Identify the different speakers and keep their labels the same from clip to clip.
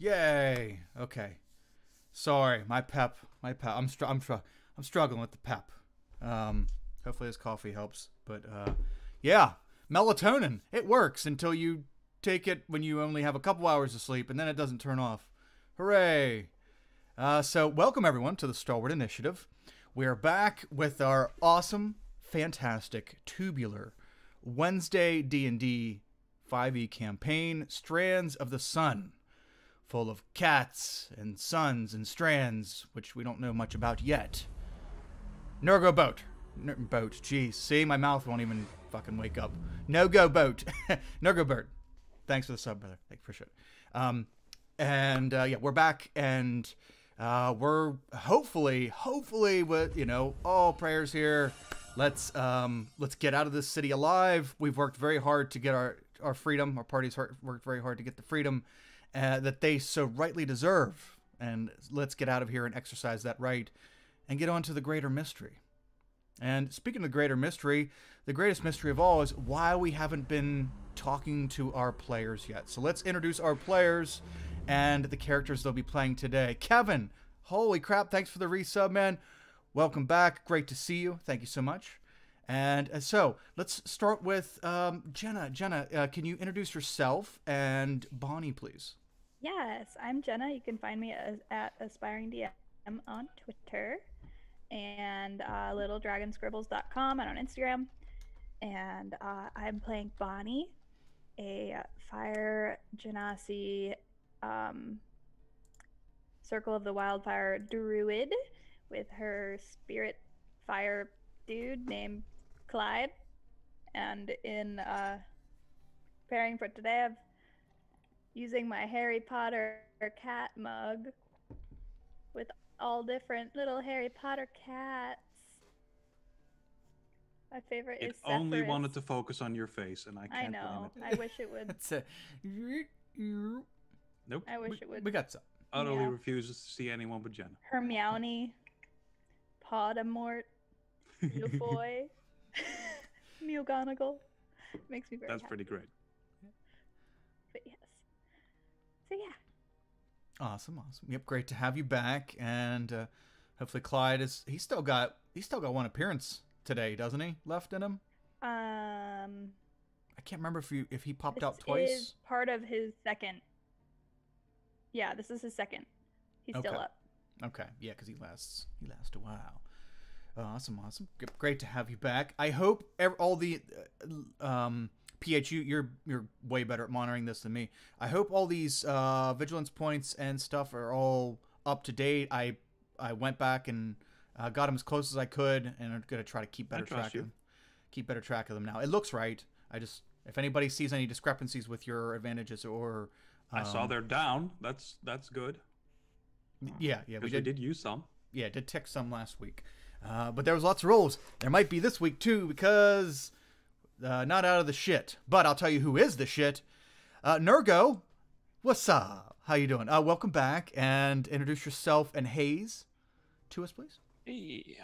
Speaker 1: Yay. Okay. Sorry, my pep. I'm struggling with the pep. Hopefully this coffee helps. But yeah, melatonin. It works until you take it when you only have a couple hours of sleep, and then it doesn't turn off. Hooray! So welcome everyone to the Stalwart Initiative. We are back with our awesome, fantastic, tubular Wednesday D&D 5e campaign, Strands of the Sun, full of cats and suns and strands, which we don't know much about yet. No-go boat. Boat. Jeez. See, my mouth won't even fucking wake up. No-go boat. No-go bird. Thanks for the sub, brother. Thank you, appreciate it. Yeah, we're back, and we're hopefully with, all prayers here. Let's get out of this city alive. We've worked very hard to get our freedom. Our party's worked very hard to get the freedom that they so rightly deserve. And let's get out of here and exercise that right and get on to the greater mystery. And speaking of the greater mystery, the greatest mystery of all is why we haven't been talking to our players yet. So let's introduce our players and the characters they'll be playing today. Kevin, holy crap, thanks for the resub, man. Welcome back. Great to see you. Thank you so much. And so let's start with Jenna. Jenna, can you introduce yourself and Bonnie, please?
Speaker 2: Yes, I'm Jenna. You can find me at Aspiring DM on Twitter and littledragonscribbles.com and on Instagram. And I'm playing Bonnie, a fire genasi Circle of the Wildfire druid with her spirit fire dude named Clyde. And in preparing for today, I've using my Harry Potter cat mug with all different little Harry Potter cats. My favorite
Speaker 3: It
Speaker 2: is
Speaker 3: only
Speaker 2: Zephyrus.
Speaker 3: wanted to focus on your face, and I can't blame
Speaker 2: know.
Speaker 3: it.
Speaker 2: I wish it would.
Speaker 1: It's a...
Speaker 3: Nope.
Speaker 2: I wish it would.
Speaker 1: We got some.
Speaker 3: Utterly refuses to see anyone but Jenna.
Speaker 2: Hermione, Podamort, Malfoy, McGonagall. Makes me very
Speaker 3: That's
Speaker 2: happy.
Speaker 3: pretty great.
Speaker 2: But yes. So yeah.
Speaker 1: Awesome. Yep, great to have you back, and hopefully Clyde he's still got one appearance today, doesn't he? Left in him. I can't remember if he popped out twice.
Speaker 2: This is part of his second. Yeah, this is his second. He's still up.
Speaker 1: Okay, yeah, because he lasts a while. Awesome. Great to have you back. I hope all the PH, you're way better at monitoring this than me. I hope all these vigilance points and stuff are all up to date. I went back and got them as close as I could, and I'm gonna try to keep better track of them now. It looks right. If anybody sees any discrepancies with your advantages or
Speaker 3: I saw they're down. That's good.
Speaker 1: Yeah, we
Speaker 3: did use some.
Speaker 1: Yeah, did tick some last week. But there was lots of rolls. There might be this week too, because not out of the shit. But I'll tell you who is the shit. Nurgo, what's up? How you doing? Welcome back, and introduce yourself and Hayes to us, please.
Speaker 4: Hey,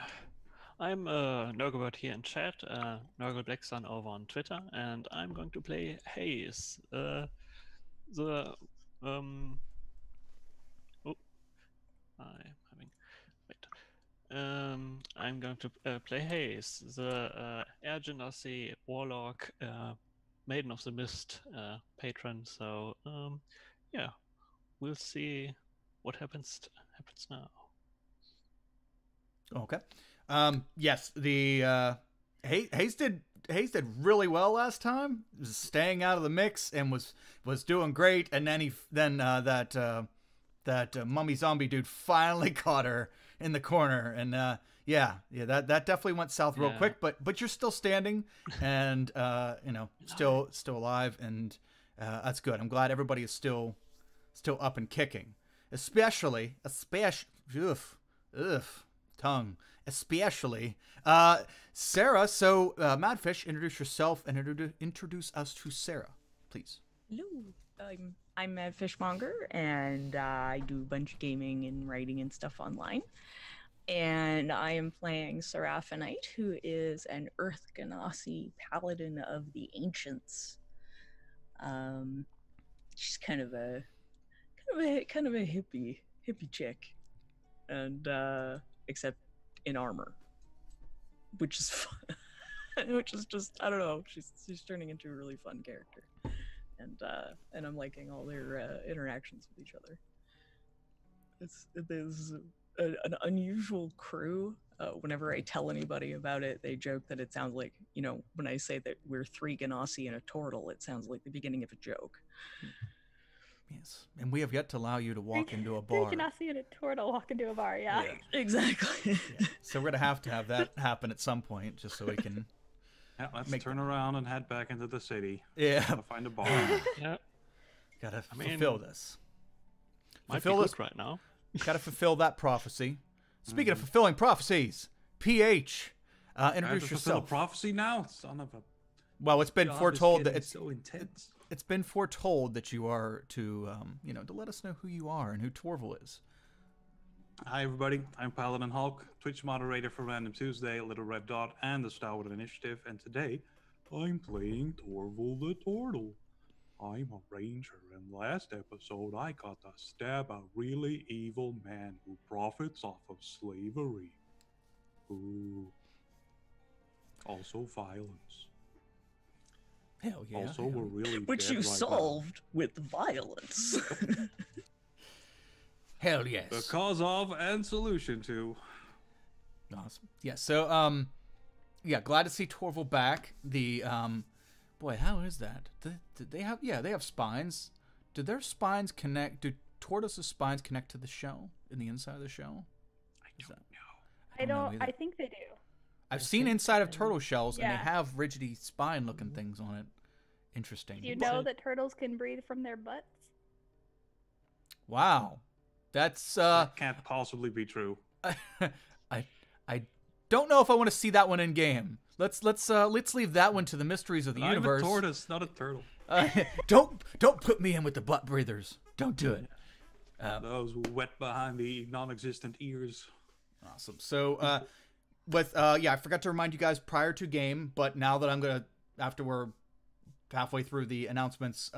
Speaker 4: I'm Nurglebird here in chat, Nurgle Blacksun over on Twitter, and I'm going to play Hayes, the oh, I'm going to play Hayes, the Air Genasi Warlock, Maiden of the Mist patron. So yeah, we'll see what happens now.
Speaker 1: Okay. Yes, the Hayes did really well last time. Was staying out of the mix and was doing great. And then that mummy zombie dude finally caught her in the corner. And that definitely went south real quick. But you're still standing and still alive, and that's good. I'm glad everybody is still up and kicking. Especially tongue. Especially Sarah. So Madfish, introduce yourself and introduce us to Sarah, please.
Speaker 5: Hello, I'm a fishmonger, and I do a bunch of gaming and writing and stuff online. And I am playing Seraphinite, who is an Earth Ganassi paladin of the Ancients. She's kind of kind of a hippie chick, and except in armor, which is fun. Which is just, I don't know. She's turning into a really fun character, and I'm liking all their interactions with each other. There's an unusual crew. Whenever I tell anybody about it, they joke that it sounds like, when I say that we're 3 Ganassi and a turtle, it sounds like the beginning of a joke.
Speaker 1: Yes, and we have yet to allow you to walk into a
Speaker 2: Three
Speaker 1: bar.
Speaker 2: Ganassi and a turtle walk into a bar, yeah.
Speaker 5: Exactly.
Speaker 1: Yeah. So we're gonna have that happen at some point, just so we can.
Speaker 3: Yeah, let's turn around and head back into the city.
Speaker 1: Yeah.
Speaker 3: Gotta find a bar.
Speaker 4: Yeah.
Speaker 1: Gotta fulfill this.
Speaker 4: Might
Speaker 1: Fulfill
Speaker 4: be
Speaker 1: this
Speaker 4: good right now.
Speaker 1: Gotta fulfill that prophecy. Speaking of fulfilling prophecies, PH, introduce
Speaker 3: Fulfill a
Speaker 1: yourself.
Speaker 3: prophecy now, son of a.
Speaker 1: Well, it's been
Speaker 3: job is
Speaker 1: foretold that
Speaker 3: getting
Speaker 1: it's
Speaker 3: so intense.
Speaker 1: it's been foretold that you are to to let us know who you are and who Torval is.
Speaker 3: Hi everybody, I'm Paladin Hulk, Twitch moderator for Random Tuesday, Little Red Dot, and the Stalwart Initiative, and today I'm playing Torval the Turtle. I'm a ranger, and last episode I got to stab a really evil man who profits off of slavery. Ooh. Also violence.
Speaker 1: Hell yeah.
Speaker 3: Also, we're really
Speaker 5: Which
Speaker 3: dead
Speaker 5: you
Speaker 3: right now.
Speaker 5: solved with violence.
Speaker 1: Hell yes.
Speaker 3: The cause of and solution to.
Speaker 1: Awesome. Yeah. So yeah, glad to see Torval back. The boy, how is that? Did they have? Yeah, they have spines. Do their spines connect? Do Tortoise's spines connect to the shell in the inside of the shell?
Speaker 3: I don't know.
Speaker 2: I don't.
Speaker 1: either.
Speaker 2: I think they do.
Speaker 1: I've seen inside of turtle shells, and
Speaker 2: Yeah.
Speaker 1: they have rigidy spine-looking things on it. Interesting.
Speaker 2: Do you know that turtles can breathe from their butts?
Speaker 1: Wow, that's
Speaker 3: That can't possibly be true.
Speaker 1: I don't know if I want to see that one in game. Let's leave that one to the mysteries of the universe.
Speaker 3: I'm a tortoise, not a turtle.
Speaker 1: Don't put me in with the butt breathers. Don't do it.
Speaker 3: Those wet behind the non-existent ears.
Speaker 1: Awesome. So I forgot to remind you guys prior to game, but now that after we're halfway through the announcements,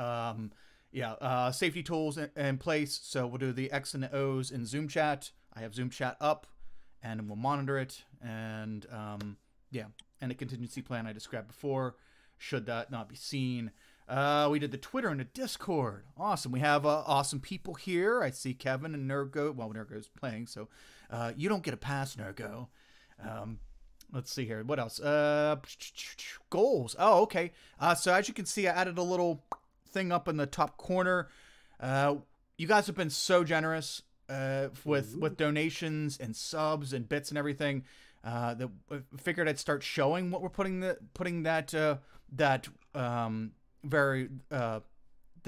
Speaker 1: safety tools in place. So we'll do the X and the O's in Zoom chat. I have Zoom chat up, and we'll monitor it. And and a contingency plan I described before, should that not be seen. We did the Twitter and the Discord. Awesome. We have awesome people here. I see Kevin and Nergo. Well, Nergo's playing, so you don't get a pass, Nergo. Let's see here. What else? Goals. Oh, okay. So as you can see, I added a little thing up in the top corner. You guys have been so generous with donations and subs and bits and everything. That I figured I'd start showing what we're putting the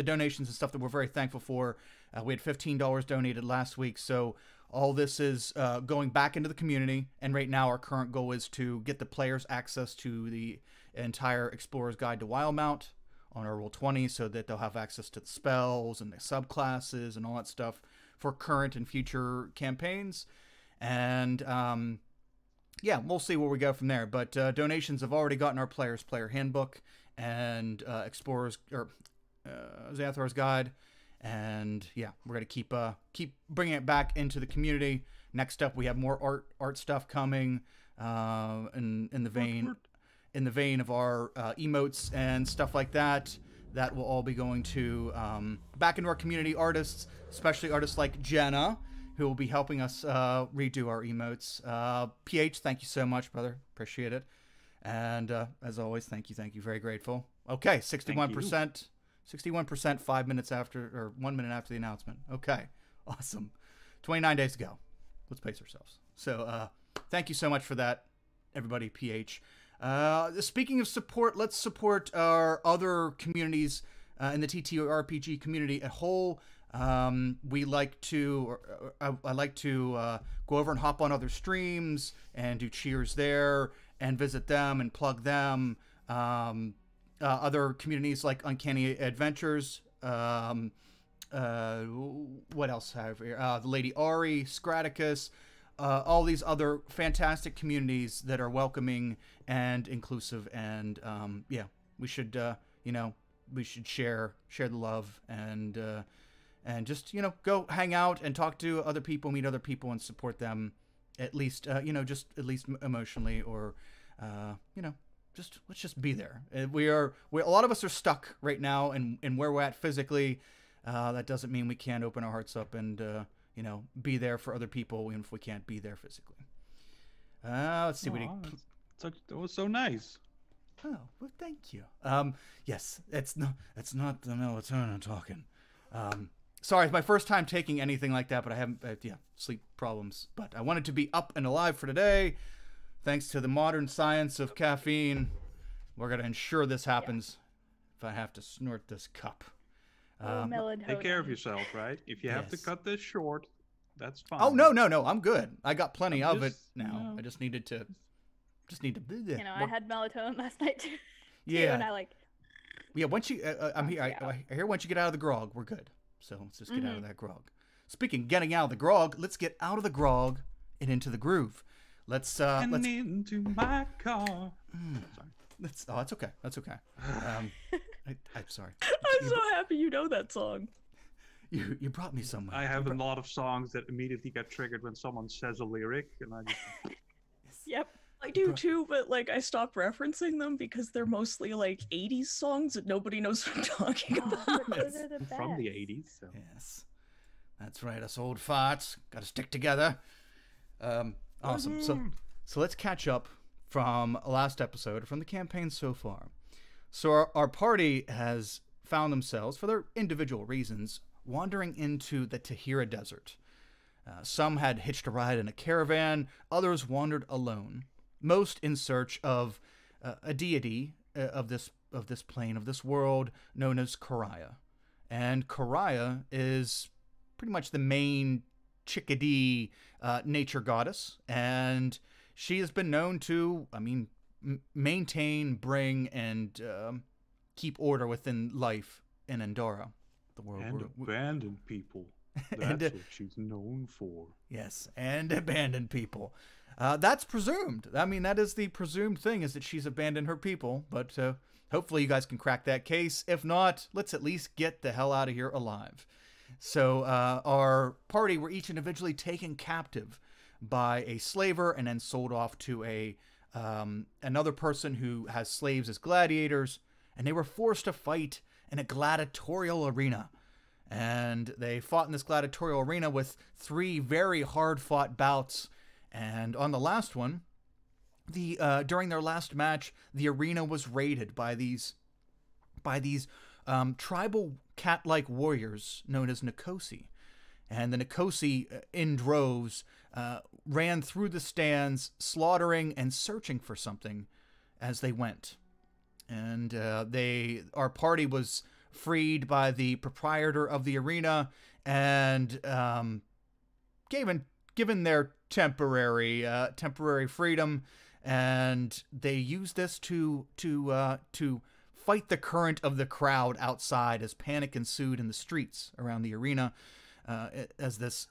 Speaker 1: donations and stuff that we're very thankful for. We had $15 donated last week, so all this is going back into the community, and right now our current goal is to get the players access to the entire Explorer's Guide to Wildmount on our Roll20, so that they'll have access to the spells and the subclasses and all that stuff for current and future campaigns. And we'll see where we go from there. But donations have already gotten our players' player handbook and Xanathar's Guide. And yeah, we're gonna keep bringing it back into the community. Next up, we have more art stuff coming, in the vein of our emotes and stuff like that. That will all be going to back into our community artists, especially artists like Jenna, who will be helping us redo our emotes. PH, thank you so much, brother. Appreciate it. And as always, thank you. Very grateful. Okay, 61%. 61% 5 minutes after, or 1 minute after the announcement. Okay, awesome. 29 days to go. Let's pace ourselves. So thank you so much for that, everybody, PH. Speaking of support, let's support our other communities in the TTRPG community at whole. I like to go over and hop on other streams and do cheers there and visit them and plug them. Other communities like Uncanny Adventures. What else have we here? The Lady Ari, Scraticus, all these other fantastic communities that are welcoming and inclusive. And we should share the love and and just, go hang out and talk to other people, meet other people, and support them, at least, just at least emotionally, or, let's just be there. A lot of us are stuck right now in where we're at physically. That doesn't mean we can't open our hearts up and, be there for other people, even if we can't be there physically. Let's see.
Speaker 3: That was so nice.
Speaker 1: Oh, well, thank you. Yes, that's not the melatonin talking. Sorry, it's my first time taking anything like that, but I haven't, sleep problems. But I wanted to be up and alive for today. Thanks to the modern science of caffeine, we're going to ensure this happens if I have to snort this cup.
Speaker 3: Take care of yourself, right? If you have to cut this short, that's fine.
Speaker 1: Oh, no, I'm good. I got plenty of it now. I just need to
Speaker 2: I had melatonin last night too.
Speaker 1: Yeah.
Speaker 2: And
Speaker 1: once you, I'm here. I hear once you get out of the grog, we're good. So let's just get out of that grog. Speaking of getting out of the grog, let's get out of the grog and into the groove. Let's
Speaker 3: into my car.
Speaker 1: Sorry. That's okay. That's okay. I'm sorry.
Speaker 5: I'm so happy you know that song.
Speaker 1: You brought me somewhere.
Speaker 3: I have a lot of songs that immediately get triggered when someone says a lyric, and I just.
Speaker 2: Yep.
Speaker 5: I do too, but I stopped referencing them because they're mostly 80s songs that nobody knows what I'm talking about.
Speaker 2: Those are the
Speaker 3: From the
Speaker 2: best.
Speaker 3: 80s. So.
Speaker 1: Yes, that's right. Us old farts got to stick together. Awesome. So let's catch up from last episode, from the campaign so far. So our party has found themselves, for their individual reasons, wandering into the Tahira Desert. Some had hitched a ride in a caravan, others wandered alone, most in search of a deity of this plane, of this world, known as Kariah. And Kariah is pretty much the main chickadee nature goddess, and she has been known to, maintain, bring, and keep order within life in Endora, the world.
Speaker 3: And abandon people. That's what she's known for.
Speaker 1: Yes, and abandon people. That's presumed. That is the presumed thing, is that she's abandoned her people. But hopefully you guys can crack that case. If not, let's at least get the hell out of here alive. So our party were each individually taken captive by a slaver and then sold off to another person who has slaves as gladiators. And they were forced to fight in a gladiatorial arena. And they fought in this gladiatorial arena with 3 very hard-fought bouts. And on the last one, during their last match, the arena was raided by these tribal cat-like warriors known as Nikosi. And the Nikosi, in droves, ran through the stands, slaughtering and searching for something as they went. And our party was freed by the proprietor of the arena and given their temporary freedom, and they used this to fight the current of the crowd outside as panic ensued in the streets around the arena as this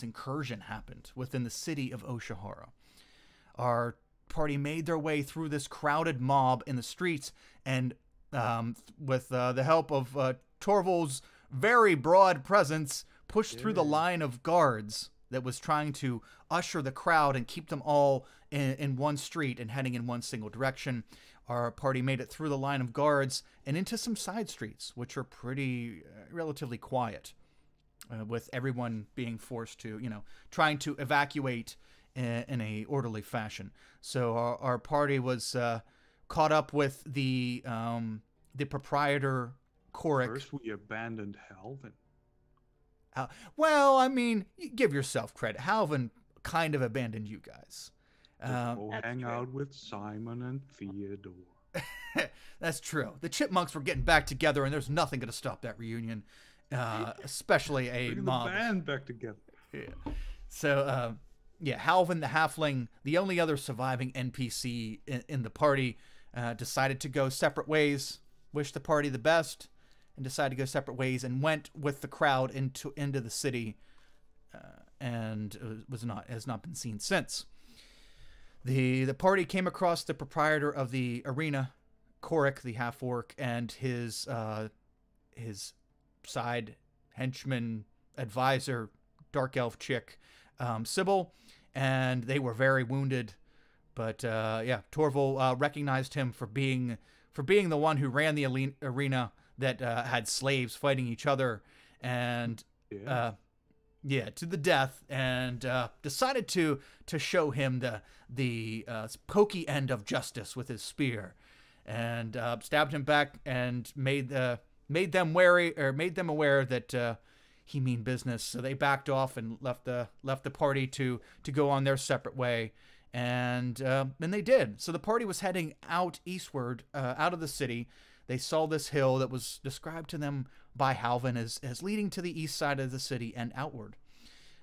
Speaker 1: incursion happened within the city of Oshihara. Our party made their way through this crowded mob in the streets, and with the help of Torval's very broad presence, pushed through the line of guards that was trying to usher the crowd and keep them all in one street and heading in one single direction. Our party made it through the line of guards and into some side streets, which are pretty relatively quiet, with everyone being forced to, trying to evacuate in a orderly fashion. So our party was caught up with the proprietor, Korik.
Speaker 3: First we abandoned Halvin.
Speaker 1: Well, give yourself credit. Halvin kind of abandoned you guys.
Speaker 3: Go hang out with Simon and Theodore.
Speaker 1: That's true. The Chipmunks were getting back together, and there's nothing going to stop that reunion, especially a
Speaker 3: Bring
Speaker 1: mob.
Speaker 3: the band back together.
Speaker 1: Yeah. So, Halvin the Halfling, the only other surviving NPC in the party, decided to go separate ways, wished the party the best, and decided to go separate ways, and went with the crowd into the city, and has not been seen since. The party came across the proprietor of the arena, Korik the half-orc, and his side henchman, advisor, dark elf chick, Sybil, and they were very wounded. But yeah, Torval recognized him for being the one who ran the arena that had slaves fighting each other, and yeah, to the death, and decided to show him the pokey end of justice with his spear, and stabbed him back and made them aware that he mean business. So they backed off and left the party to go on their separate way. And then they did. So the party was heading out eastward, out of the city. They saw this hill that was described to them by Halvin as leading to the east side of the city and outward.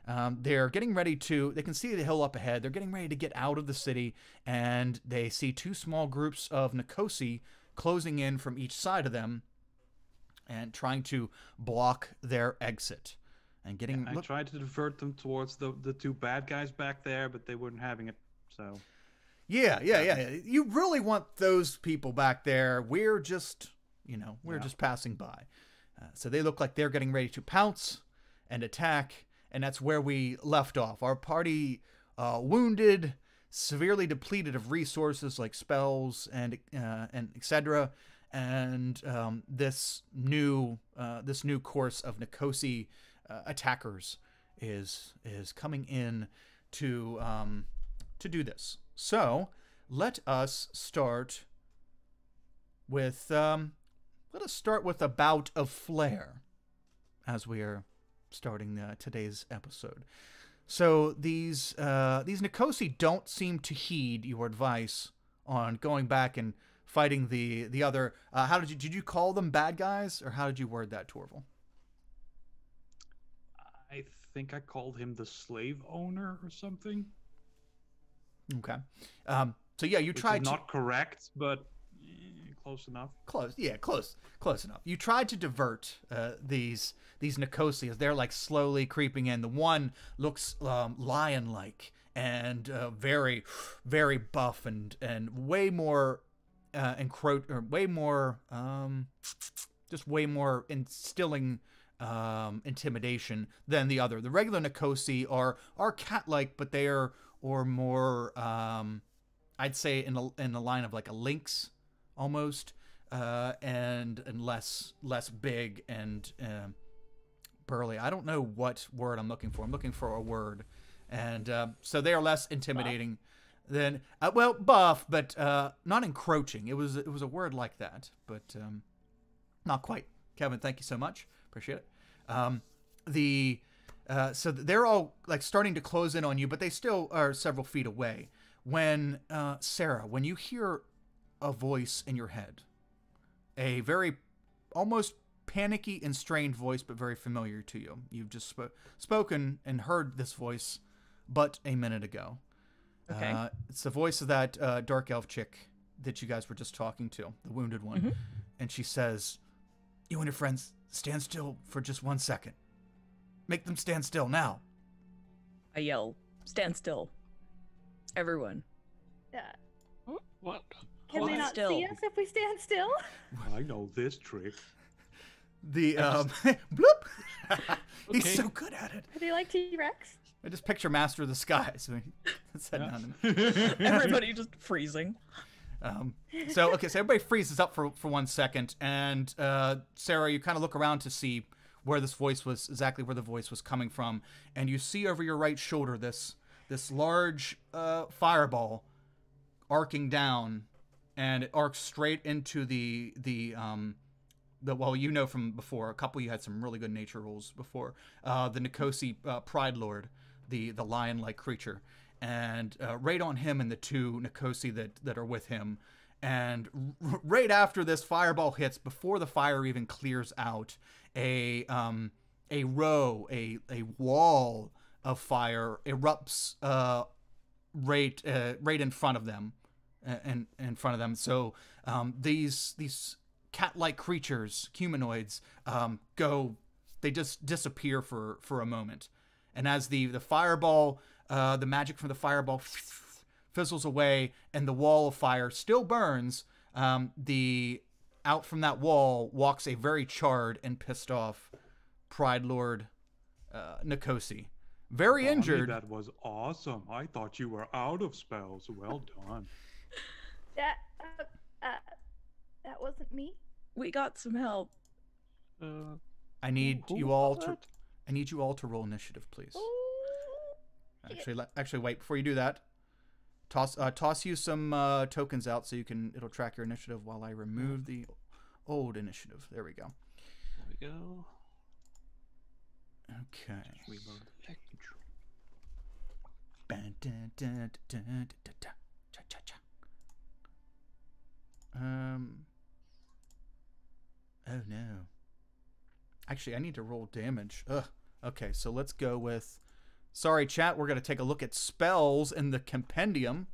Speaker 1: They're getting ready they can see the hill up ahead. They're getting ready to get out of the city, and they see two small groups of Nikosi closing in from each side of them and trying to block their exit. And getting.
Speaker 3: I tried to divert them towards the two bad guys back there, but they weren't having it. So. Yeah.
Speaker 1: You really want those people back there. We're just, just passing by. So they look like they're getting ready to pounce and attack, and that's where we left off. Our party, wounded, severely depleted of resources like spells and etc. And this new course of Nikosi attackers is coming in to do this. So let us start with a bout of flair as we are starting today's episode. So these Nikosi don't seem to heed your advice on going back and fighting the other. How did you call them bad guys, or how did you word that, Torval?
Speaker 3: I think I called him the slave owner or something.
Speaker 1: Okay. So yeah, you tried to...
Speaker 3: Not correct, but close enough.
Speaker 1: Close enough. You tried to divert these Nikosi as they're like slowly creeping in. The one looks lion-like and very, very buff and way more way more instilling intimidation than the other. The regular Nikosi are cat-like, but they are more I'd say in the line of like a lynx almost, and less big and burly. I don't know what word I'm looking for. I'm looking for a word, and so they are less intimidating than buff, but not encroaching. It was a word like that, but not quite. Kevin, thank you so much. Appreciate it. So they're all like starting to close in on you, but they still are several feet away. When Sarah, when you hear a voice in your head, a very almost panicky and strained voice, but very familiar to you. You've just spoken and heard this voice but a minute ago.
Speaker 5: Okay.
Speaker 1: It's the voice of that dark elf chick that you guys were just talking to, the wounded one. Mm-hmm. And she says, "You and your friends stand still for just 1 second. Make them stand still now."
Speaker 5: I yell, "Stand still. Everyone."
Speaker 4: What?
Speaker 2: Can they not see us if we stand still?
Speaker 3: I know this trick.
Speaker 1: The bloop. He's so good at it.
Speaker 2: Are they like T-Rex?
Speaker 1: I just picture Master of the Skies.
Speaker 5: Everybody just freezing.
Speaker 1: So everybody freezes up for 1 second, and Sarah, you kind of look around to see where the voice was coming from, and you see over your right shoulder this large fireball arcing down, and it arcs straight into the from before, a couple you had some really good nature rolls before, the Nikosi Pride Lord, the lion-like creature, and right on him and the two Nikosi that are with him. And right after this fireball hits, before the fire even clears out, a wall of fire erupts right in front of them, So these cat-like creatures, humanoids, they just disappear for a moment. And as the fireball, the magic from the fireball fizzles away and the wall of fire still burns, out from that wall walks a very charred and pissed off Pride Lord Nikosi. Very
Speaker 3: Bonnie,
Speaker 1: injured.
Speaker 3: that was awesome. I thought you were out of spells. Well done.
Speaker 2: That that wasn't me.
Speaker 5: We got some help.
Speaker 1: I need
Speaker 3: Who
Speaker 1: you all
Speaker 3: was
Speaker 1: to.
Speaker 3: it?
Speaker 1: I need you all to roll initiative, please.
Speaker 2: Oh,
Speaker 1: Actually, wait. Before you do that, toss you some tokens out so it'll track your initiative while I remove the old initiative. There we go.
Speaker 4: There we go.
Speaker 1: Okay.
Speaker 3: Reload the page.
Speaker 1: Ban, dun, dun, dun, dun, dun, dun, cha, cha, cha. Oh no. Actually, I need to roll damage. Ugh. Okay, so let's go with. Sorry, chat. We're gonna take a look at spells in the compendium.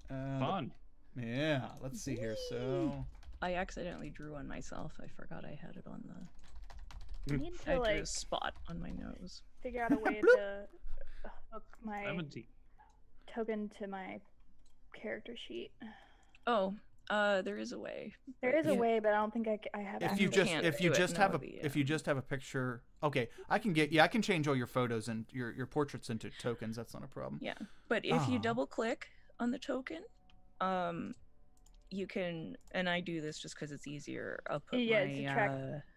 Speaker 3: Fun.
Speaker 1: Yeah. Let's see here. So.
Speaker 5: I accidentally drew on myself. I forgot I had it on the.
Speaker 2: I need
Speaker 5: I
Speaker 2: to
Speaker 5: drew a
Speaker 2: like
Speaker 5: spot on my nose.
Speaker 2: figure out a way to hook my
Speaker 3: 17.
Speaker 2: token to my character sheet.
Speaker 5: Oh, there is a way.
Speaker 2: There is a
Speaker 5: Yeah.
Speaker 2: way, but I don't think I have.
Speaker 1: If
Speaker 2: access
Speaker 1: you
Speaker 2: to
Speaker 1: just
Speaker 5: can't
Speaker 1: if you
Speaker 5: do it,
Speaker 1: just
Speaker 5: no,
Speaker 1: have a
Speaker 5: the,
Speaker 1: if you just have a picture, okay, I can change all your photos and your portraits into tokens. That's not a problem.
Speaker 5: Yeah, but if you
Speaker 1: Ah.
Speaker 5: double click on the token, you can, and I do this just because it's easier. I'll put
Speaker 2: Yeah,
Speaker 5: my
Speaker 2: to track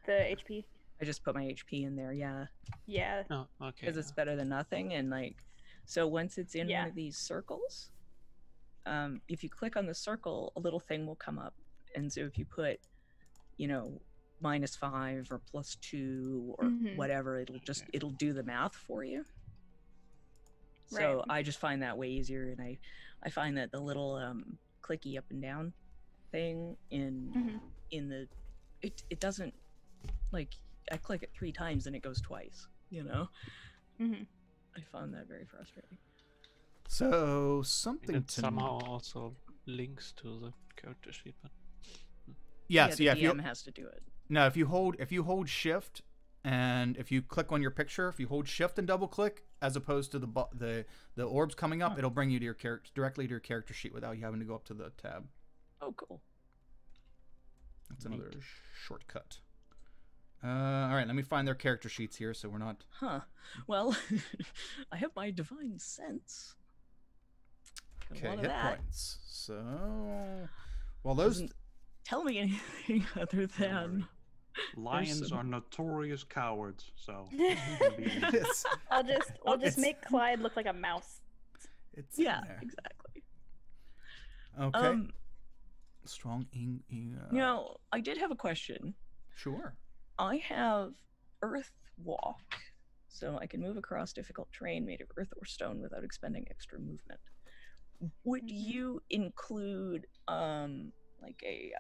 Speaker 2: the HP.
Speaker 5: I just put my HP in there, yeah,
Speaker 2: Yeah.
Speaker 4: Oh, okay.
Speaker 5: because it's better than nothing. And like, so once it's in
Speaker 2: Yeah.
Speaker 5: one of these circles, if you click on the circle, a little thing will come up, and so if you put, -5 or +2 or
Speaker 2: Mhm.
Speaker 5: whatever, it'll do the math for you. So
Speaker 2: Right.
Speaker 5: I just find that way easier, and I find that the little clicky up and down thing
Speaker 2: Mhm.
Speaker 5: in the it doesn't, like, I click it 3 times and it goes twice.
Speaker 2: Mhm.
Speaker 5: I found that very frustrating.
Speaker 1: So
Speaker 4: And
Speaker 1: something
Speaker 4: it
Speaker 1: to
Speaker 4: somehow also links to the character sheet, but
Speaker 1: yes,
Speaker 5: yeah,
Speaker 1: yeah.
Speaker 5: the
Speaker 1: If you
Speaker 5: DM has to do it.
Speaker 1: no, if you hold shift and if you click on your picture, if you hold shift and double click as opposed to the orbs coming up, it'll bring you to your character directly to your character sheet without you having to go up to the tab.
Speaker 5: Oh, cool.
Speaker 1: That's another shortcut. All right, let me find their character sheets here so we're not.
Speaker 5: Huh. Well, I have my divine sense. Got a
Speaker 1: Okay,
Speaker 5: lot of
Speaker 1: hit
Speaker 5: that.
Speaker 1: points. So, well, those.
Speaker 5: Doesn't tell me anything other than
Speaker 3: Lions
Speaker 5: some-
Speaker 3: are notorious cowards, so this is gonna be easy.
Speaker 1: It's,
Speaker 2: I'll just
Speaker 1: It's-
Speaker 2: make Clyde look like a mouse.
Speaker 1: it's in
Speaker 5: yeah,
Speaker 1: there.
Speaker 5: exactly.
Speaker 1: Okay. Strong.
Speaker 5: I did have a question.
Speaker 1: Sure.
Speaker 5: I have Earth Walk, so I can move across difficult terrain made of earth or stone without expending extra movement. Would you include like a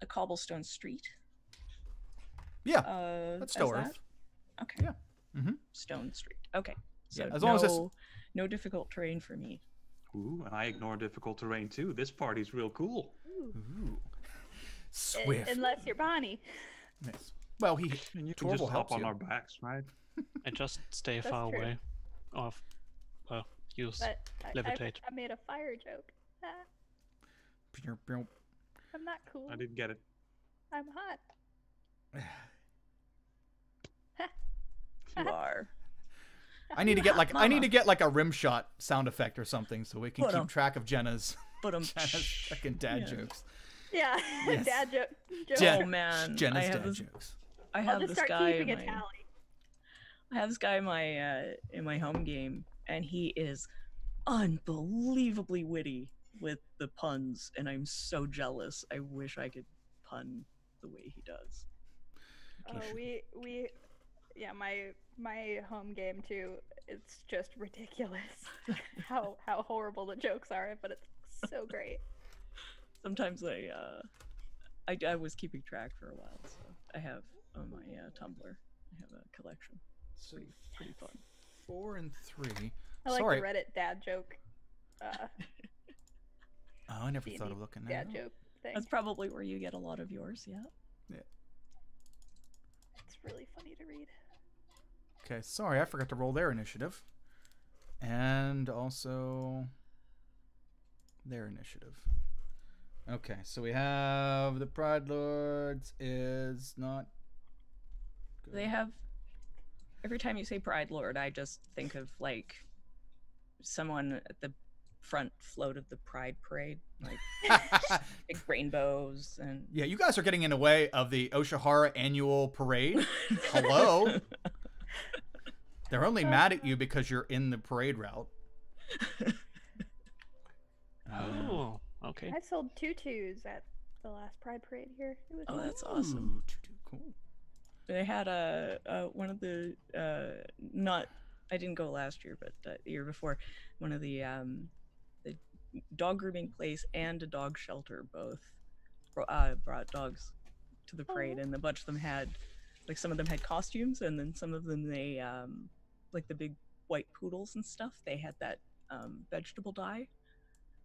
Speaker 5: cobblestone street?
Speaker 1: Yeah.
Speaker 5: as
Speaker 1: That's still
Speaker 5: that?
Speaker 1: Earth.
Speaker 5: Okay.
Speaker 1: Yeah. Mhm.
Speaker 5: Stone street. Okay. So
Speaker 1: Yeah, as long as it's-
Speaker 5: no difficult terrain for me.
Speaker 3: Ooh, and I ignore difficult terrain too. This party's real cool.
Speaker 1: Ooh. Swift.
Speaker 2: Unless you're Bonnie.
Speaker 1: Yes. Well, he.
Speaker 3: And you can
Speaker 1: Torval
Speaker 3: just hop
Speaker 1: helps
Speaker 3: on
Speaker 1: you.
Speaker 3: our backs, right?
Speaker 4: and just stay
Speaker 2: That's
Speaker 4: far
Speaker 2: true.
Speaker 4: away. Or, use
Speaker 2: But
Speaker 4: levitate.
Speaker 2: I made a fire joke. Ah, I'm not cool.
Speaker 3: I didn't get it.
Speaker 2: I'm hot.
Speaker 5: You are.
Speaker 1: I need to get like a rim shot sound effect or something so we can
Speaker 5: Hold
Speaker 1: keep
Speaker 5: on.
Speaker 1: track of Jenna's
Speaker 5: But
Speaker 1: fucking dad
Speaker 5: Yeah.
Speaker 1: jokes.
Speaker 2: Yeah,
Speaker 1: Yes.
Speaker 2: dad joke.
Speaker 1: Jen-
Speaker 5: Oh man,
Speaker 1: Jenna's
Speaker 5: I have
Speaker 1: dad
Speaker 5: this.
Speaker 1: jokes.
Speaker 5: I
Speaker 2: I'll
Speaker 5: have
Speaker 2: just
Speaker 5: this
Speaker 2: start
Speaker 5: guy
Speaker 2: keeping
Speaker 5: in
Speaker 2: a
Speaker 5: my.
Speaker 2: tally.
Speaker 5: I have this guy in my home game, and he is unbelievably witty with the puns, and I'm so jealous. I wish I could pun the way he does.
Speaker 2: Oh, we, yeah, my home game too. It's just ridiculous how horrible the jokes are, but it's so great.
Speaker 5: Sometimes I was keeping track for a while, so I have on my Tumblr. I have a collection. It's
Speaker 1: So
Speaker 5: pretty fun.
Speaker 1: 4 and 3.
Speaker 2: I like
Speaker 1: Sorry.
Speaker 2: the Reddit dad joke.
Speaker 1: Oh, I never
Speaker 2: D&D
Speaker 1: thought of looking at
Speaker 2: dad
Speaker 1: that.
Speaker 2: joke thing.
Speaker 5: That's probably where you get a lot of yours. Yeah.
Speaker 2: It's really funny to read.
Speaker 1: Okay, sorry, I forgot to roll their initiative. And also their initiative. Okay, so we have the Pride Lords is not
Speaker 5: They have. Every time you say Pride Lord, I just think of like someone at the front float of the Pride Parade, like big rainbows and.
Speaker 1: Yeah, you guys are getting in the way of the Oshihara annual parade. Hello. They're only mad at you because you're in the parade route.
Speaker 4: Oh, okay.
Speaker 2: I sold tutus at the last Pride Parade here. It was
Speaker 5: Oh,
Speaker 2: nice.
Speaker 5: that's awesome.
Speaker 1: Cool.
Speaker 5: They had one of the not. I didn't go last year, but the year before, one of the dog grooming place and a dog shelter both brought dogs to the parade, and a bunch of them had, like, some of them had costumes, and then some of them they like the big white poodles and stuff. They had that vegetable dye,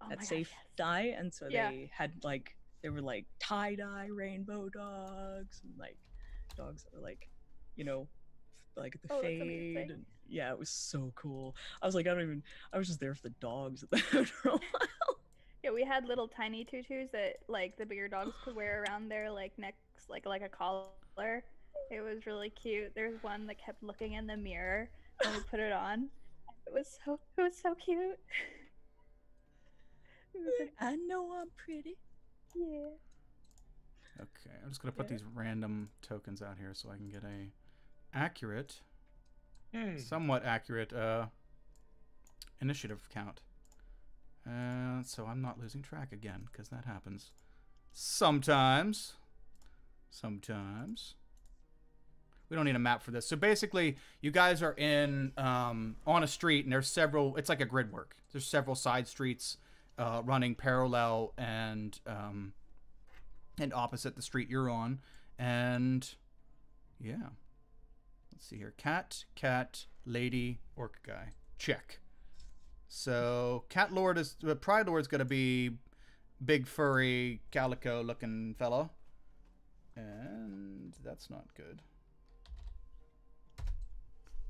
Speaker 5: that safe dye, and so they had like they were like tie-dye rainbow dogs and like dogs that were like, you know, like the fade. And, yeah, it was so cool. I was like, I was just there for the dogs for a while.
Speaker 2: Yeah, we had little tiny tutus that like the bigger dogs could wear around their like necks, like a collar. It was really cute. There's one that kept looking in the mirror when we put it on. It was so cute.
Speaker 5: I know I'm pretty.
Speaker 2: Yeah.
Speaker 1: Okay, I'm just gonna put these random tokens out here so I can get a accurate, somewhat accurate initiative count. So I'm not losing track again, because that happens sometimes. We don't need a map for this. So basically, you guys are in on a street, and there's several. It's like a grid work. There's several side streets running parallel and opposite the street you're on. And yeah, let's see here. Cat, lady, orc guy. Check. So Cat Lord is Pride Lord's gonna be big furry calico looking fella, and that's not good.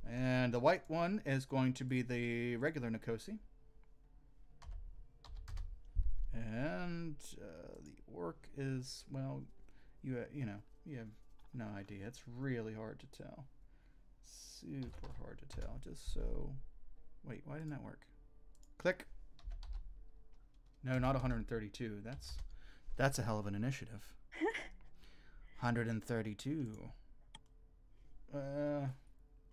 Speaker 1: And the white one is going to be the regular Nikosi. And the orc is, well, you have no idea. It's really hard to tell. Super hard to tell. Just so. Wait, why didn't that work? Click. No, not 132. That's a hell of an initiative. 132.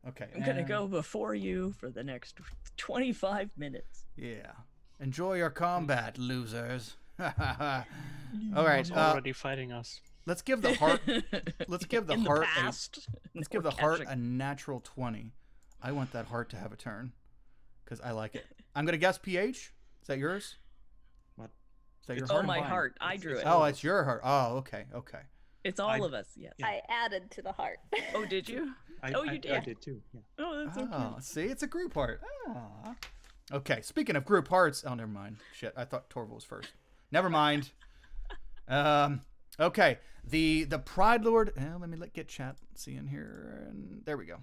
Speaker 1: Okay.
Speaker 5: I'm gonna go before you for the next 25 minutes.
Speaker 1: Yeah. Enjoy your combat, losers. All right.
Speaker 4: Already fighting us.
Speaker 1: Let's give the heart. Let's give the heart. Let's give the heart a
Speaker 5: a
Speaker 1: natural 20. I want that heart to have a turn, because I like it. I'm gonna guess PH. Is that yours?
Speaker 3: What?
Speaker 1: Is that your
Speaker 5: Oh,
Speaker 1: heart?
Speaker 5: my heart. I drew it.
Speaker 1: Oh, it's your heart. Oh, okay.
Speaker 5: It's all of us, yes.
Speaker 2: I added to the heart.
Speaker 5: Oh, did you? You did.
Speaker 3: I did too. Yeah.
Speaker 5: Oh, that's so cute.
Speaker 1: See, it's a group heart. Ah. Okay, speaking of group hearts. Oh, never mind. Shit, I thought Torval was first. Never mind. Okay, the Pride Lord. Let me get chat. See in here, and there we go.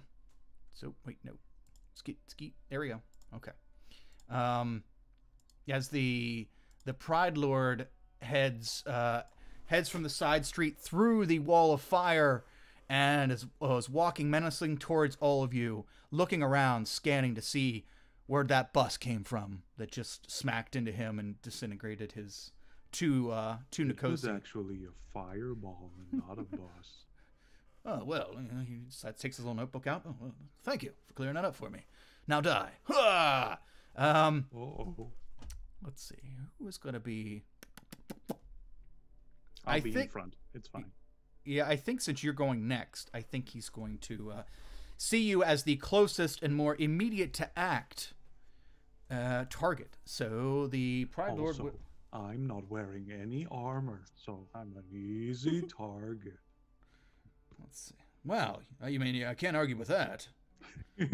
Speaker 1: So wait, no, skeet. There we go. Okay. As the Pride Lord heads from the side street through the wall of fire, and is walking menacing towards all of you, looking around, scanning to see where that bus came from that just smacked into him and disintegrated his two Nikosi.
Speaker 3: It was actually a fireball and not a bus.
Speaker 1: Oh, well, he takes his little notebook out. Oh, well, thank you for clearing that up for me. Now die. Ha! Let's see. Who is going to be...
Speaker 3: I'll be in front. It's fine.
Speaker 1: Yeah, I think since you're going next, I think he's going to see you as the closest and more immediate to act target. So the Pride Lord...
Speaker 3: Also, I'm not wearing any armor, so I'm an easy target.
Speaker 1: Let's see. Wow, you mean I can't argue with that. I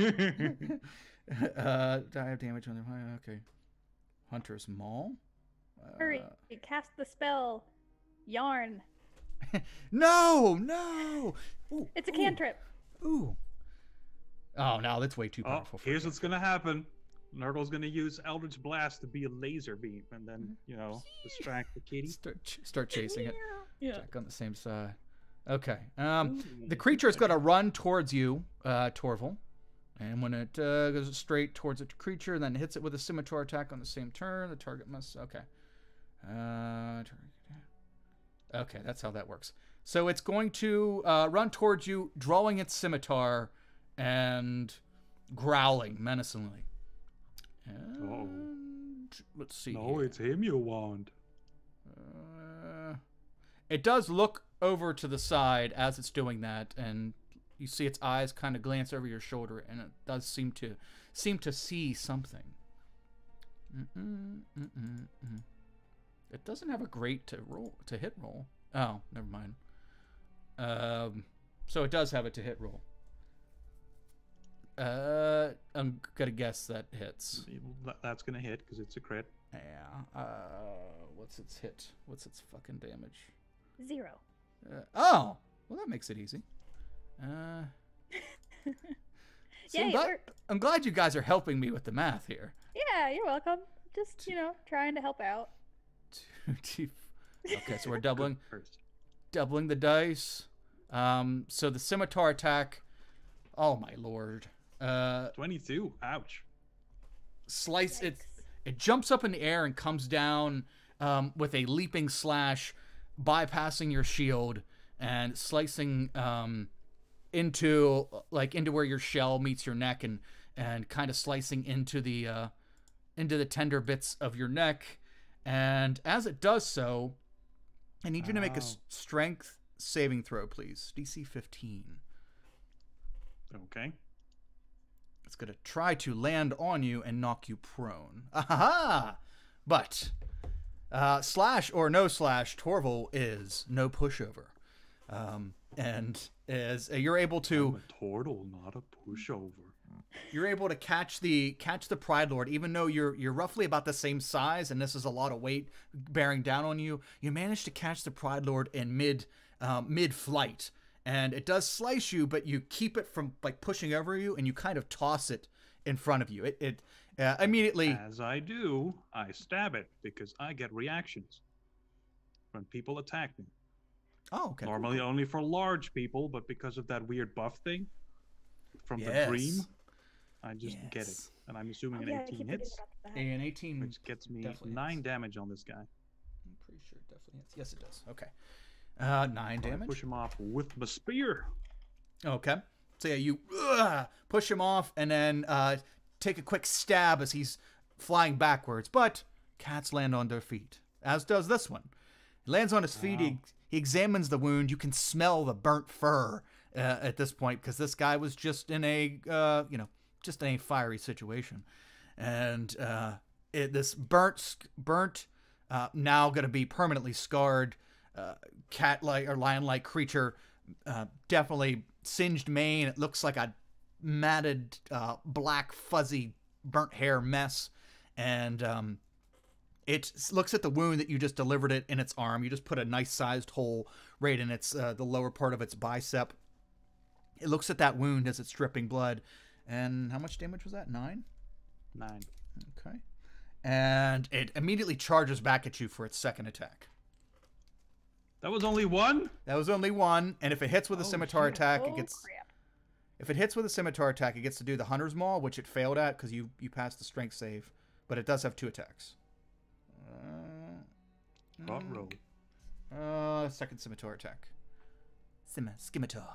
Speaker 1: have damage on them. Okay. Hunter's Maul.
Speaker 2: Hurry! Cast the spell. Yarn.
Speaker 1: No! Ooh,
Speaker 2: It's a cantrip.
Speaker 1: Ooh. Oh, no, that's way too powerful. For
Speaker 3: Here's
Speaker 1: me.
Speaker 3: what's gonna happen. Nurgle's gonna use Eldritch Blast to be a laser beam, and then distract the kitty.
Speaker 1: Start chasing it.
Speaker 5: Yeah.
Speaker 1: Check on the same side. Okay. The creature's going to run towards you, Torval. And when it goes straight towards the creature, then hits it with a scimitar attack on the same turn, the target must... Okay. Okay, that's how that works. So it's going to run towards you, drawing its scimitar and growling menacingly. And let's see.
Speaker 3: No, it's him you want.
Speaker 1: It does look over to the side as it's doing that, and you see its eyes kind of glance over your shoulder, and it does seem to see something. It doesn't have a great to hit roll. Oh, never mind. So it does have a to hit roll. I'm gonna guess that hits.
Speaker 3: That's gonna hit because it's a crit.
Speaker 1: Yeah. What's its hit? What's its fucking damage?
Speaker 2: 0.
Speaker 1: Oh, well that makes it easy.
Speaker 2: Yeah,
Speaker 1: I'm glad you guys are helping me with the math here.
Speaker 2: yeah, you're welcome. Just, trying to help out.
Speaker 1: Okay, so we're doubling
Speaker 3: First.
Speaker 1: the dice. So the scimitar attack. Oh my lord.
Speaker 3: 22. Ouch.
Speaker 1: Slice it.
Speaker 2: Yikes.
Speaker 1: It jumps up in the air and comes down with a leaping slash, bypassing your shield and slicing into where your shell meets your neck and kind of slicing into the tender bits of your neck. And as it does so, I need you to make a strength saving throw, please. DC 15.
Speaker 3: Okay.
Speaker 1: It's going to try to land on you and knock you prone. Aha! But slash or no slash, Torval is no pushover. And as you're able to...
Speaker 3: I'm a turtle, not a pushover.
Speaker 1: You're able to catch the Pride Lord, even though you're roughly about the same size, and this is a lot of weight bearing down on you. You manage to catch the Pride Lord in mid flight, and it does slice you, but you keep it from pushing over you, and you kind of toss it in front of you. It immediately.
Speaker 3: As I do, I stab it because I get reactions when people attack me.
Speaker 1: Oh, okay.
Speaker 3: Normally only for large people, but because of that weird buff thing from the
Speaker 1: Yes.
Speaker 3: dream, I just get it.
Speaker 1: Yes.
Speaker 3: And I'm assuming an
Speaker 2: I
Speaker 3: 18
Speaker 2: keep
Speaker 3: hits,
Speaker 2: forgetting about that.
Speaker 1: An 18,
Speaker 3: which gets me
Speaker 1: definitely
Speaker 3: 9
Speaker 1: hits.
Speaker 3: damage on this guy.
Speaker 1: I'm pretty sure it definitely hits. Yes, it does. Okay. 9
Speaker 3: I
Speaker 1: damage.
Speaker 3: push him off with my spear.
Speaker 1: Okay. So yeah, you push him off and then take a quick stab as he's flying backwards. But cats land on their feet, as does this one. He lands on his feet.
Speaker 3: Wow.
Speaker 1: He examines the wound. You can smell the burnt fur at this point because this guy was just in a fiery situation, and this burnt now going to be permanently scarred cat-like or lion-like creature, definitely singed mane. It looks like a matted black fuzzy burnt hair mess, and it looks at the wound that you just delivered it in its arm. You just put a nice sized hole right in its the lower part of its bicep. It looks at that wound as it's dripping blood. And how much damage was that? 9?
Speaker 3: 9.
Speaker 1: Okay. And it immediately charges back at you for its second attack.
Speaker 3: That was only 1?
Speaker 1: That was only 1, and if it hits with a
Speaker 3: Oh,
Speaker 1: scimitar
Speaker 3: shit.
Speaker 1: attack,
Speaker 2: Oh,
Speaker 1: it gets...
Speaker 2: crap.
Speaker 1: If it hits with a scimitar attack, it gets to do the Hunter's Maul, which it failed at because you passed the strength save. But it does have 2 attacks.
Speaker 3: Front row.
Speaker 1: Second scimitar attack. Scimitar.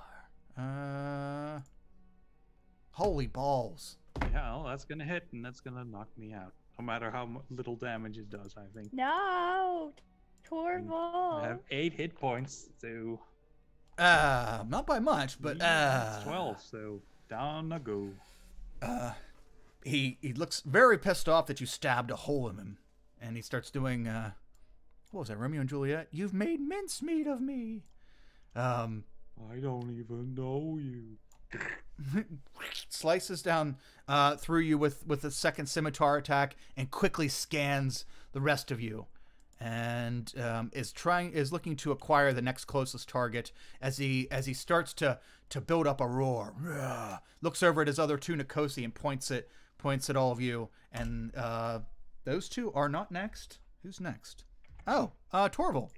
Speaker 1: Holy balls.
Speaker 3: Yeah, well, that's going to hit, and that's going to knock me out. No matter how little damage it does, I think.
Speaker 2: No!
Speaker 3: I
Speaker 2: Torval!
Speaker 3: have 8 hit points, so
Speaker 1: Not by much, but
Speaker 3: it's 12, so down I go.
Speaker 1: He looks very pissed off that you stabbed a hole in him, and he starts doing what was that, Romeo and Juliet? You've made mincemeat of me.
Speaker 3: I don't even know you.
Speaker 1: Slices down through you with a second scimitar attack and quickly scans the rest of you, and is looking to acquire the next closest target as he starts to build up a roar. Looks over at his other 2 Nikosi and points at all of you, and those 2 are not next. Who's next? Oh, Torval.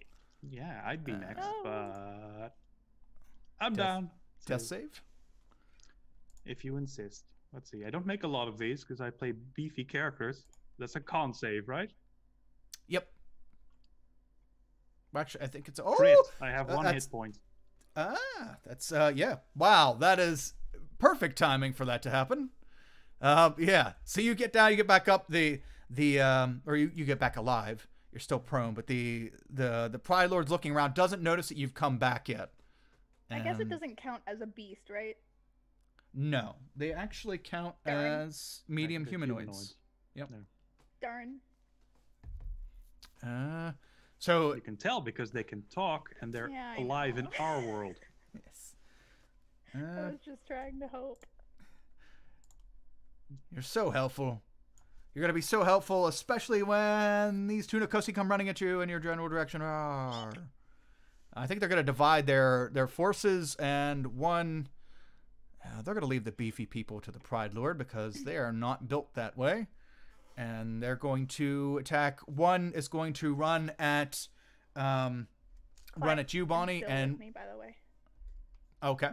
Speaker 3: Yeah, I'd be next,
Speaker 2: Oh.
Speaker 3: but I'm
Speaker 1: Death-
Speaker 3: down.
Speaker 1: Death
Speaker 3: So,
Speaker 1: save.
Speaker 3: if you insist. Let's see. I don't make a lot of these because I play beefy characters. That's a con save, right?
Speaker 1: Yep. Actually, I think it's
Speaker 3: Crit. I have one
Speaker 1: that's-
Speaker 3: hit point.
Speaker 1: That's yeah. Wow, that is perfect timing for that to happen. Yeah. So you get down, you get back up or you get back alive. You're still prone, but the Pride Lord's looking around, doesn't notice that you've come back yet.
Speaker 2: I guess it
Speaker 1: And
Speaker 2: doesn't count as a beast, right?
Speaker 1: No, they actually count
Speaker 2: Darn.
Speaker 1: as medium
Speaker 3: They're
Speaker 1: humanoids. Yep.
Speaker 2: Darn.
Speaker 1: So
Speaker 3: You can tell because they can talk and they're
Speaker 2: Yeah, I
Speaker 3: alive in
Speaker 2: know.
Speaker 3: our world.
Speaker 1: yes.
Speaker 2: I was just trying to hope.
Speaker 1: You're so helpful. You're gonna be so helpful, especially when these two Nikosi come running at you in your general direction. Rawr. I think they're gonna divide their forces, and they're gonna leave the beefy people to the Pride Lord because they are not built that way, and they're going to attack. One is going to run at you, Bonnie,
Speaker 2: Still
Speaker 1: and
Speaker 2: with me, by the way.
Speaker 1: okay,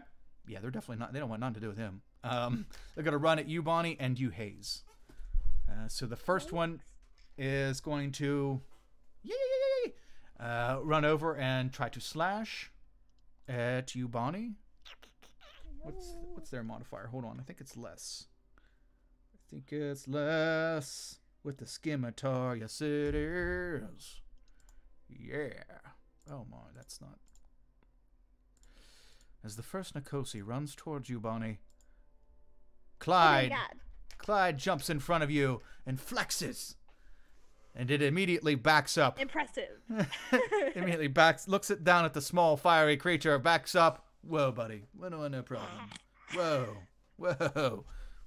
Speaker 1: yeah, they're definitely not. They don't want nothing to do with him. They're gonna run at you, Bonnie, and you, Hayes. So the first one is going to run over and try to slash at you, Bonnie. What's their modifier? Hold on, I think it's less. With the scimitar. Yes, it is. Yeah. Oh my, that's not. As the first Nikosi runs towards you, Bonnie, Clyde.
Speaker 2: Oh my God.
Speaker 1: Clyde jumps in front of you and flexes. And it immediately backs up.
Speaker 2: Impressive.
Speaker 1: Immediately looks down at the small fiery creature, backs up. Whoa, buddy. No problem.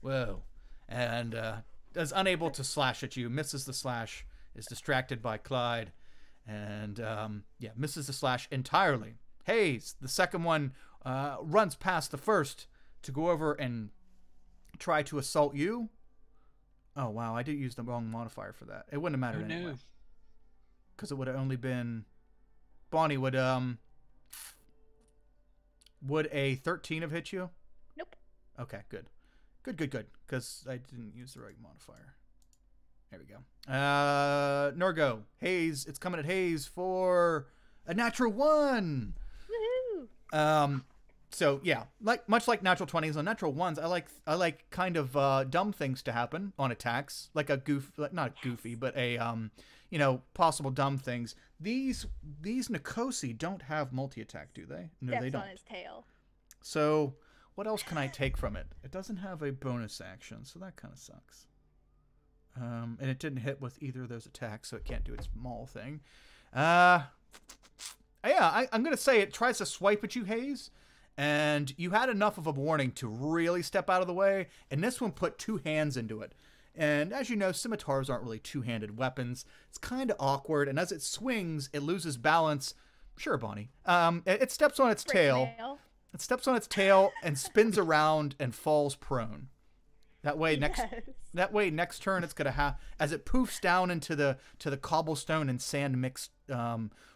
Speaker 1: Whoa. And is unable to slash at you, misses the slash, is distracted by Clyde, and misses the slash entirely. Hayes, the second one, runs past the first to go over and try to assault you. Oh wow, I did use the wrong modifier for that. It wouldn't have mattered anyway. Because it would have only been Bonnie would a 13 have hit you?
Speaker 2: Nope.
Speaker 1: Okay, good. Because I didn't use the right modifier. There we go. Norgo, Hayes, it's coming at Hayes for a natural 1.
Speaker 2: Woohoo!
Speaker 1: So yeah, much like natural 20s, on natural 1s, I like kind of dumb things to happen on attacks, like not goofy, but a possible dumb things. These Nikosi don't have multi-attack, do they? No, they
Speaker 2: Steps
Speaker 1: don't.
Speaker 2: on his tail.
Speaker 1: So what else can I take from it? It doesn't have a bonus action, so that kind of sucks. And it didn't hit with either of those attacks, so it can't do its maul thing. I'm gonna say it tries to swipe at you, Hayes. And you had enough of a warning to really step out of the way, and this one put 2 hands into it. And as you know, scimitars aren't really two-handed weapons. It's kind of awkward, and as it swings, it loses balance. Sure, Bonnie. It steps on its tail.
Speaker 2: Nail.
Speaker 1: It steps on its tail and spins around and falls prone. That way, next turn, it's gonna have, as it poofs down into the cobblestone and sand mixed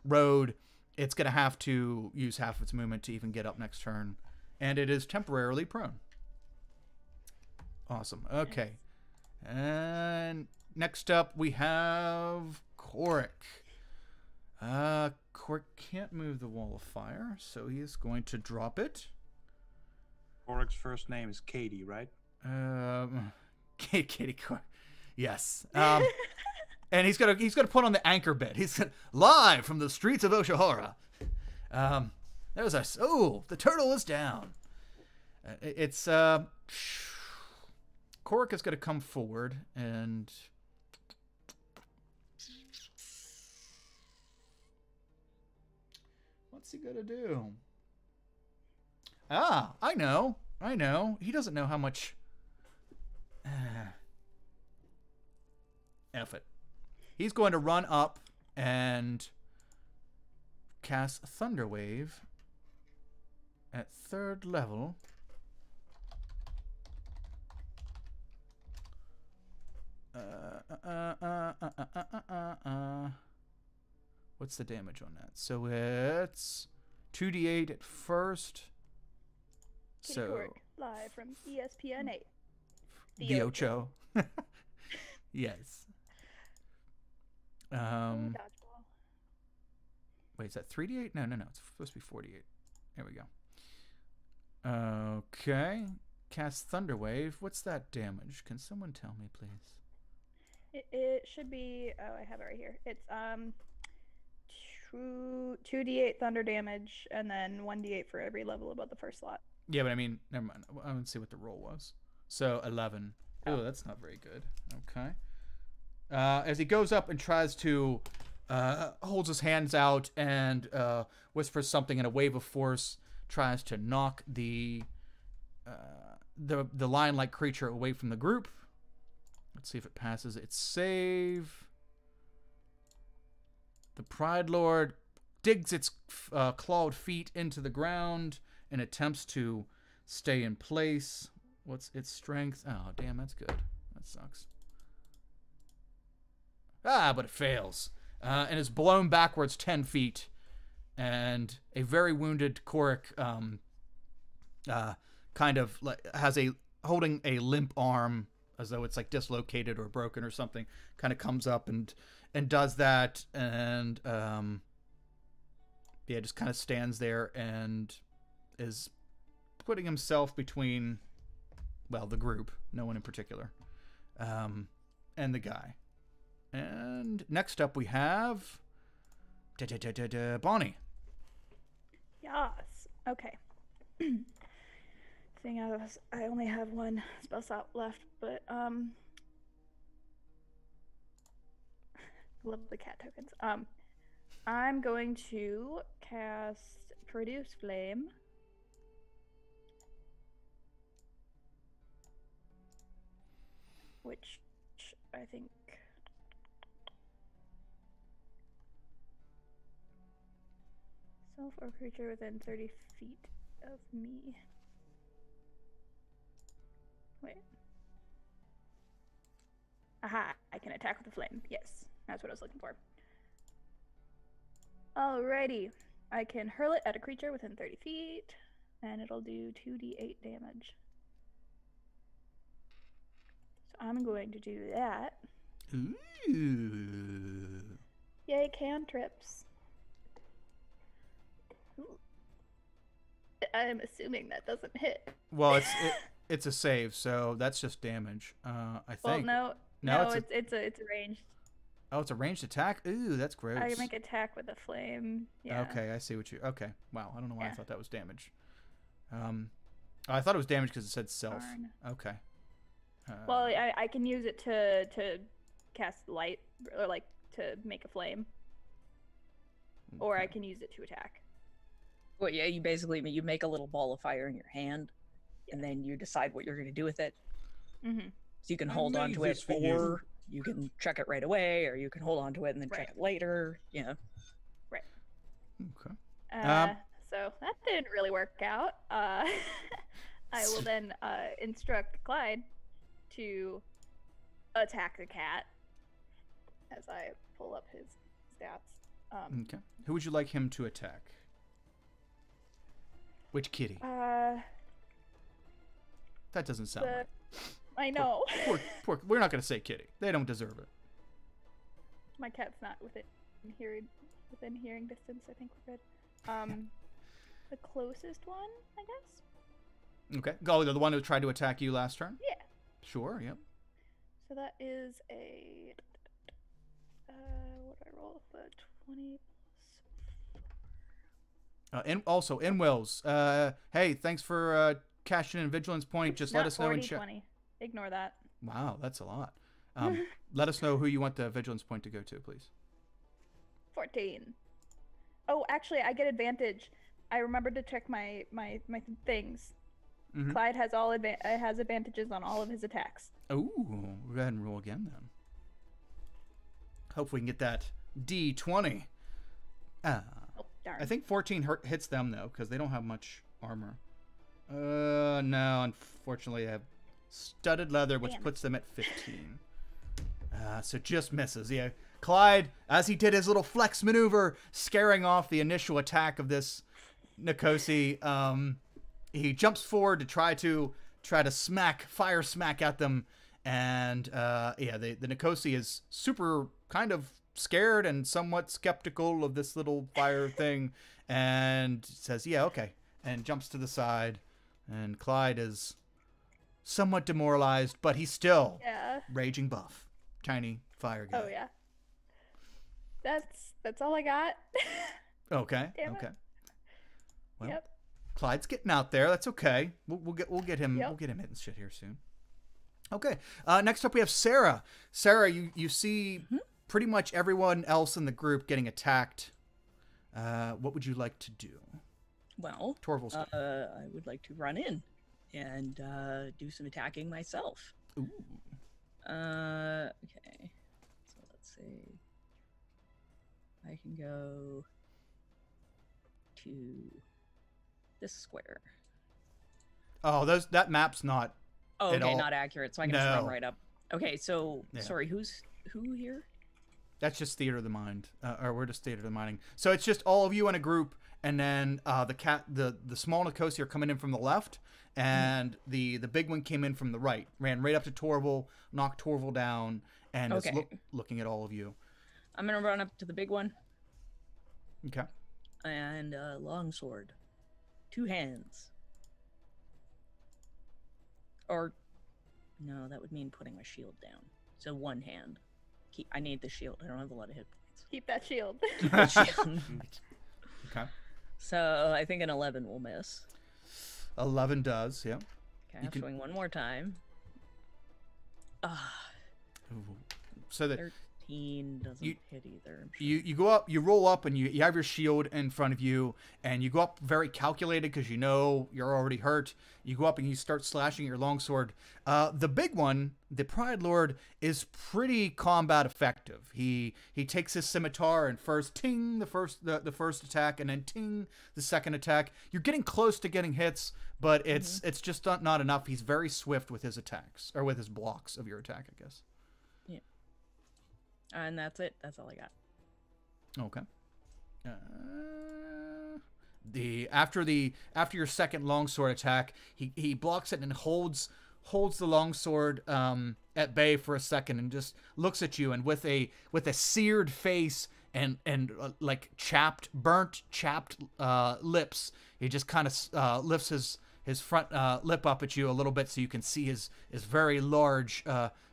Speaker 1: road. It's going to have to use half its movement to even get up next turn. And it is temporarily prone. Awesome. Okay. And next up, we have Korik. Korik can't move the wall of fire, so he is going to drop it.
Speaker 3: Korik's first name is Katie, right?
Speaker 1: Katie Korik. Yes. And he's gonna put on the anchor bit. He's live from the streets of Oshihara. The turtle is down. Korik is gonna come forward and what's he gonna do? I know. He doesn't know how much. F it. He's going to run up and cast Thunder Wave at 3rd level. What's the damage on that? So it's 2d8 at first,
Speaker 2: Kitty
Speaker 1: So
Speaker 2: Torque, live from ESPN 8.
Speaker 1: the Ocho. Yes.
Speaker 2: Dodgeball.
Speaker 1: Wait, is that 3d8? No. It's supposed to be 48. There we go. Okay. Cast Thunderwave. What's that damage? Can someone tell me, please?
Speaker 2: It should be. Oh, I have it right here. It's 2d8 thunder damage, and then 1d8 for every level above the first slot.
Speaker 1: Yeah, but I mean, never mind. I want to see what the roll was. So 11. Oh, that's not very good. Okay. As he goes up and tries to holds his hands out and whispers something in a wave of force, tries to knock the lion-like creature away from the group. Let's see if it passes its save. The Pride Lord digs its clawed feet into the ground and attempts to stay in place. What's its strength? Oh, damn, that's good. That sucks. But it fails. And is blown backwards 10 feet. And a very wounded Korik kind of has holding a limp arm, as though it's like dislocated or broken or something, kind of comes up and does that, and just kind of stands there and is putting himself between, well, the group, no one in particular, and the guy. And next up we have Bonnie.
Speaker 2: Yes. Okay. Seeing as I only have one spell slot left, but love the cat tokens. I'm going to cast Produce Flame. Which I think self or creature within 30 feet of me. Wait. Aha, I can attack with the flame. Yes, that's what I was looking for. Alrighty. I can hurl it at a creature within 30 feet, and it'll do 2d8 damage. So I'm going to do that.
Speaker 1: Ooh.
Speaker 2: Yay, cantrips. Ooh. I'm assuming that doesn't hit.
Speaker 1: Well, it's a save, so that's just damage. I think.
Speaker 2: Well, no, it's a ranged.
Speaker 1: Oh, it's a ranged attack? Ooh, that's gross.
Speaker 2: I make attack with a flame. Yeah.
Speaker 1: Okay, I see what you... Okay, wow, I don't know why I thought that was damage. I thought it was damage because it said self.
Speaker 2: Darn.
Speaker 1: Okay.
Speaker 2: Well, I can use it to cast light, or like to make a flame. Or I can use it to attack.
Speaker 5: Well, yeah, you make a little ball of fire in your hand, and then you decide what you're going to do with it.
Speaker 2: Mm-hmm.
Speaker 5: So you can hold on to it, or you can check it right away, or you can hold on to it and then check it later. Yeah.
Speaker 2: Right.
Speaker 1: Okay.
Speaker 2: So that didn't really work out. I will then instruct Clyde to attack the cat as I pull up his stats.
Speaker 1: Okay. Who would you like him to attack? Which kitty? That doesn't sound right.
Speaker 2: I know.
Speaker 1: Poor, we're not going to say kitty. They don't deserve it.
Speaker 2: My cat's not within hearing distance. I think we're good. The closest one, I guess.
Speaker 1: Okay. Go, the one who tried to attack you last turn?
Speaker 2: Yeah.
Speaker 1: Sure, yep.
Speaker 2: So that is a... what do I roll? The 20 plus...
Speaker 1: And also, in Wills, hey, thanks for cashing in Vigilance Point. Just let us know in chat.
Speaker 2: 20. Ignore that.
Speaker 1: Wow, that's a lot. Let us know who you want the Vigilance Point to go to, please.
Speaker 2: 14. Oh, actually, I get advantage. I remembered to check my things.
Speaker 1: Mm-hmm.
Speaker 2: Clyde has has advantages on all of his attacks.
Speaker 1: Ooh, we'll go ahead and roll again then. Hopefully we can get that D20.
Speaker 2: Oh, darn.
Speaker 1: I think 14 hits them though, because they don't have much armor. No, unfortunately I have studded leather, which puts them at 15. So just misses. Yeah, Clyde, as he did his little flex maneuver, scaring off the initial attack of this Nikosi, he jumps forward to try to fire smack at them, and the Nikosi is super kind of scared and somewhat skeptical of this little fire thing, and says, "Yeah, okay," and jumps to the side, and Clyde is somewhat demoralized, but he's still raging buff, tiny fire guy.
Speaker 2: Oh yeah. That's all I got.
Speaker 1: Okay.
Speaker 2: Damn
Speaker 1: okay.
Speaker 2: it.
Speaker 1: Well,
Speaker 2: Yep.
Speaker 1: Clyde's getting out there. That's okay. We'll get him.
Speaker 2: Yep.
Speaker 1: We'll get him hitting shit here soon. Okay. Next up, we have Sarah. Sarah, you see pretty much everyone else in the group getting attacked. What would you like to do?
Speaker 5: Well,
Speaker 1: Torval's.
Speaker 5: I would like to run in and do some attacking myself.
Speaker 1: Ooh.
Speaker 5: Okay. So let's see. I can go to this square.
Speaker 1: Oh, that map's not.
Speaker 5: Oh,
Speaker 1: at
Speaker 5: okay,
Speaker 1: all.
Speaker 5: not accurate. So I can just run
Speaker 1: No.
Speaker 5: right up. Okay, so
Speaker 1: Yeah.
Speaker 5: sorry, who here?
Speaker 1: That's just theater of the mind, or we're just theater of the minding. So it's just all of you in a group, and then the small Nikosi are coming in from the left, and the big one came in from the right, ran right up to Torval, knocked Torval down, and is looking at all of you.
Speaker 5: I'm gonna run up to the big one
Speaker 1: Okay.
Speaker 5: and longsword, 2 hands. Or no, that would mean putting my shield down. So 1 hand. I need the shield. I don't have a lot of hit points.
Speaker 2: Keep that shield.
Speaker 1: Okay.
Speaker 5: So I think an 11 will miss.
Speaker 1: 11 does, yeah.
Speaker 5: Okay, I'll swing one more time.
Speaker 1: Ooh. So that
Speaker 5: 13 doesn't hit either. I'm sure.
Speaker 1: you go up, you roll up, and you have your shield in front of you, and you go up very calculated because you know you're already hurt. You go up and you start slashing your longsword. The big one, the Pride Lord, is pretty combat effective. He takes his scimitar and first ting the first attack, and then ting the second attack. You're getting close to getting hits, but it's just not enough. He's very swift with his attacks, or with his blocks of your attack, I guess.
Speaker 5: And that's it. That's all I got.
Speaker 1: Okay. After your second longsword attack, he blocks it and holds the longsword at bay for a second and just looks at you, and with a seared face and like burnt chapped lips, he just kind of lifts his front lip up at you a little bit so you can see his very large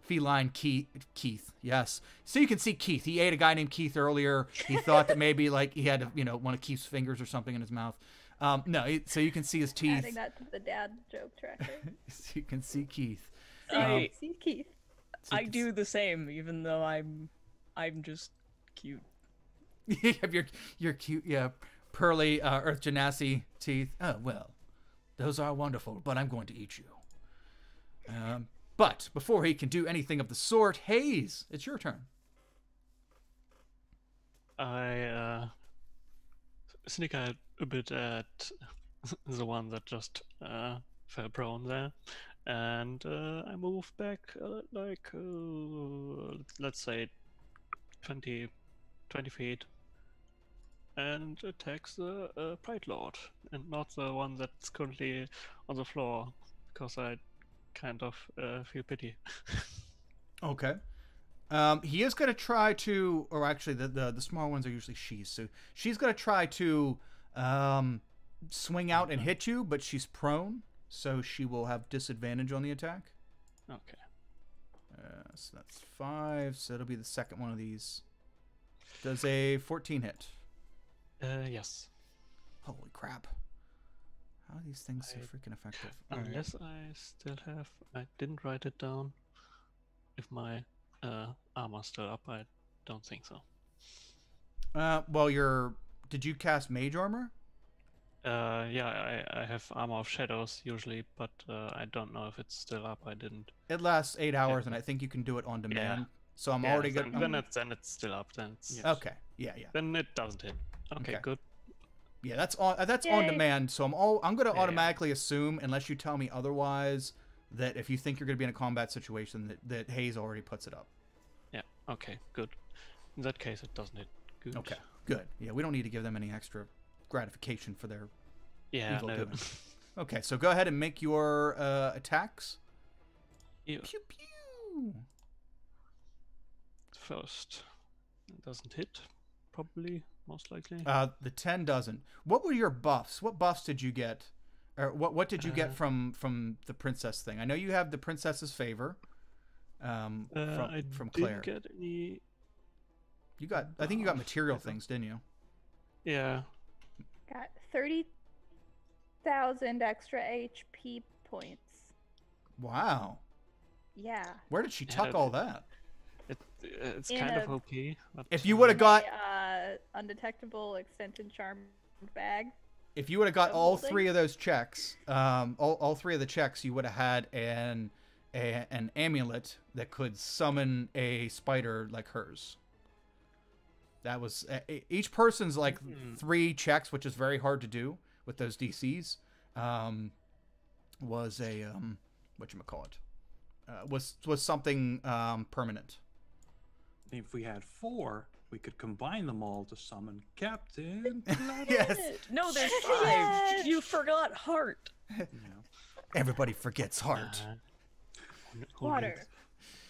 Speaker 1: feline Keith. Yes. So you can see Keith. He ate a guy named Keith earlier. He thought that maybe like he had one of Keith's fingers or something in his mouth. No, so you can see his teeth.
Speaker 2: Adding that to the dad joke tracker.
Speaker 1: So you can see Keith.
Speaker 2: See Keith.
Speaker 1: So
Speaker 5: I do the same, even though I'm just cute.
Speaker 1: You have your cute, pearly Earth Genasi teeth. Oh well, those are wonderful, but I'm going to eat you. But before he can do anything of the sort, Hayes, it's your turn.
Speaker 4: I sneak out a bit at the one that just fell prone there, and I move back let's say 20 feet, and attacks the Pride Lord, and not the one that's currently on the floor, because I kind of feel pity.
Speaker 1: Okay. He is going to try to, or actually the small ones are usually she's, so she's going to try to swing out and hit you, but she's prone, so she will have disadvantage on the attack.
Speaker 4: Okay.
Speaker 1: So that's 5, so it'll be the second one of these. Does a 14 hit?
Speaker 4: Yes.
Speaker 1: Holy crap. How are these things so freaking effective?
Speaker 4: Unless I still have... I didn't write it down. If my armor's still up, I don't think so.
Speaker 1: Well, did you cast mage armor?
Speaker 4: Yeah, I have Armor of Shadows usually, but I don't know if it's still up. I didn't.
Speaker 1: It lasts 8 hours, and I think you can do it on demand. So I'm already good.
Speaker 4: Then it's still up. Then it's
Speaker 1: Okay. Yeah.
Speaker 4: Then it doesn't hit. Okay, good.
Speaker 1: Yeah, that's on demand. So I'm going to automatically assume, unless you tell me otherwise, that if you think you're going to be in a combat situation, that Hayes already puts it up.
Speaker 4: Yeah. Okay. Good. In that case, it doesn't hit. Good.
Speaker 1: Okay. Good. Yeah, we don't need to give them any extra gratification for their evil doing. Okay, so go ahead and make your attacks.
Speaker 4: Yeah.
Speaker 1: Pew pew.
Speaker 4: First, it doesn't hit. Probably, most likely.
Speaker 1: The 10 doesn't. What were your buffs? What buffs did you get? Or what did you get from the princess thing? I know you have the princess's favor. From Claire.
Speaker 4: Didn't get any.
Speaker 1: You got. I think you got material things, didn't you?
Speaker 4: Yeah.
Speaker 2: Got 30,000 extra HP points.
Speaker 1: Wow.
Speaker 2: Yeah.
Speaker 1: Where did she
Speaker 4: Yeah,
Speaker 1: tuck all that?
Speaker 4: It's
Speaker 2: In
Speaker 4: kind of
Speaker 2: a-
Speaker 4: OP. But,
Speaker 1: If you would have got,
Speaker 2: Undetectable extension charm bag.
Speaker 1: if you would have got
Speaker 2: Of
Speaker 1: all
Speaker 2: holding?
Speaker 1: 3 of those checks, all 3 of the checks, you would have had an amulet that could summon a spider like hers. That was each person's like 3 checks, which is very hard to do with those DCs. Was a whatchamacallit? Was something permanent.
Speaker 3: If we had 4, we could combine them all to summon Captain.
Speaker 1: Yes.
Speaker 5: No, there's
Speaker 2: Yes.
Speaker 5: 5. You forgot heart.
Speaker 3: Yeah.
Speaker 1: Everybody forgets heart.
Speaker 4: who
Speaker 2: Water.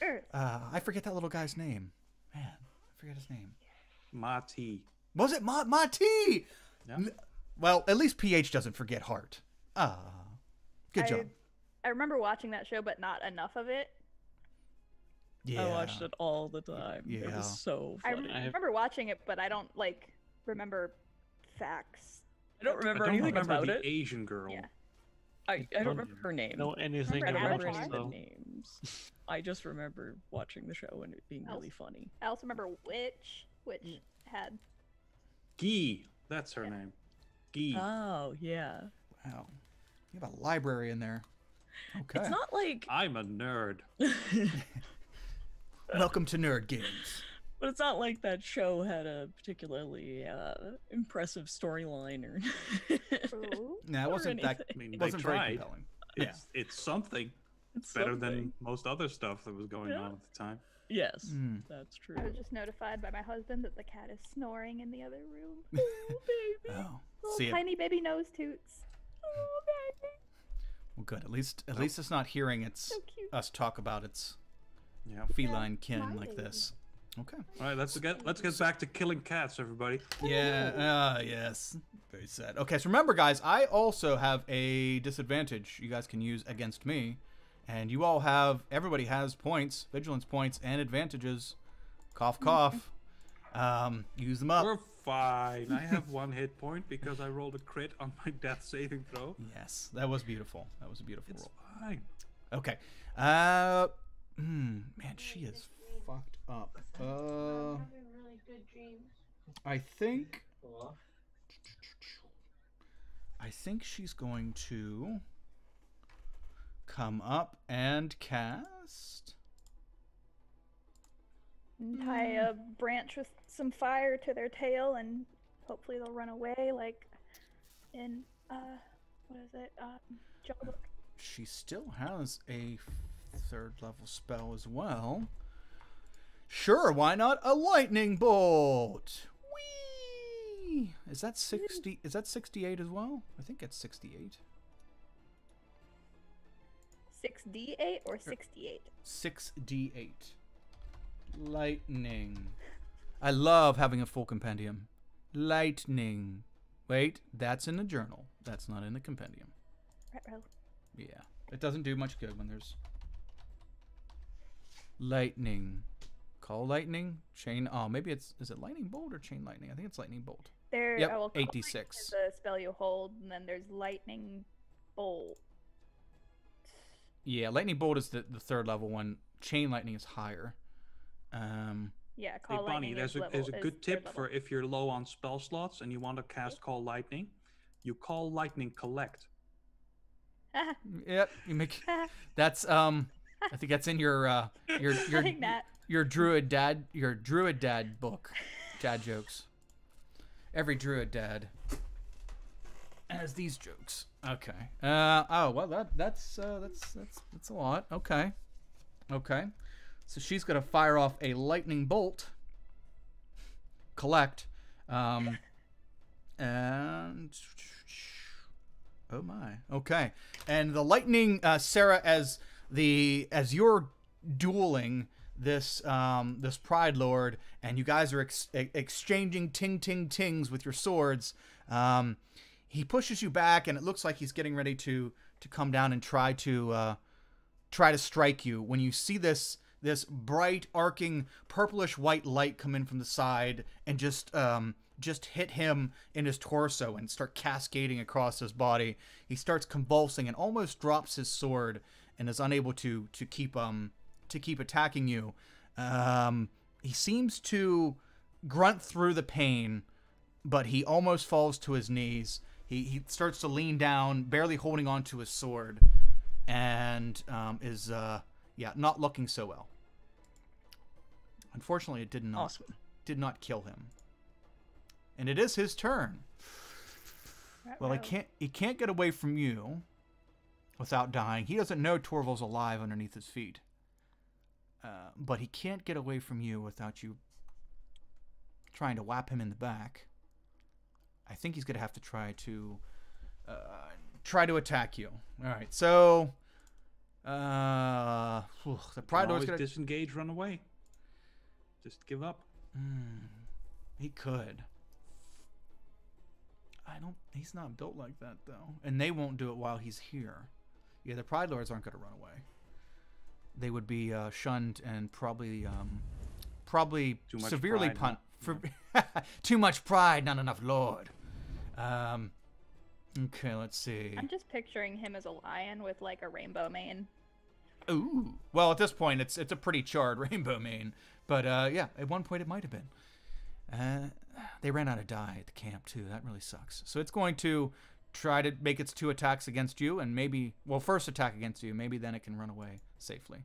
Speaker 2: Earth.
Speaker 1: I forget that little guy's name. Man, I forget his name.
Speaker 3: Mati.
Speaker 1: Was it Mati?
Speaker 3: Yeah.
Speaker 1: Well, at least PH doesn't forget heart. Good job.
Speaker 2: I remember watching that show, but not enough of it.
Speaker 1: Yeah.
Speaker 5: I watched it all the time. It
Speaker 1: Yeah.
Speaker 5: was so
Speaker 2: I
Speaker 5: funny.
Speaker 2: remember watching it, but I don't remember facts.
Speaker 5: I don't remember
Speaker 3: I don't
Speaker 5: anything
Speaker 3: remember
Speaker 5: about
Speaker 3: the
Speaker 5: it.
Speaker 3: Asian girl.
Speaker 2: Yeah.
Speaker 5: I don't remember her name.
Speaker 4: know anything
Speaker 2: Remember
Speaker 5: I don't
Speaker 4: about
Speaker 5: remember
Speaker 2: Avatar?
Speaker 5: any of
Speaker 4: it,
Speaker 5: the
Speaker 4: so
Speaker 5: names. I just remember watching the show and it being really funny.
Speaker 2: I also remember which had
Speaker 3: Guy. That's her name. Guy.
Speaker 5: Oh, yeah.
Speaker 1: Wow. You have a library in there. Okay.
Speaker 5: It's not like
Speaker 3: I'm a nerd.
Speaker 1: Welcome to Nerd Games.
Speaker 5: but it's not like that show had a particularly impressive storyline or
Speaker 2: Ooh.
Speaker 1: No, it
Speaker 5: or
Speaker 1: wasn't that.
Speaker 5: anything.
Speaker 3: I mean,
Speaker 1: It
Speaker 3: they
Speaker 1: wasn't very
Speaker 3: tried.
Speaker 1: compelling.
Speaker 3: It's something
Speaker 5: It's
Speaker 3: better
Speaker 5: something.
Speaker 3: than most other stuff that was going
Speaker 5: Yeah.
Speaker 3: on at the time.
Speaker 5: Yes,
Speaker 1: Mm.
Speaker 5: that's true.
Speaker 2: I was just notified by my husband that the cat is snoring in the other room.
Speaker 1: Oh,
Speaker 2: Little
Speaker 1: see it.
Speaker 2: tiny baby nose toots. Oh, baby.
Speaker 1: Well, good. At least it's not hearing its
Speaker 2: So cute.
Speaker 1: us talk about its
Speaker 3: Yeah.
Speaker 1: feline kin
Speaker 2: my
Speaker 1: like
Speaker 2: baby.
Speaker 1: this. Okay.
Speaker 3: All right, let's get back to killing cats, everybody.
Speaker 1: Yeah. Yes. Very sad. Okay. So remember, guys, I also have a disadvantage you guys can use against me, and you all have. Everybody has points, vigilance points, and advantages. Cough, cough. Use them up.
Speaker 3: We're fine. I have 1 hit point because I rolled a crit on my death saving throw.
Speaker 1: Yes, that was beautiful. That was a beautiful
Speaker 3: It's
Speaker 1: roll.
Speaker 3: fine.
Speaker 1: Okay. Man, she is fucked up. I think she's going to come up and cast.
Speaker 2: Tie a branch with some fire to their tail, and hopefully they'll run away, like in what is it? Jawbook.
Speaker 1: She still has a 3rd level spell as well. Sure, why not a lightning bolt? Whee! Is that 60? Is that 68 as well? I think it's 68.
Speaker 2: 6d8 or 68?
Speaker 1: 6d8. Lightning. I love having a full compendium. Lightning. Wait, that's in the journal. That's not in the compendium.
Speaker 2: Ruh-roh.
Speaker 1: Yeah. It doesn't do much good when there's lightning. Call lightning. Chain. Oh, maybe is it lightning bolt or chain lightning? I think it's lightning bolt.
Speaker 2: There,
Speaker 1: Yep,
Speaker 2: call
Speaker 1: 8d6.
Speaker 2: lightning is a spell you hold, and then there's lightning bolt.
Speaker 1: Yeah, lightning bolt is the 3rd level one. Chain lightning is higher.
Speaker 2: Yeah,
Speaker 3: Hey,
Speaker 2: call
Speaker 3: Bonnie,
Speaker 2: lightning
Speaker 3: there's
Speaker 2: is
Speaker 3: a
Speaker 2: is
Speaker 3: good
Speaker 2: third
Speaker 3: tip
Speaker 2: level.
Speaker 3: for if you're low on spell slots and you want to cast Call Lightning. You call Lightning Collect.
Speaker 1: Yep. You make. That's I think that's in your
Speaker 2: like that.
Speaker 1: your druid dad book. Dad jokes. Every druid dad has these jokes. Okay. Oh well, that's a lot. Okay. Okay. So she's gonna fire off a lightning bolt. Collect. And Oh my. Okay. And the lightning, Sarah, as you're dueling this this Pride Lord, and you guys are exchanging ting-ting-tings with your swords, he pushes you back, and it looks like he's getting ready to come down and try to strike you. When you see this bright, arcing, purplish white light come in from the side and just hit him in his torso and start cascading across his body, he starts convulsing and almost drops his sword and is unable to keep attacking you. He seems to grunt through the pain, but he almost falls to his knees. He starts to lean down, barely holding on to his sword, and is not looking so well. Unfortunately, it did not kill him. And it is his turn. Well, he can't get away from you without dying. He doesn't know Torval's alive underneath his feet. But he can't get away from you without you trying to whap him in the back. I think he's going to have to try to attack you. All right, so the Pride Lord's going to
Speaker 3: disengage, run away. Just give up.
Speaker 1: He could. He's not built like that, though. And they won't do it while he's here. Yeah, the Pride Lords aren't going to run away. They would be shunned and probably severely punished. Too much pride, not enough lord. Okay, let's see.
Speaker 2: I'm just picturing him as a lion with like a rainbow mane.
Speaker 1: Ooh. Well, at this point, it's a pretty charred rainbow mane. But yeah, at one point it might have been. They ran out of dye at the camp too. That really sucks. So it's going to try to make its 2 attacks against you, and maybe, well, first attack against you. Maybe then it can run away safely.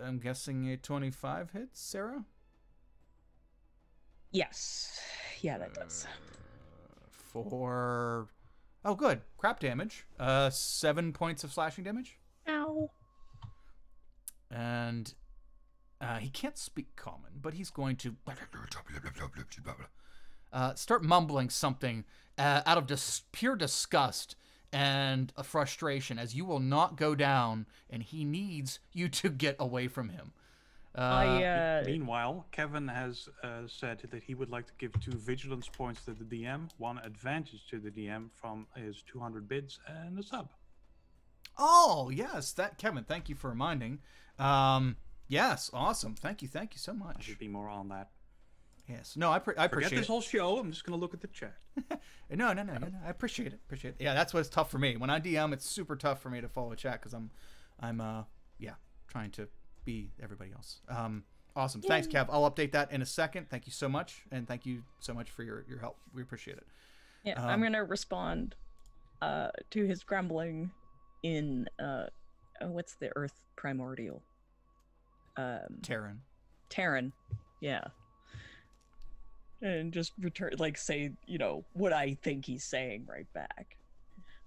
Speaker 1: I'm guessing a 25 hits, Sarah?
Speaker 5: Yes. Yeah, that does.
Speaker 1: For... Oh, good. Crap damage. 7 points of slashing damage.
Speaker 5: Ow. And
Speaker 1: he can't speak common, but he's going to start mumbling something out of pure disgust and a frustration, as you will not go down, and he needs you to get away from him.
Speaker 3: Meanwhile, Kevin has said that he would like to give 2 vigilance points to the DM, 1 advantage to the DM from his 200 bids, and a sub.
Speaker 1: Oh, yes, Kevin, thank you for reminding. Yes, awesome. Thank you so much.
Speaker 3: I should be more on that.
Speaker 1: Yes. No, I appreciate it.
Speaker 3: Forget this whole show. I'm just going to look at the chat.
Speaker 1: No. I appreciate it. Yeah, that's what's tough for me. When I DM, it's super tough for me to follow chat because I'm trying to be everybody else. Awesome. Thanks, Kev. I'll update that in a second. Thank you so much, and thank you so much for your help. We appreciate it.
Speaker 5: Yeah, I'm going to respond to his grumbling in what's the Earth primordial? Terran. Yeah. And just return, say, what I think he's saying right back.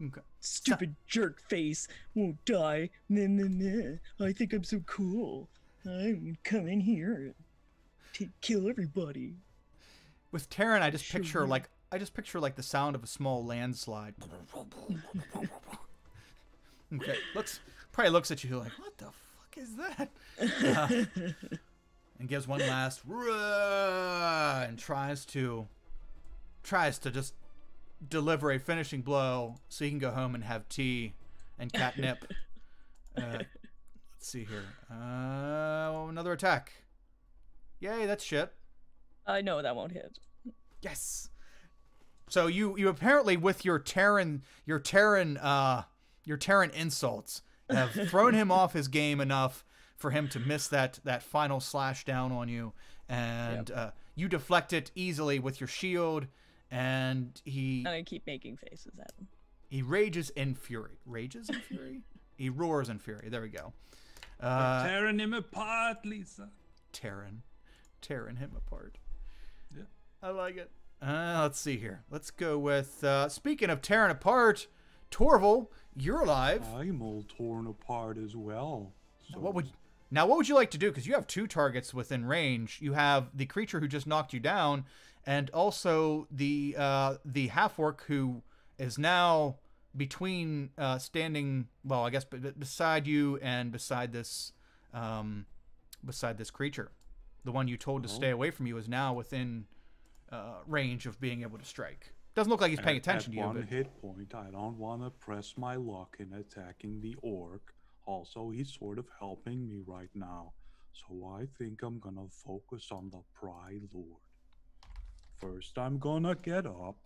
Speaker 1: Okay.
Speaker 5: Stupid jerk face won't die. Nah. I think I'm so cool. I'm coming here to kill everybody.
Speaker 1: With Terran, I just picture like the sound of a small landslide. Okay, probably looks at you like, what the fuck is that? And gives one last and tries to just deliver a finishing blow so he can go home and have tea and catnip. Let's see here. Another attack. Yay, that's shit.
Speaker 5: No, that won't hit.
Speaker 1: Yes. So you apparently, with your Terran insults, have thrown him off his game enough for him to miss that final slash down on you, and you deflect it easily with your shield, and
Speaker 5: I keep making faces at him.
Speaker 1: He rages in fury. Rages in fury? He roars in fury. There we go.
Speaker 3: Tearing him apart, Lisa.
Speaker 1: Tearing him apart.
Speaker 3: Yeah.
Speaker 1: I like it. Let's see here. Let's go with, speaking of tearing apart, Torval, you're alive.
Speaker 3: I'm all torn apart as well. So.
Speaker 1: What would you like to do? Because you have 2 targets within range. You have the creature who just knocked you down, and also the half-orc who is now between standing, well, I guess beside you and beside this creature. The one you told to stay away from you is now within range of being able to strike. Doesn't look like he's paying attention to you.
Speaker 3: At one
Speaker 1: But...
Speaker 3: hit point, I don't want to press my luck in attacking the orc. Also, he's sort of helping me right now. So I think I'm gonna focus on the Pride Lord. First, I'm gonna get up,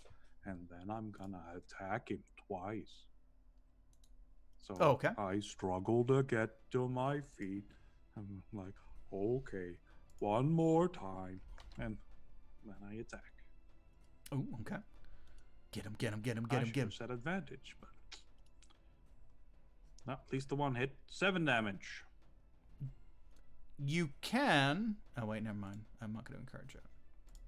Speaker 3: and then I'm gonna attack him twice. So
Speaker 1: okay.
Speaker 3: I struggle to get to my feet. I'm like, okay, one more time, and then I attack.
Speaker 1: Oh, okay. Get him.
Speaker 3: I should have said advantage, but no, at least the one hit. 7 damage.
Speaker 1: You can... Oh, wait, never mind. I'm not going to encourage it.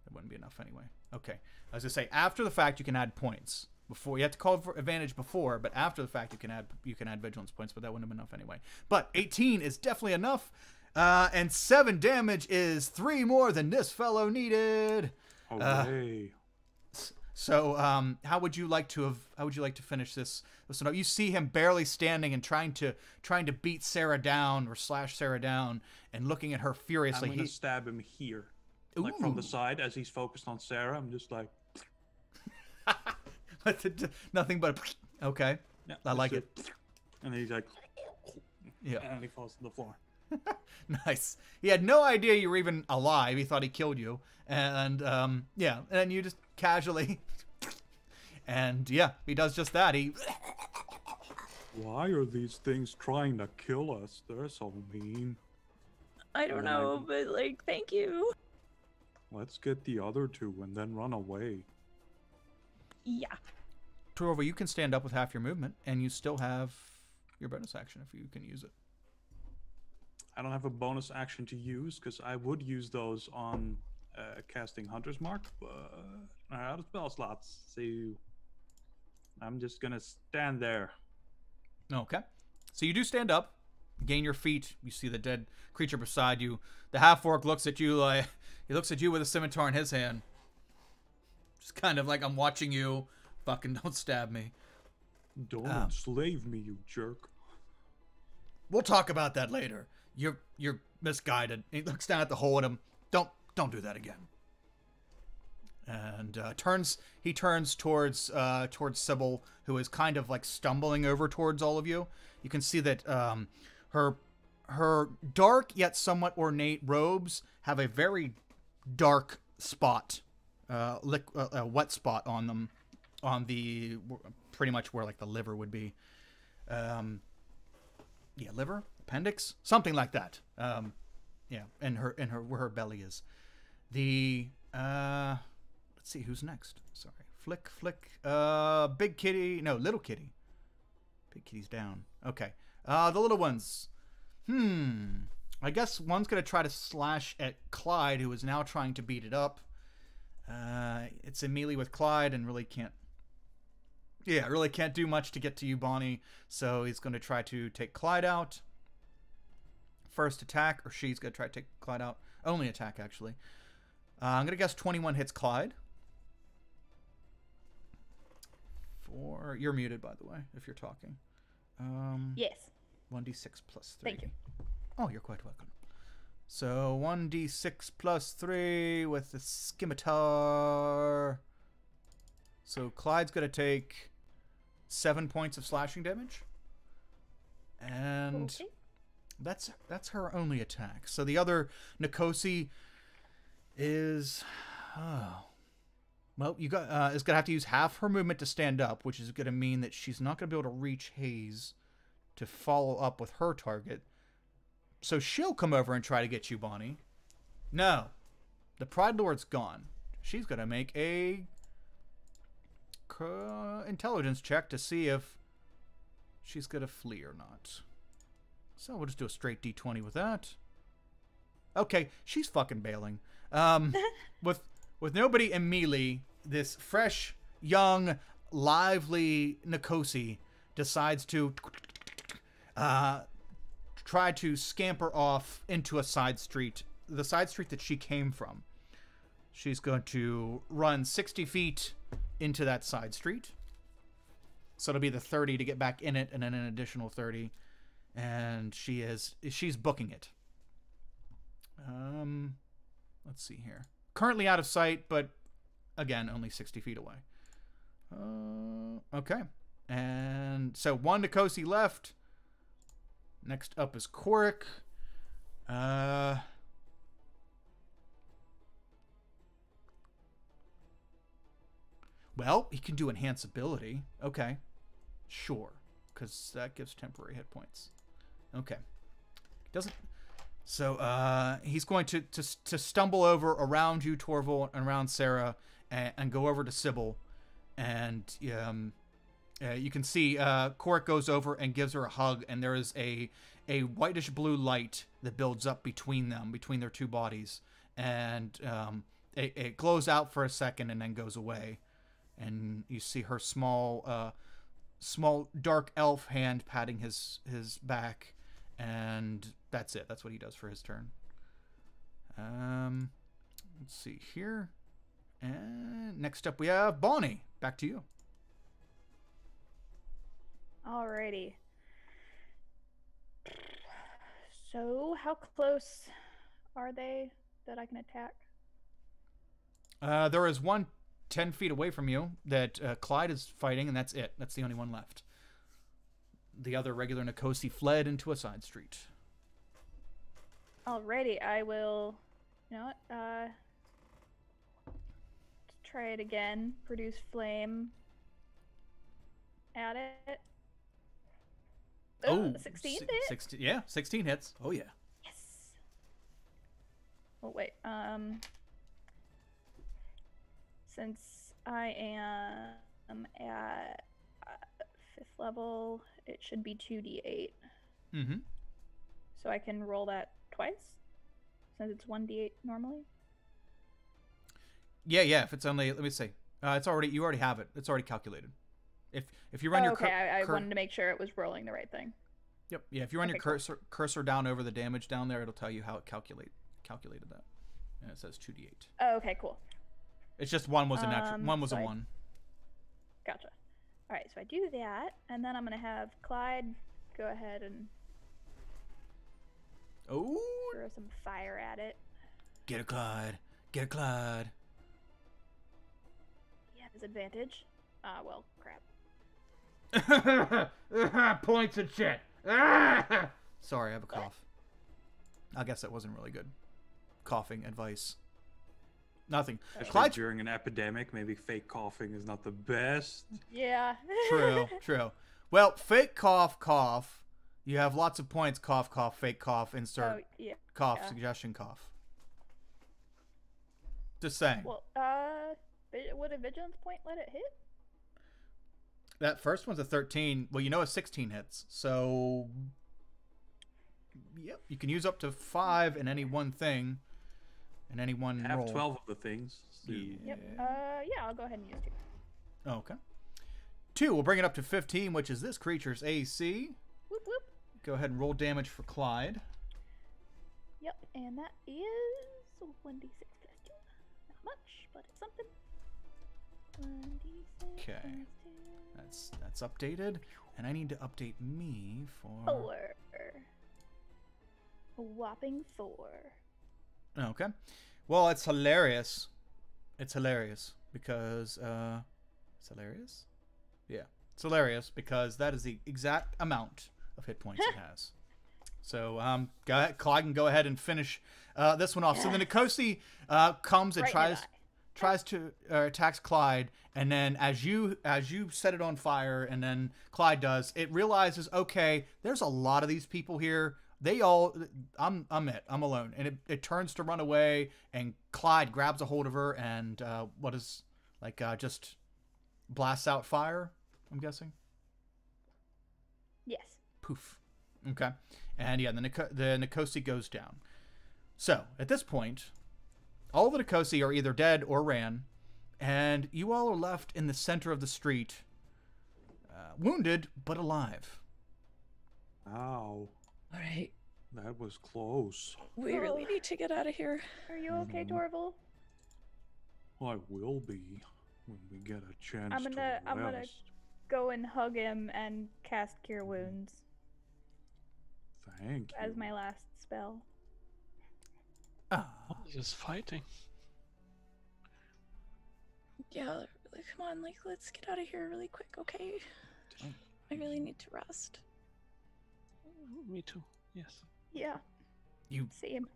Speaker 1: That wouldn't be enough anyway. Okay. I was going to say, after the fact, you can add points. Before you have to call for advantage before, but after the fact, you can add vigilance points, but that wouldn't have been enough anyway. But 18 is definitely enough, and 7 damage is 3 more than this fellow needed.
Speaker 3: Hooray.
Speaker 1: So, how would you like to finish this? Listen, you see him barely standing and trying to beat Sarah down or slash Sarah down, and looking at her furiously.
Speaker 3: I'm gonna stab him here, like from the side as he's focused on Sarah. I'm just like,
Speaker 1: nothing but okay.
Speaker 3: Yeah,
Speaker 1: I like it.
Speaker 3: And he's like,
Speaker 1: yeah,
Speaker 3: and he falls to the floor.
Speaker 1: Nice. He had no idea you were even alive. He thought he killed you, and yeah, and you just casually, and yeah, he does just that. He.
Speaker 3: Why are these things trying to kill us? They're so mean.
Speaker 5: I don't know, but like, thank you.
Speaker 3: Let's get the other 2 and then run away.
Speaker 5: Yeah.
Speaker 1: Torva, you can stand up with half your movement, and you still have your bonus action if you can use it.
Speaker 3: I don't have a bonus action to use because I would use those on casting Hunter's Mark, but I'm out of spell slots, so I'm just gonna stand there.
Speaker 1: Okay. So you do stand up, gain your feet. You see the dead creature beside you. The half-orc looks at you like he looks at you with a scimitar in his hand. Just kind of like, I'm watching you. Fucking don't stab me.
Speaker 3: Don't enslave me, you jerk.
Speaker 1: We'll talk about that later. You're misguided. He looks down at the hole at him. Don't do that again. And he turns towards Sybil, who is kind of like stumbling over towards all of you. You can see that her dark yet somewhat ornate robes have a very dark spot, a wet spot on them, on the pretty much where like the liver would be. Yeah, liver, appendix, something like that. Yeah, and where her belly is. The let's see who's next. Sorry, flick. Big kitty, no, little kitty. Big kitty's down. Okay, the little ones. I guess one's gonna try to slash at Clyde, who is now trying to beat it up. It's a melee with Clyde, and really can't do much to get to you, Bonnie. So he's going to try to take Clyde out. First attack, or she's going to try to take Clyde out. Only attack, actually. I'm going to guess 21 hits Clyde. You're muted, by the way, if you're talking.
Speaker 2: Yes.
Speaker 1: 1d6 plus 3.
Speaker 2: Thank you.
Speaker 1: Oh, you're quite welcome. So 1d6 plus 3 with the scimitar. So Clyde's going to take 7 points of slashing damage. And
Speaker 2: okay.
Speaker 1: that's her only attack. So the other Nikosi is well, is going to have to use half her movement to stand up, which is going to mean that she's not going to be able to reach Hayes to follow up with her target. So she'll come over and try to get you, Bonnie. No. The Pride Lord's gone. She's going to make a intelligence check to see if she's going to flee or not. So we'll just do a straight D20 with that. Okay, she's fucking bailing. With nobody in melee, this fresh, young, lively Nikosi decides to try to scamper off into a side street, the side street that she came from. she's going to run 60 feet into that side street. So it'll be the 30 to get back in it, and then an additional 30. And she's booking it. Let's see here. Currently out of sight, but again, only 60 feet away. Okay. And so one Nikosi left. Next up is Korik. Well, he can do enhance ability. Okay. Sure. Because that gives temporary hit points. Okay. Doesn't. So he's going to stumble over around you, Torval, and around Sarah, and go over to Sybil. And you can see Korik goes over and gives her a hug, and there is a whitish blue light that builds up between them, between their two bodies. And it glows out for a second and then goes away. And you see her small dark elf hand patting his back, and that's it. That's what he does for his turn. Let's see here. And next up we have Bonnie. Back to you.
Speaker 2: Alrighty. So, how close are they that I can attack?
Speaker 1: There is one 10 feet away from you that Clyde is fighting, and that's it. That's the only one left. The other regular Nikosi fled into a side street.
Speaker 2: Alrighty, I will. You know what? Let's try it again. Produce flame. Add it.
Speaker 1: Oh,
Speaker 2: 16 hit?
Speaker 1: 16, yeah, 16 hits. Oh, yeah.
Speaker 2: Yes. Oh, wait. Since I am at 5th level, it should be 2d8.
Speaker 1: Mm-hmm.
Speaker 2: So I can roll that twice, since it's 1d8 normally.
Speaker 1: Yeah. If it's only, let me see. You already have it. It's already calculated. If you run your
Speaker 2: I wanted to make sure it was rolling the right thing.
Speaker 1: Yep. Yeah. If you run your cursor down over the damage down there, it'll tell you how it calculated that, and it says 2d8.
Speaker 2: Oh, okay, cool.
Speaker 1: It's just one was a natural. One was a 1.
Speaker 2: Gotcha. All right, so I do that, and then I'm gonna have Clyde go ahead and throw some fire at it.
Speaker 1: Get a Clyde. Get a Clyde.
Speaker 2: Yeah, disadvantage. Well, crap.
Speaker 1: Points and shit. Sorry, I have a cough. I guess that wasn't really good. Coughing advice. Nothing.
Speaker 3: Clyde, during an epidemic, maybe fake coughing is not the best.
Speaker 2: Yeah.
Speaker 1: True. Well, fake cough. You have lots of points. Cough, fake cough, insert cough, suggestion cough. Just saying.
Speaker 2: Well, would a vigilance point let it hit?
Speaker 1: That first one's a 13. Well, a 16 hits. So, yep, you can use up to 5 in any one thing. In any one
Speaker 3: I have
Speaker 1: roll.
Speaker 3: 12 of the things. So.
Speaker 2: Yep. I'll go ahead and use 2.
Speaker 1: Okay. 2 will bring it up to 15, which is this creature's AC.
Speaker 2: Whoop whoop.
Speaker 1: Go ahead and roll damage for Clyde.
Speaker 2: Yep, and that is 1d6 plus 2. Not much, but it's something. 1d6
Speaker 1: Okay.
Speaker 2: plus 2.
Speaker 1: That's updated, and I need to update me for
Speaker 2: 4. A whopping 4.
Speaker 1: Okay. Well, it's hilarious. It's hilarious because it's hilarious. Yeah, it's hilarious because that is the exact amount of hit points it has. So go ahead, Clyde can go ahead and finish this one off. So the Nikosi comes and tries to attacks Clyde, and then as you set it on fire, and then Clyde does, it realizes, okay, there's a lot of these people here. I'm alone, and it turns to run away, and Clyde grabs a hold of her and just blasts out fire. I'm guessing.
Speaker 2: Yes.
Speaker 1: Poof. Okay, and yeah, the Nikosi goes down. So at this point, all the Nikosi are either dead or ran, and you all are left in the center of the street, wounded but alive.
Speaker 3: Ow.
Speaker 5: All right.
Speaker 3: That was close.
Speaker 5: We really need to get out of here.
Speaker 2: Are you okay, Torval?
Speaker 3: I will be when we get a chance
Speaker 2: I'm gonna
Speaker 3: rest.
Speaker 2: go and hug him and cast Cure Wounds
Speaker 3: Thank you.
Speaker 2: as my last spell.
Speaker 1: Ah,
Speaker 4: Just fighting.
Speaker 5: Yeah, like, come on, like, let's get out of here really quick, okay? I really need to rest.
Speaker 4: Me too. Yes.
Speaker 2: Yeah,
Speaker 1: you
Speaker 2: same.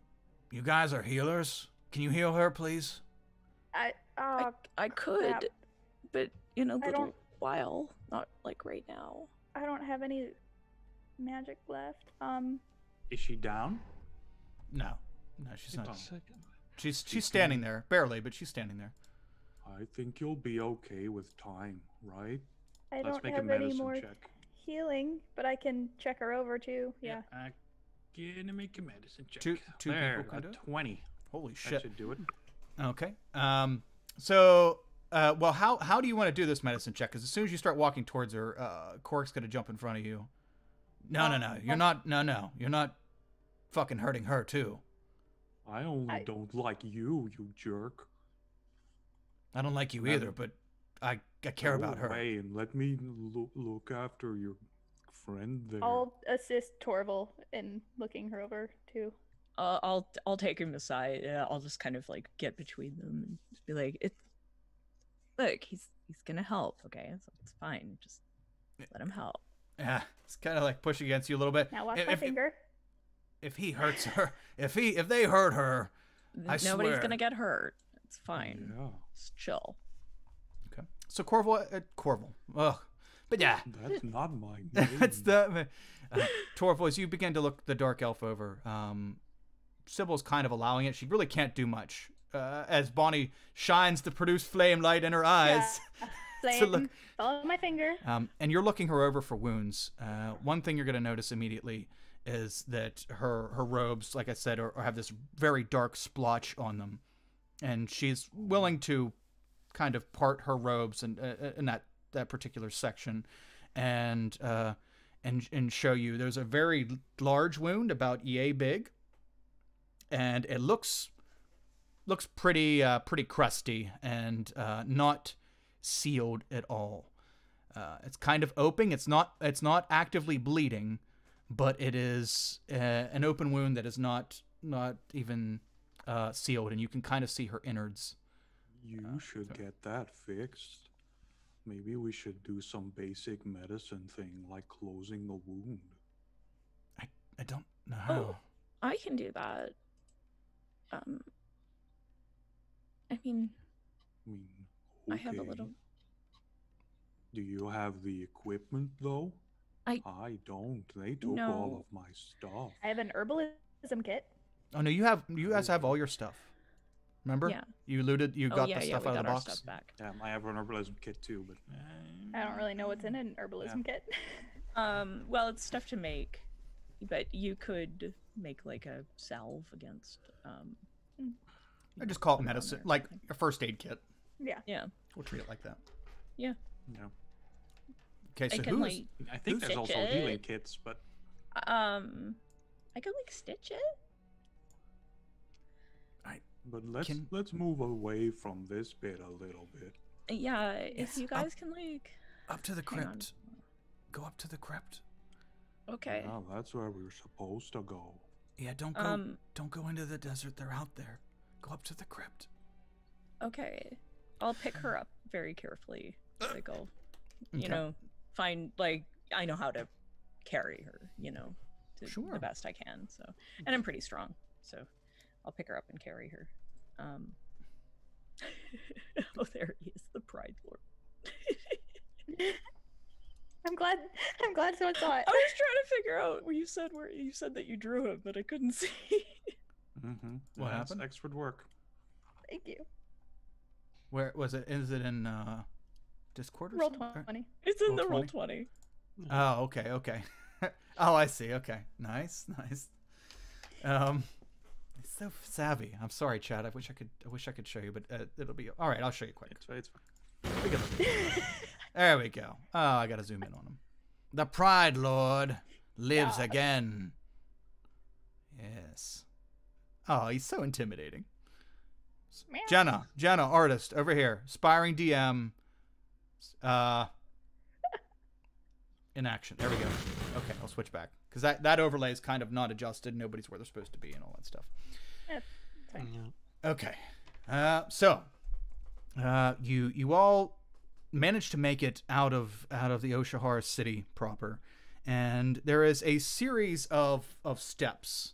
Speaker 1: guys are healers. Can you heal her, please?
Speaker 5: I could,
Speaker 2: crap.
Speaker 5: but in a
Speaker 2: I
Speaker 5: little
Speaker 2: don't-
Speaker 5: while, not like right now.
Speaker 2: I don't have any magic left.
Speaker 3: Is she down?
Speaker 1: No, she's not.
Speaker 3: Oh.
Speaker 4: Second.
Speaker 1: She's standing there, barely, but she's standing there.
Speaker 3: I think you'll be okay with time, right?
Speaker 2: I
Speaker 3: Let's
Speaker 2: don't
Speaker 3: make a
Speaker 2: have any
Speaker 3: medicine
Speaker 2: more
Speaker 3: check.
Speaker 2: healing, but I can check her over too. Yeah.
Speaker 3: Gonna make a medicine check.
Speaker 1: Two
Speaker 3: there,
Speaker 1: people can
Speaker 3: a
Speaker 1: do it?
Speaker 3: 20.
Speaker 1: Holy
Speaker 3: That
Speaker 1: shit.
Speaker 3: should do it.
Speaker 1: Okay. So, well, how do you want to do this medicine check? Because as soon as you start walking towards her, Cork's gonna jump in front of you. No. You're not. No. You're not fucking hurting her too.
Speaker 3: I only don't like you, you jerk.
Speaker 1: I don't like you
Speaker 3: No.
Speaker 1: either, but I care
Speaker 3: Go
Speaker 1: about her.
Speaker 3: away and let me look after your friend there.
Speaker 2: I'll assist Torval in looking her over too.
Speaker 5: I'll take him aside. I'll just kind of like get between them and just be like, look, he's gonna help, okay? So it's fine. Just let him help.
Speaker 1: Yeah, it's kind of like pushing against you a little bit.
Speaker 2: Now watch my finger.
Speaker 1: If he hurts her, if they hurt her, I
Speaker 5: Nobody's
Speaker 1: swear.
Speaker 5: gonna get hurt. It's fine.
Speaker 3: Yeah,
Speaker 5: Just chill.
Speaker 1: Okay. So Corval. Ugh. But yeah,
Speaker 3: that's not my name.
Speaker 1: that's the Torval. As you begin to look the dark elf over, Sybil's kind of allowing it. She really can't do much. As Bonnie shines the produced flame light in her eyes.
Speaker 2: Flame.
Speaker 1: to look.
Speaker 2: Follow my finger.
Speaker 1: And you're looking her over for wounds. One thing you're going to notice immediately is that her robes, like I said, have this very dark splotch on them, and she's willing to kind of part her robes in that particular section, and show you there's a very large wound about yay big, and it looks pretty crusty and not sealed at all. It's kind of open. It's not actively bleeding, but it is an open wound that is not even sealed, and you can kind of see her innards.
Speaker 3: You should get that fixed. Maybe we should do some basic medicine thing like closing the wound.
Speaker 1: I don't know how.
Speaker 5: Oh, I can do that. I mean, I have a
Speaker 3: okay.
Speaker 5: little.
Speaker 3: Do you have the equipment though?
Speaker 5: I
Speaker 3: don't. They took
Speaker 5: No.
Speaker 3: all of my stuff.
Speaker 2: I have an herbalism kit.
Speaker 1: Oh no, you guys have all your stuff. Remember?
Speaker 5: Yeah.
Speaker 1: You looted. You got
Speaker 5: yeah,
Speaker 1: the
Speaker 5: yeah,
Speaker 1: stuff
Speaker 5: we
Speaker 1: out
Speaker 5: got
Speaker 1: of the
Speaker 5: our
Speaker 1: box.
Speaker 5: stuff back.
Speaker 3: I have an herbalism kit too, but
Speaker 2: I don't really know what's in an herbalism kit.
Speaker 5: Well, it's stuff to make, but you could make like a salve against.
Speaker 1: I just call it
Speaker 5: something on
Speaker 1: medicine,
Speaker 5: there.
Speaker 1: like a first aid kit.
Speaker 2: Yeah.
Speaker 5: Yeah.
Speaker 1: We'll treat it like that.
Speaker 5: Yeah.
Speaker 3: yeah.
Speaker 1: Okay, so
Speaker 5: I can
Speaker 1: who's
Speaker 5: like
Speaker 3: I think there's
Speaker 5: Stitch
Speaker 3: also
Speaker 5: it.
Speaker 3: healing kits, but
Speaker 5: I could like stitch it.
Speaker 3: let's move away from this bit a little bit.
Speaker 5: Yeah,
Speaker 1: Yes,
Speaker 5: if you guys can like.
Speaker 1: up to the
Speaker 5: Hang on.
Speaker 1: crypt? Go up to the crypt.
Speaker 5: Okay.
Speaker 3: Yeah, that's where we're supposed to go.
Speaker 1: Yeah, don't go into the desert. They're out there. Go up to the crypt.
Speaker 5: Okay. I'll pick her up very carefully. Like I'll, you
Speaker 1: Okay.
Speaker 5: know, find like I know how to carry her. You know, to
Speaker 1: Sure.
Speaker 5: the best I can. So, and I'm pretty strong. So, I'll pick her up and carry her. Oh, there he is, the Pride Lord.
Speaker 2: I'm glad someone saw it.
Speaker 5: I was trying to figure out where you said that you drew him, but I couldn't see.
Speaker 3: Mm-hmm.
Speaker 1: What
Speaker 3: That's
Speaker 1: happened?
Speaker 3: extra work.
Speaker 2: Thank you.
Speaker 1: Where was it? Is it in Discord or
Speaker 2: Roll
Speaker 1: something?
Speaker 2: 20.
Speaker 5: It's in
Speaker 1: Roll
Speaker 5: the roll
Speaker 1: 20.
Speaker 5: 20.
Speaker 1: Oh, okay. Oh, I see. Okay, nice. It's so savvy. I'm sorry, Chad. I wish I could show you, but it'll be all right. I'll show you quick.
Speaker 3: It's fine.
Speaker 1: We can look at it. There we go. Oh, I gotta zoom in on him. The Pride Lord lives
Speaker 2: God.
Speaker 1: again. Yes. Oh, he's so intimidating. Jenna, artist over here, aspiring DM. In action. There we go. Okay, I'll switch back because that overlay is kind of not adjusted. Nobody's where they're supposed to be and all that stuff. Okay. So you all managed to make it out of the Oshahara city proper, and there is a series of steps.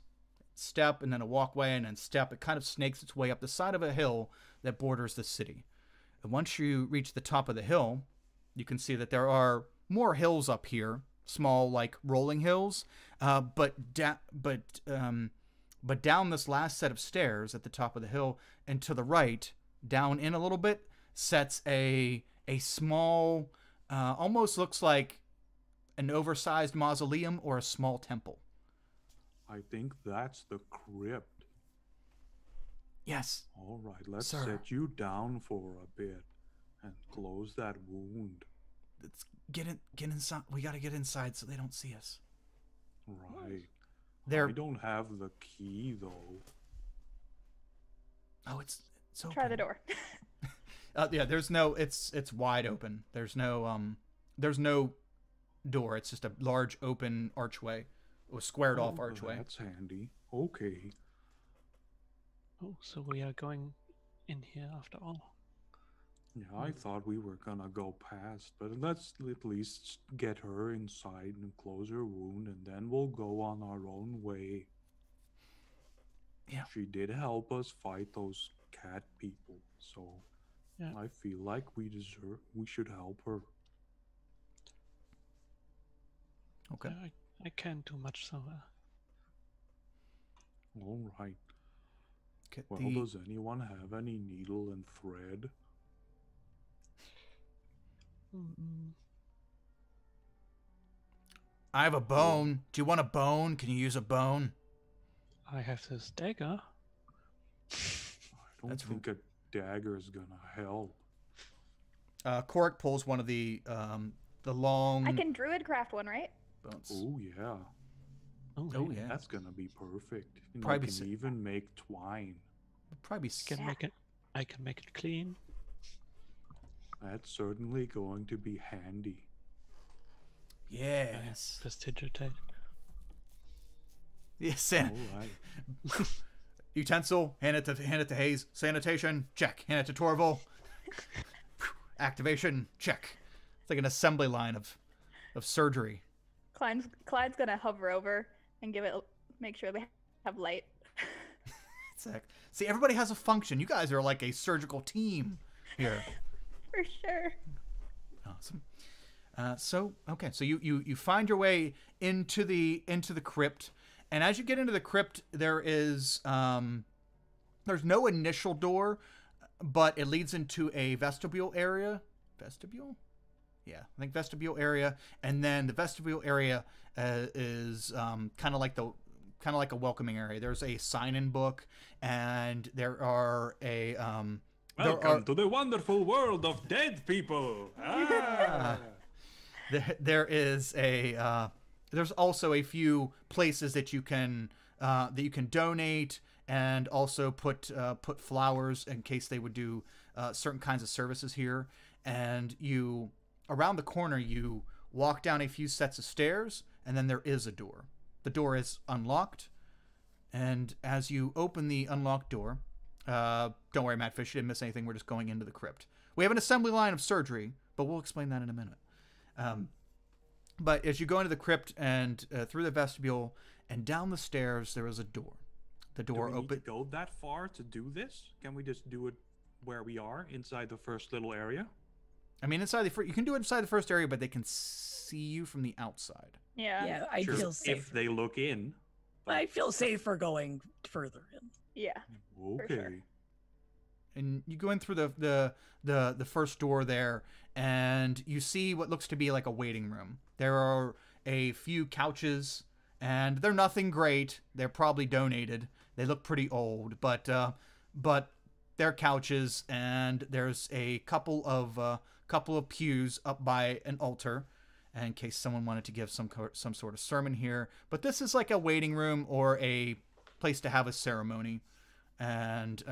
Speaker 1: Step and then a walkway and then step. It kind of snakes its way up the side of a hill that borders the city. And once you reach the top of the hill, you can see that there are more hills up here, small like rolling hills. But down this last set of stairs at the top of the hill and to the right, down in a little bit, sets a small, almost looks like an oversized mausoleum or a small temple.
Speaker 3: I think that's the crypt.
Speaker 1: Yes.
Speaker 3: All right, let's
Speaker 1: Sir.
Speaker 3: set you down for a bit and close that wound.
Speaker 1: Let's get inside. We got to get inside so they don't see us.
Speaker 3: Right.
Speaker 1: They're...
Speaker 3: I don't have the key though.
Speaker 1: Oh, it's open.
Speaker 2: Try the door.
Speaker 1: Yeah, there's no. It's wide open. There's no door. It's just a large open archway, a squared off archway.
Speaker 3: That's handy. Okay.
Speaker 4: Oh, so we are going in here after all.
Speaker 3: Yeah, I thought we were gonna go past, but let's at least get her inside and close her wound, and then we'll go on our own way.
Speaker 1: Yeah.
Speaker 3: She did help us fight those cat people, so
Speaker 4: Yeah.
Speaker 3: I feel like we should help her.
Speaker 1: Okay.
Speaker 4: I can't do much, so
Speaker 3: All right.
Speaker 1: Get
Speaker 3: Well,
Speaker 1: the...
Speaker 3: does anyone have any needle and thread?
Speaker 1: I have a bone. Do you want a bone? Can you use a bone?
Speaker 4: I have this dagger.
Speaker 3: I don't
Speaker 1: That's
Speaker 3: think a dagger's gonna help.
Speaker 1: Korik pulls one of the long
Speaker 2: I can druidcraft one, right?
Speaker 1: bones.
Speaker 3: Oh yeah,
Speaker 1: Oh yeah.
Speaker 3: that's gonna be perfect. And
Speaker 1: Probably
Speaker 3: you can even make twine.
Speaker 1: Probably.
Speaker 4: I can make it clean.
Speaker 3: That's certainly going to be handy.
Speaker 1: Yes.
Speaker 4: Prestidigitate.
Speaker 1: Yes.
Speaker 3: All right.
Speaker 1: Utensil. Hand it to Hayes. Sanitation. Check. Hand it to Torval. Activation. Check. It's like an assembly line of surgery.
Speaker 2: Clyde's gonna hover over and make sure they have light.
Speaker 1: See, everybody has a function. You guys are like a surgical team here.
Speaker 2: For sure.
Speaker 1: Awesome. So you find your way into the crypt, and as you get into the crypt, there's no initial door, but it leads into a vestibule area. Vestibule? Yeah, I think vestibule area, and then the vestibule area is kind of like a welcoming area. There's a sign-in book, and there are a
Speaker 3: Welcome to the wonderful world of dead people.
Speaker 1: There is there's also a few places that you can donate and also put flowers in case they would do certain kinds of services here. And you around the corner you walk down a few sets of stairs, and then there is a door. The door is unlocked, and as you open the unlocked door, don't worry, Matt Fish, you didn't miss anything. We're just going into the crypt. We have an assembly line of surgery, but we'll explain that in a minute. But as you go into the crypt and through the vestibule and down the stairs, there is a door. The door
Speaker 3: Do we need
Speaker 1: open.
Speaker 3: to go that far to do this? Can we just do it where we are, inside the first little area?
Speaker 1: I mean, you can do it inside the first area, but they can see you from the outside.
Speaker 2: Yeah.
Speaker 5: Yeah, I
Speaker 3: Sure,
Speaker 5: feel safe.
Speaker 3: if they look in.
Speaker 5: I feel safer going further in.
Speaker 2: Yeah.
Speaker 3: Okay.
Speaker 2: sure.
Speaker 1: And you go in through the first door there, and you see what looks to be like a waiting room. There are a few couches, and they're nothing great. They're probably donated. They look pretty old, but they're couches, and there's a couple of pews up by an altar, in case someone wanted to give some sort of sermon here. But this is like a waiting room or a place to have a ceremony. And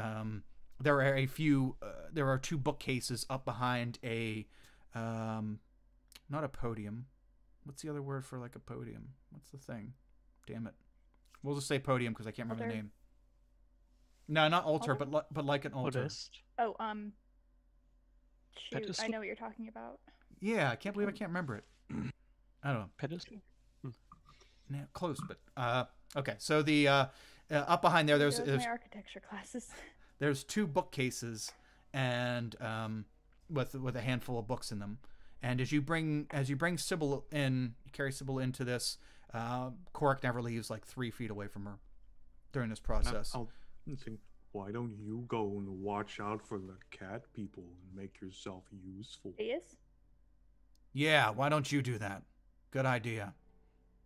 Speaker 1: there are a few. There are two bookcases up behind a, not a podium. What's the other word for like a podium? What's the thing? Damn it. We'll just say podium because I can't remember the
Speaker 2: Altar.
Speaker 1: name. No, not altar,
Speaker 2: Altar?
Speaker 1: but like an altar.
Speaker 4: Podest.
Speaker 2: Oh, shoot, I
Speaker 4: Pedestal?
Speaker 2: know what you're talking about.
Speaker 1: Yeah, I can't believe I can't remember it. I don't know.
Speaker 4: Pedestal.
Speaker 1: Yeah, close, but okay. So the up behind there, there's
Speaker 2: my architecture classes.
Speaker 1: there's two bookcases and with a handful of books in them. And as you bring Sybil in, you carry Sybil into this. Cork never leaves like 3 feet away from her during this process.
Speaker 3: I'll think, why don't you go and watch out for the cat people and make yourself useful?
Speaker 2: Yes.
Speaker 1: Yeah, why don't you do that? Good idea.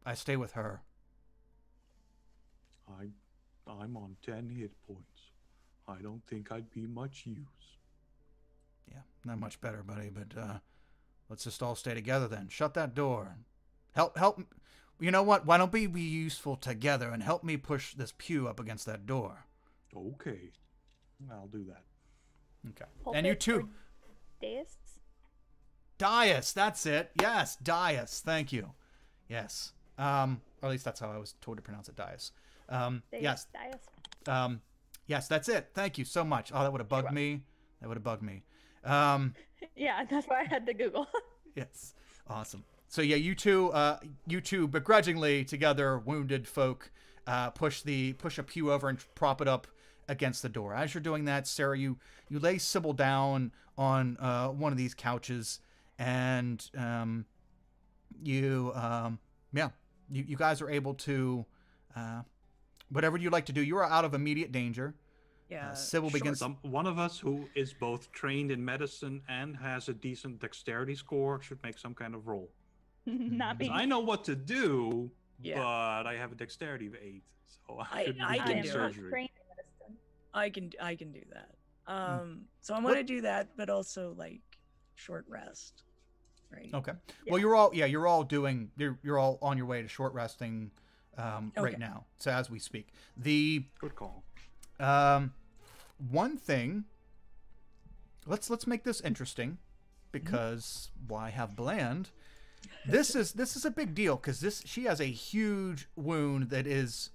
Speaker 1: I stay with her.
Speaker 3: I'm on 10 hit points. I don't think I'd be much use.
Speaker 1: Yeah, not much better, buddy. But let's just all stay together then. Shut that door. Help. You know what? Why don't we be useful together and help me push this pew up against that door?
Speaker 3: Okay, I'll do that.
Speaker 1: Okay.
Speaker 2: Pulpit
Speaker 1: And you
Speaker 2: or
Speaker 1: too.
Speaker 2: Dais?
Speaker 1: Dais, that's it. Yes, Dais. Thank you. Yes. Or at least that's how I was told to pronounce it, Dais. Yes.
Speaker 2: Dais.
Speaker 1: Yes, that's it. Thank you so much. Oh, that would have bugged me. That would have bugged me.
Speaker 2: Yeah, that's why I had to Google.
Speaker 1: Yes. Awesome. So yeah, you two begrudgingly together, wounded folk, push a pew over and prop it up against the door. As you're doing that, Sarah, you lay Sybil down on one of these couches, and you guys are able to whatever you'd like to do. You are out of immediate danger.
Speaker 5: Yeah.
Speaker 1: Sybil begins.
Speaker 3: One of us who is both trained in medicine and has a decent dexterity score should make some kind of roll.
Speaker 2: Not me.
Speaker 3: 'Cause I know what to do,
Speaker 5: Yeah.
Speaker 3: but I have a dexterity of 8, so I shouldn't
Speaker 5: I
Speaker 3: be
Speaker 5: can
Speaker 3: doing
Speaker 2: am
Speaker 5: do it.
Speaker 2: not
Speaker 3: surgery.
Speaker 2: trained in medicine.
Speaker 5: I can do that. So I'm gonna do that, but also like short rest, right?
Speaker 1: Okay.
Speaker 2: Yeah.
Speaker 1: Well, you're all on your way to short resting right
Speaker 5: Okay.
Speaker 1: now. So as we speak, the
Speaker 3: Good call.
Speaker 1: one thing. Let's make this interesting, because why have bland? This is a big deal because she has a huge wound that is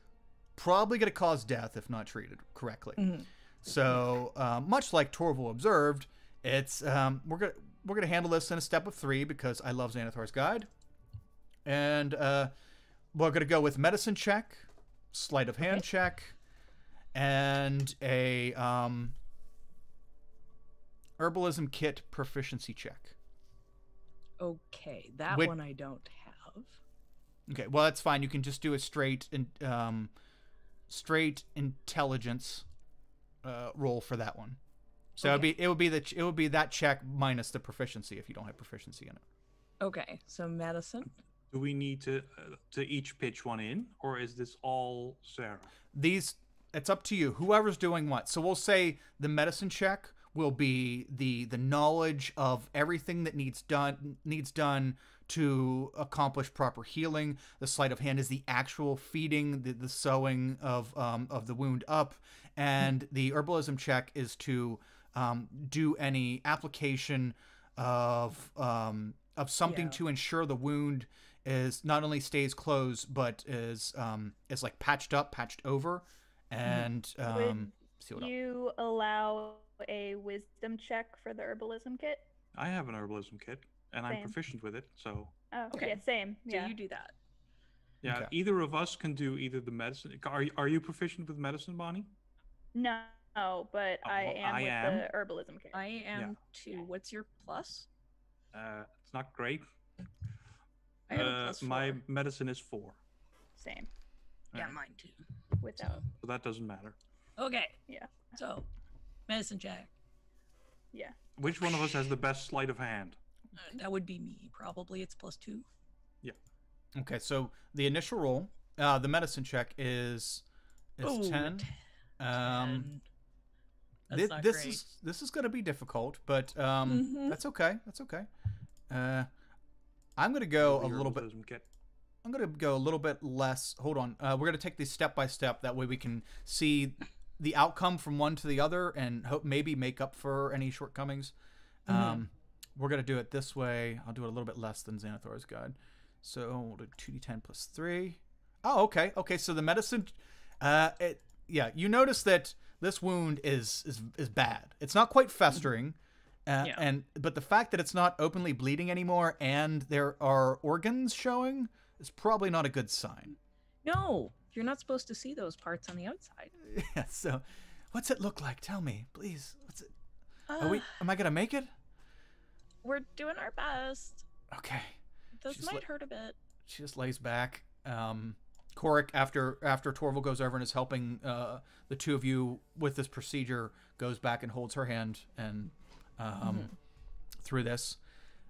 Speaker 1: probably going to cause death if not treated correctly. So much like Torval observed, it's we're gonna handle this in a step of 3 because I love Xanathar's Guide, and we're gonna go with medicine check, sleight of hand check, and a herbalism kit proficiency check.
Speaker 5: Okay, that
Speaker 1: With-
Speaker 5: one I don't have.
Speaker 1: Okay, well that's fine. You can just do a straight intelligence roll for that one. So it would be that check minus the proficiency if you don't have proficiency in it.
Speaker 5: Okay, so medicine.
Speaker 3: Do we need to each pitch one in, or is this all Sarah?
Speaker 1: It's up to you. Whoever's doing what. So we'll say the medicine check will be the knowledge of everything that needs done to accomplish proper healing. The sleight of hand is the actual feeding, the sewing of the wound up, and the herbalism check is to do any application of something to ensure the wound is not only stays closed but is like patched over, and see what else.
Speaker 2: You allow a wisdom check for the herbalism kit?
Speaker 3: I have an herbalism kit, and I'm
Speaker 2: Same.
Speaker 3: proficient with it, so
Speaker 2: Oh,
Speaker 5: Okay.
Speaker 2: yeah, same.
Speaker 5: So
Speaker 2: Yeah.
Speaker 5: you do that.
Speaker 3: yeah.
Speaker 1: Okay.
Speaker 3: Either of us can do either the medicine. Are you proficient with medicine, Bonnie?
Speaker 2: No, but I am
Speaker 3: I
Speaker 2: with
Speaker 3: am.
Speaker 2: the herbalism kit.
Speaker 5: I am too. What's your plus?
Speaker 3: It's not great.
Speaker 5: I have a plus
Speaker 3: My
Speaker 5: 4.
Speaker 3: medicine is 4,
Speaker 2: Same.
Speaker 5: Yeah,
Speaker 3: Alright.
Speaker 5: mine too.
Speaker 2: Without.
Speaker 3: so that doesn't matter.
Speaker 5: Okay.
Speaker 2: Yeah.
Speaker 5: So, medicine check.
Speaker 2: Yeah.
Speaker 3: Which one of us has the best sleight of hand?
Speaker 5: That would be me. Probably it's +2.
Speaker 1: Okay, so the initial roll, the medicine check is
Speaker 5: Ooh,
Speaker 1: 10.
Speaker 5: 10. That's
Speaker 1: This,
Speaker 5: not
Speaker 1: this
Speaker 5: great.
Speaker 1: is going to be difficult, but
Speaker 5: Mhm.
Speaker 1: that's okay. That's okay. I'm going to go a
Speaker 3: Your
Speaker 1: little bit.
Speaker 3: herbalism kit.
Speaker 1: I'm going to go a little bit less. Hold on. We're going to take these step by step. That way we can see the outcome from one to the other and hope maybe make up for any shortcomings. We're gonna do it this way. I'll do it a little bit less than Xanathar's guide. So we'll do 2d10 plus 3. Oh, okay. Okay, so the medicine, you notice that this wound is bad. It's not quite festering, but the fact that it's not openly bleeding anymore and there are organs showing is probably not a good sign.
Speaker 5: No, you're not supposed to see those parts on the outside.
Speaker 1: Yeah. So, what's it look like? Tell me, please. What's it? Am I gonna make it?
Speaker 5: We're doing our best.
Speaker 1: Okay.
Speaker 5: This might hurt a bit.
Speaker 1: She just lays back. Korik, after Torval goes over and is helping the two of you with this procedure, goes back and holds her hand and through this.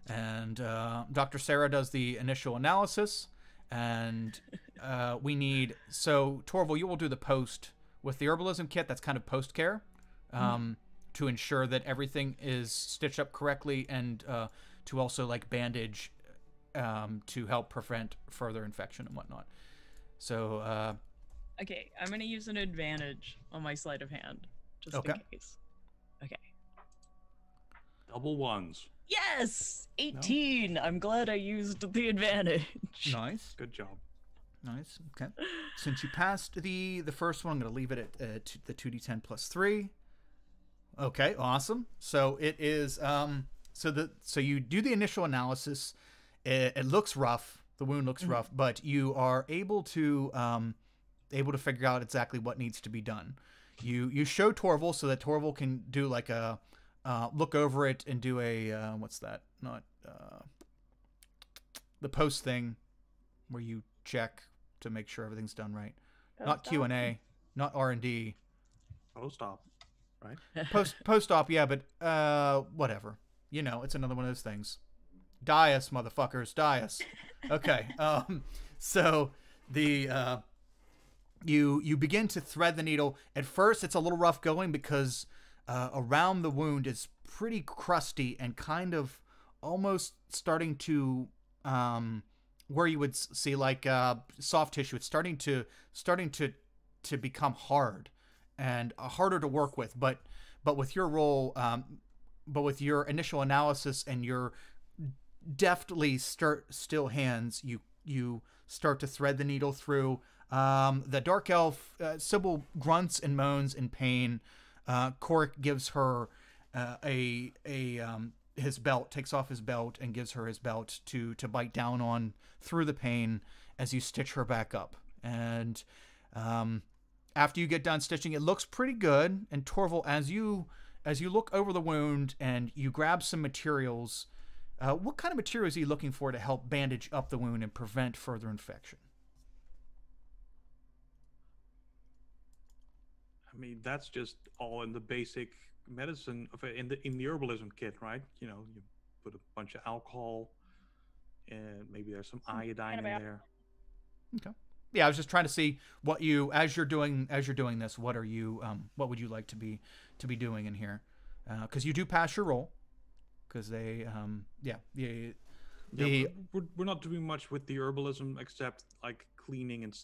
Speaker 1: And Dr. Sarah does the initial analysis, and we need... So, Torval, you will do the post with the herbalism kit. That's kind of post-care to ensure that everything is stitched up correctly, and to also, like, bandage to help prevent further infection and whatnot. So,
Speaker 5: okay, I'm going to use an advantage on my sleight of hand, just in case. Okay.
Speaker 3: Double ones.
Speaker 5: Yes! 18! No. I'm glad I used the advantage.
Speaker 1: Nice.
Speaker 3: Good job.
Speaker 1: Nice. Okay. Since you passed the first one, I'm going to leave it at the 2d10 plus 3. Okay, awesome. So it is, so you do the initial analysis. It looks rough. The wound looks rough, but you are able to figure out exactly what needs to be done. You show Torval so that Torval can do like a look over it and do a what's that? Not the post thing where you check to make sure everything's done right. Not Q&A, not R&D.
Speaker 3: Post-op, right?
Speaker 1: Post-op, yeah, but whatever. You know, it's another one of those things. Die us, motherfuckers, die us. Okay. So the you begin to thread the needle. At first, it's a little rough going because around the wound is pretty crusty and kind of almost starting to where you would see like soft tissue. It's starting to become hard and harder to work with. But with your role, but with your initial analysis and your deftly still hands, you start to thread the needle through. The dark elf Sybil grunts and moans in pain. Korik gives her his belt, takes off his belt and gives her his belt to bite down on through the pain as you stitch her back up. And after you get done stitching, it looks pretty good. And Torval, as you look over the wound and you grab some materials, what kind of materials are you looking for to help bandage up the wound and prevent further infection?
Speaker 3: I mean, that's just all in the basic medicine in the herbalism kit, right? You know, you put a bunch of alcohol, and maybe there's some iodine in there.
Speaker 1: Okay. Yeah, I was just trying to see what you, as you're doing this, what would you like to be doing in here? Because you do pass your roll. Because they,
Speaker 3: we're not doing much with the herbalism except like cleaning and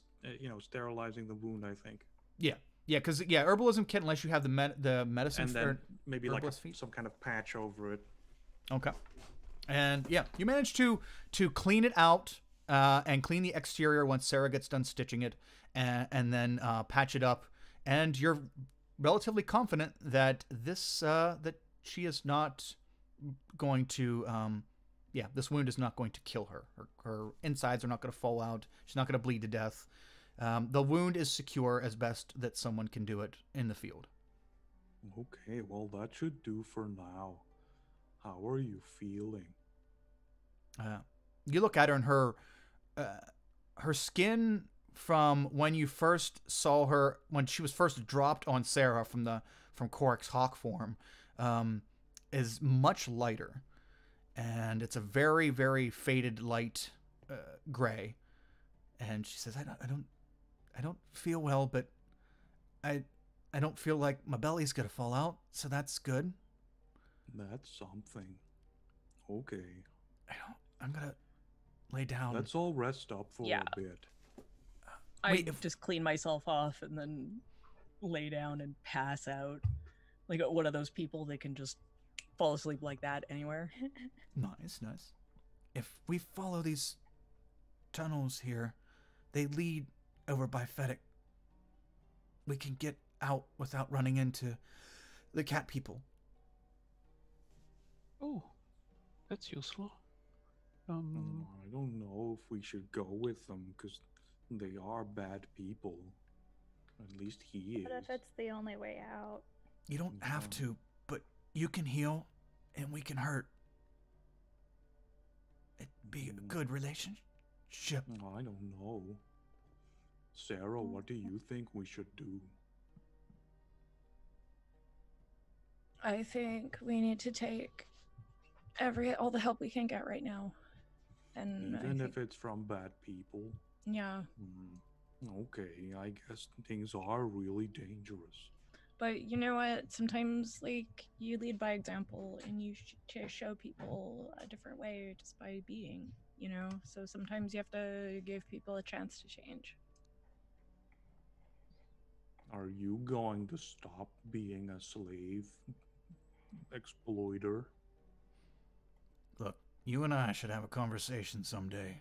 Speaker 3: sterilizing the wound, I think.
Speaker 1: Yeah, because herbalism kit, unless you have the medicine,
Speaker 3: and then maybe like
Speaker 1: feet.
Speaker 3: Some kind of patch over it.
Speaker 1: Okay, and yeah, you manage to clean it out and clean the exterior once Sarah gets done stitching it, and then patch it up, and you're relatively confident that that she is not going to this wound is not going to kill her. Her insides are not going to fall out. She's not going to bleed to death. The wound is secure as best that someone can do it in the field.
Speaker 3: Okay, well, that should do for now. How are you feeling?
Speaker 1: You look at her, and her skin from when you first saw her, when she was first dropped on Sarah from Korik's hawk form, is much lighter, and it's a very, very faded light gray. And she says, I don't feel well, but I don't feel like my belly's gonna fall out, so that's good.
Speaker 3: That's something. Okay.
Speaker 1: I'm gonna lay down.
Speaker 3: Let's all rest up for a bit.
Speaker 5: I just clean myself off and then lay down and pass out. Like one of those people that can just fall asleep like that anywhere.
Speaker 1: Nice, nice. If we follow these tunnels here, they lead over by Fedek. We can get out without running into the cat people.
Speaker 4: Oh, that's useful.
Speaker 3: I don't know if we should go with them because they are bad people. At least he is.
Speaker 2: What if it's the only way out?
Speaker 1: You don't have to, but you can heal and we can hurt. It'd be a good relationship.
Speaker 3: I don't know. Sarah, what do you think we should do?
Speaker 5: I think we need to take all the help we can get right now. And
Speaker 3: Even if it's from bad people?
Speaker 5: Yeah.
Speaker 3: Okay, I guess things are really dangerous.
Speaker 5: But you know what? Sometimes, like, you lead by example and you to show people a different way just by being, you know? So sometimes you have to give people a chance to change.
Speaker 3: Are you going to stop being a slave exploiter?
Speaker 1: Look, you and I should have a conversation someday.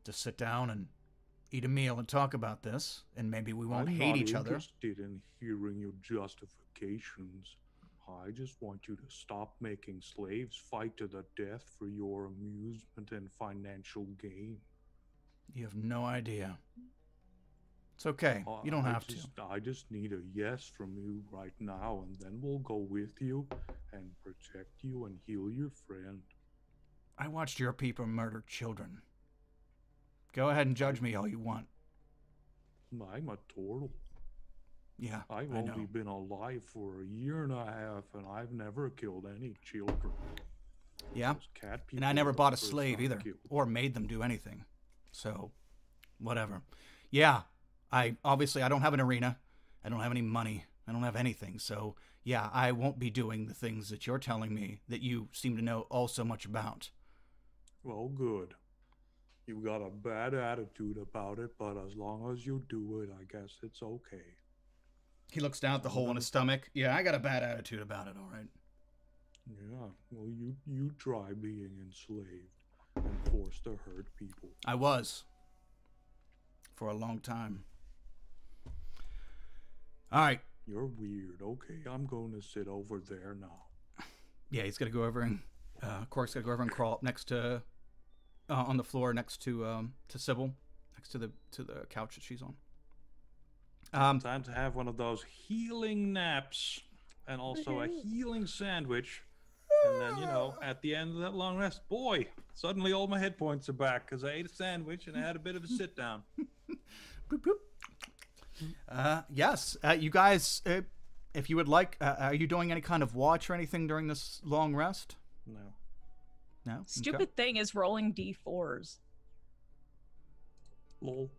Speaker 1: Just sit down and eat a meal and talk about this, and maybe we won't hate each other.
Speaker 3: I'm not interested in hearing your justifications. I just want you to stop making slaves fight to the death for your amusement and financial gain.
Speaker 1: You have no idea. It's okay. You don't have to.
Speaker 3: I just need a yes from you right now, and then we'll go with you and protect you and heal your friend.
Speaker 1: I watched your people murder children. Go ahead and judge me all you want.
Speaker 3: I'm a turtle.
Speaker 1: Yeah,
Speaker 3: I've
Speaker 1: I know.
Speaker 3: only been alive for a year and a half, and I've never killed any children.
Speaker 1: Yeah,
Speaker 3: Those cat
Speaker 1: and I
Speaker 3: people
Speaker 1: never
Speaker 3: are
Speaker 1: bought a
Speaker 3: the first
Speaker 1: slave
Speaker 3: I
Speaker 1: either,
Speaker 3: killed.
Speaker 1: or made them do anything. So, whatever. Yeah, I don't have an arena. I don't have any money. I don't have anything. So, yeah, I won't be doing the things that you're telling me that you seem to know all so much about.
Speaker 3: Well, good. You've got a bad attitude about it, but as long as you do it, I guess it's okay.
Speaker 1: He looks down at the hole in his stomach. Yeah, I got a bad attitude about it, all right.
Speaker 3: Yeah, well, you try being enslaved and forced to hurt people.
Speaker 1: I was. For a long time. All right.
Speaker 3: You're weird. Okay, I'm going to sit over there now.
Speaker 1: Yeah, he's going to go over and... Cork's going to go over and crawl up next to... on the floor next to Sybil. Next to the couch that she's on.
Speaker 3: Time to have one of those healing naps. And also a healing sandwich. And then, at the end of that long rest, boy, suddenly all my hit points are back because I ate a sandwich and I had a bit of a sit down.
Speaker 1: Boop, boop. Yes, you guys, if you would like, are you doing any kind of watch or anything during this long rest?
Speaker 3: No.
Speaker 1: No?
Speaker 5: Stupid thing is rolling D4s.
Speaker 3: Lol.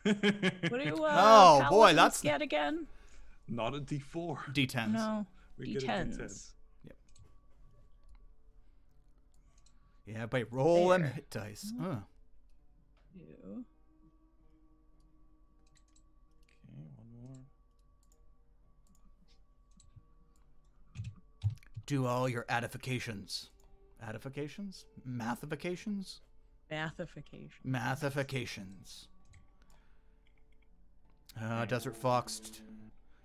Speaker 5: What do
Speaker 1: Oh, boy,
Speaker 5: paladins
Speaker 1: that's-
Speaker 5: get again?
Speaker 3: Not a D4.
Speaker 1: D10s.
Speaker 5: No,
Speaker 3: We get a D10.
Speaker 5: D10s.
Speaker 1: Yeah, but roll them
Speaker 5: There.
Speaker 1: hit dice.
Speaker 5: You.
Speaker 3: Okay, one more.
Speaker 1: Do all your edifications. Edifications? Mathifications?
Speaker 5: Mathification.
Speaker 1: Mathifications. Desert Fox.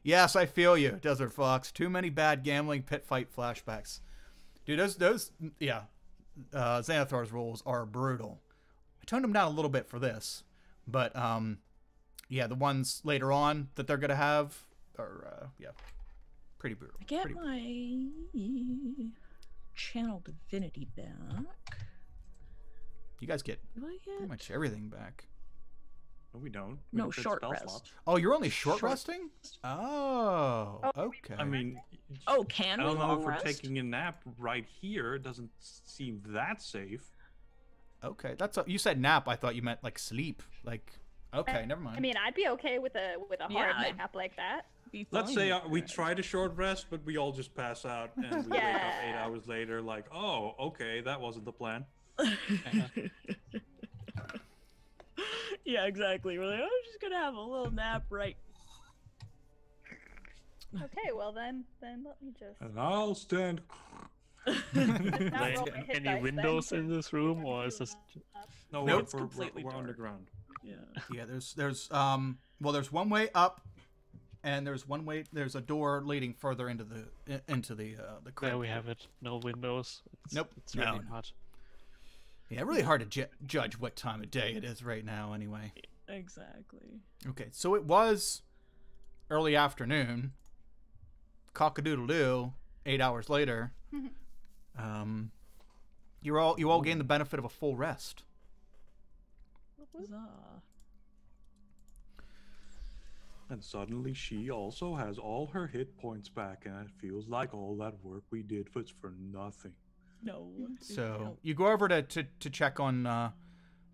Speaker 1: Yes, I feel you, Desert Fox. Too many bad gambling pit fight flashbacks. Dude, those Xanathar's rolls are brutal. I toned them down a little bit for this, but yeah, the ones later on that they're gonna have are pretty brutal.
Speaker 5: I get
Speaker 1: Pretty
Speaker 5: my channel divinity back.
Speaker 1: You guys get
Speaker 5: Do I
Speaker 1: pretty
Speaker 5: get?
Speaker 1: much everything back.
Speaker 3: No, we don't.
Speaker 5: No,
Speaker 3: get
Speaker 5: short
Speaker 3: spell
Speaker 5: rest.
Speaker 3: slots.
Speaker 1: Oh, you're only short
Speaker 5: Short-
Speaker 1: resting? Oh, okay.
Speaker 3: I mean,
Speaker 5: Oh, can
Speaker 3: I
Speaker 5: we
Speaker 3: don't know if
Speaker 5: long
Speaker 3: we're
Speaker 5: rest?
Speaker 3: taking a nap right here. It doesn't seem that safe.
Speaker 1: Okay, you said nap. I thought you meant like sleep. Like, okay, never mind.
Speaker 2: I mean, I'd be okay with a hard
Speaker 5: Yeah, I'd-
Speaker 2: nap like that.
Speaker 5: Be
Speaker 3: Let's
Speaker 5: fine
Speaker 3: say
Speaker 5: with
Speaker 3: we
Speaker 5: that.
Speaker 3: tried a short rest, but we all just pass out and we wake up 8
Speaker 2: Yeah.
Speaker 3: hours later like, oh, okay, that wasn't the plan.
Speaker 5: Yeah, exactly. We're like, I'm just gonna have a little nap right
Speaker 2: Okay, well then let me just.
Speaker 3: And I'll stand.
Speaker 2: Not
Speaker 4: Like,
Speaker 2: roll my hit
Speaker 4: any
Speaker 2: dice then,
Speaker 4: windows in
Speaker 2: 'cause
Speaker 4: this room, or
Speaker 2: you
Speaker 4: is this?
Speaker 2: up.
Speaker 3: No,
Speaker 1: Nope.
Speaker 5: It's completely
Speaker 3: we're
Speaker 5: dark.
Speaker 3: underground.
Speaker 5: Yeah.
Speaker 1: Yeah, there's one way up, and there's a door leading further into the crib.
Speaker 4: There we have it. No windows.
Speaker 1: Nope.
Speaker 4: It's really
Speaker 1: No.
Speaker 4: hard.
Speaker 1: Yeah, really hard to judge what time of day it is right now. Anyway.
Speaker 5: Exactly.
Speaker 1: Okay, so it was early afternoon. Cock-a-doodle-doo. 8 hours later. You all gain the benefit of a full rest.
Speaker 5: Huzzah.
Speaker 3: And suddenly she also has all her hit points back, and it feels like all that work we did was for nothing.
Speaker 5: No.
Speaker 1: So you go over to check on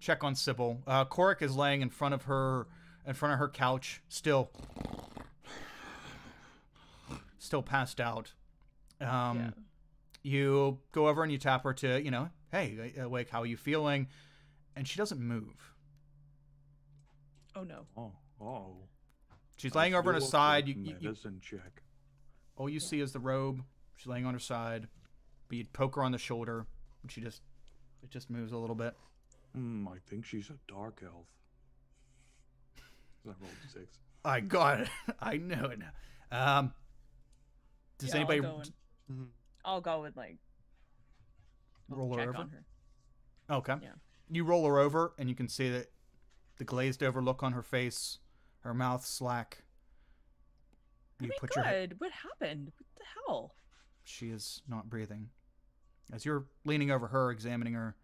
Speaker 1: Sybil. Korik is laying in front of her couch, still passed out.
Speaker 5: Yeah.
Speaker 1: You go over and you tap her to, hey, awake, how are you feeling? And she doesn't move.
Speaker 5: Oh no.
Speaker 3: Oh.
Speaker 1: She's laying over on her
Speaker 3: Do a
Speaker 1: side.
Speaker 3: quick
Speaker 1: You
Speaker 3: medicine check.
Speaker 1: all you see is the robe. She's laying on her side. But you'd poke her on the shoulder, and it just moves a little bit.
Speaker 3: I think she's a dark elf. I rolled a 6.
Speaker 1: I got it. I know it now. Does
Speaker 5: Yeah,
Speaker 1: anybody
Speaker 5: I'll go with
Speaker 1: roll her
Speaker 5: check
Speaker 1: over?
Speaker 5: on her.
Speaker 1: Okay.
Speaker 5: Yeah.
Speaker 1: You roll her over, and you can see that the glazed over look on her face, her mouth slack. You put your
Speaker 5: good. What happened? What the hell?
Speaker 1: She is not breathing. As you're leaning over her, examining her,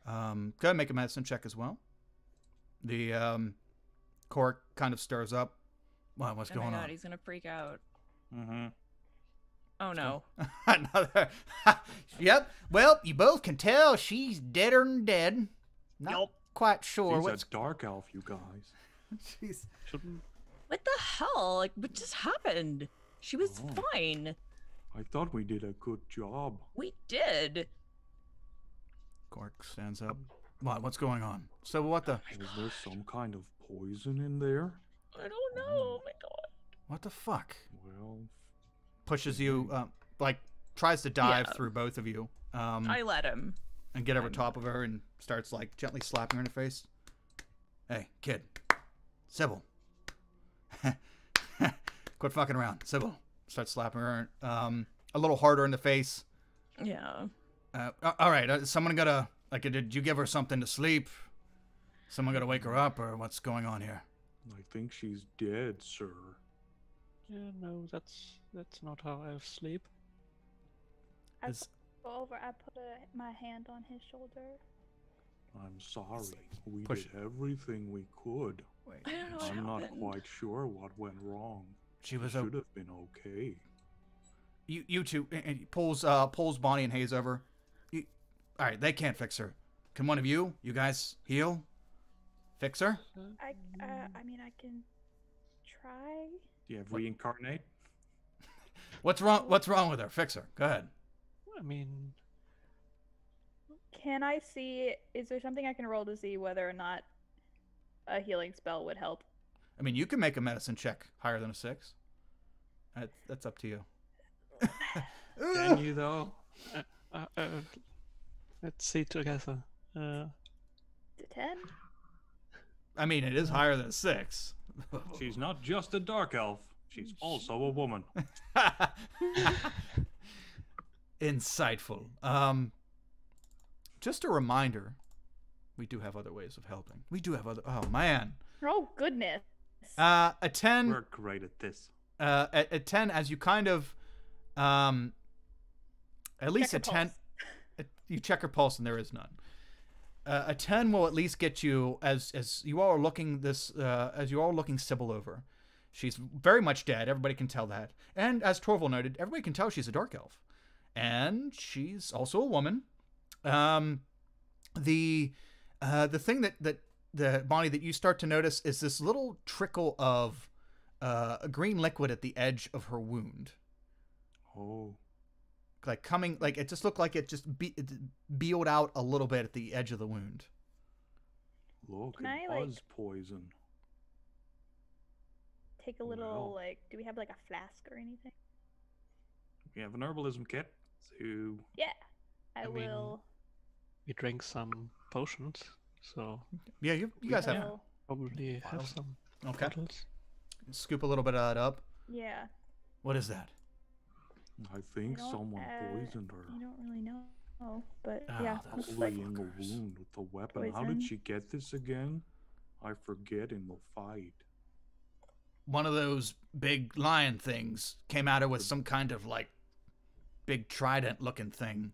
Speaker 1: go ahead and make a medicine check as well. The Korik kind of stirs up. Wow, what's
Speaker 5: Oh my
Speaker 1: going
Speaker 5: god,
Speaker 1: on?
Speaker 5: he's gonna freak out.
Speaker 3: Mm-hmm.
Speaker 5: Oh no.
Speaker 1: Another. Yep. Well, you both can tell she's deader than dead. Not quite sure
Speaker 3: She's
Speaker 1: what's.
Speaker 3: a dark elf, you guys.
Speaker 1: She's.
Speaker 4: Shouldn't.
Speaker 5: What the hell? Like, what just happened? She was
Speaker 3: Oh.
Speaker 5: fine.
Speaker 3: I thought we did a good job.
Speaker 5: We did.
Speaker 1: Korik stands up. What's going on? So what the?
Speaker 3: Is there some kind of poison in there?
Speaker 5: I don't know. Oh my god.
Speaker 1: What the fuck?
Speaker 3: Well,
Speaker 1: Pushes you, tries to dive
Speaker 5: Yeah.
Speaker 1: through both of you.
Speaker 5: I let him.
Speaker 1: And get over top of her and starts gently slapping her in the face. Hey, kid. Sybil. Quit fucking around. Sybil. Starts slapping her a little harder in the face.
Speaker 5: Yeah.
Speaker 1: All right, someone gotta, did you give her something to sleep? Someone gotta wake her up, or what's going on here?
Speaker 3: I think she's dead, sir.
Speaker 4: Yeah, no, that's not how I sleep.
Speaker 2: I
Speaker 1: Is-
Speaker 2: go over. I put my hand on his shoulder.
Speaker 3: I'm sorry. We
Speaker 1: Push
Speaker 3: did everything we could.
Speaker 1: Wait.
Speaker 5: I don't know what
Speaker 3: I'm not
Speaker 5: happened.
Speaker 3: quite sure what went wrong.
Speaker 1: She
Speaker 3: It
Speaker 1: was
Speaker 3: should have been okay.
Speaker 1: you two, and he pulls Bonnie and Hayes over. All right, they can't fix her. Can one of you guys heal? Fix her?
Speaker 2: I mean, I can try.
Speaker 3: Do you have reincarnate?
Speaker 1: What's wrong with her? Fix her. Go ahead.
Speaker 4: I mean,
Speaker 2: Can I see? Is there something I can roll to see whether or not a healing spell would help?
Speaker 1: I mean, you can make a medicine check higher than a 6. That's up to you.
Speaker 3: Can you, though?
Speaker 4: let's see together.
Speaker 2: To 10.
Speaker 1: I mean, it is higher than a 6.
Speaker 3: She's not just a dark elf. She's also a woman.
Speaker 1: Insightful. Just a reminder, we do have other ways of helping. We do have other. Oh man.
Speaker 2: Oh goodness.
Speaker 1: A 10.
Speaker 3: We're great at this.
Speaker 1: At 10, as you kind of, at least
Speaker 2: Check
Speaker 1: a
Speaker 2: her
Speaker 1: 10. You check her pulse, and there is none. A 10 will at least get you as you all are looking Sybil over. She's very much dead. Everybody can tell that. And as Torval noted, everybody can tell she's a dark elf, and she's also a woman. The thing that the Bonnie that you start to notice is this little trickle of a green liquid at the edge of her wound.
Speaker 3: Oh.
Speaker 1: It just looked like it just beeled out a little bit at the edge of the wound.
Speaker 3: Look,
Speaker 2: Can
Speaker 3: it
Speaker 2: I,
Speaker 3: was poison.
Speaker 2: take a little,
Speaker 3: Well.
Speaker 2: like, do we have like a flask or anything?
Speaker 3: We have an herbalism kit, so
Speaker 2: Yeah,
Speaker 4: I
Speaker 2: I
Speaker 4: mean,
Speaker 2: will.
Speaker 4: We drank some potions, so
Speaker 1: Yeah, you guys
Speaker 2: I
Speaker 1: have.
Speaker 2: will-
Speaker 4: probably have
Speaker 1: Vials.
Speaker 4: some
Speaker 1: Okay.
Speaker 4: bottles.
Speaker 1: Scoop a little bit of that up.
Speaker 2: Yeah.
Speaker 1: What is that?
Speaker 3: I think
Speaker 2: don't,
Speaker 3: someone poisoned her.
Speaker 2: You don't really know, but
Speaker 1: Oh,
Speaker 2: yeah,
Speaker 1: those
Speaker 2: looks like
Speaker 3: Probably in the
Speaker 1: fuckers.
Speaker 3: wound with the weapon. How
Speaker 2: Poison.
Speaker 3: did she get this again? I forget in the fight.
Speaker 1: One of those big lion things came at her with some kind of like big trident looking thing.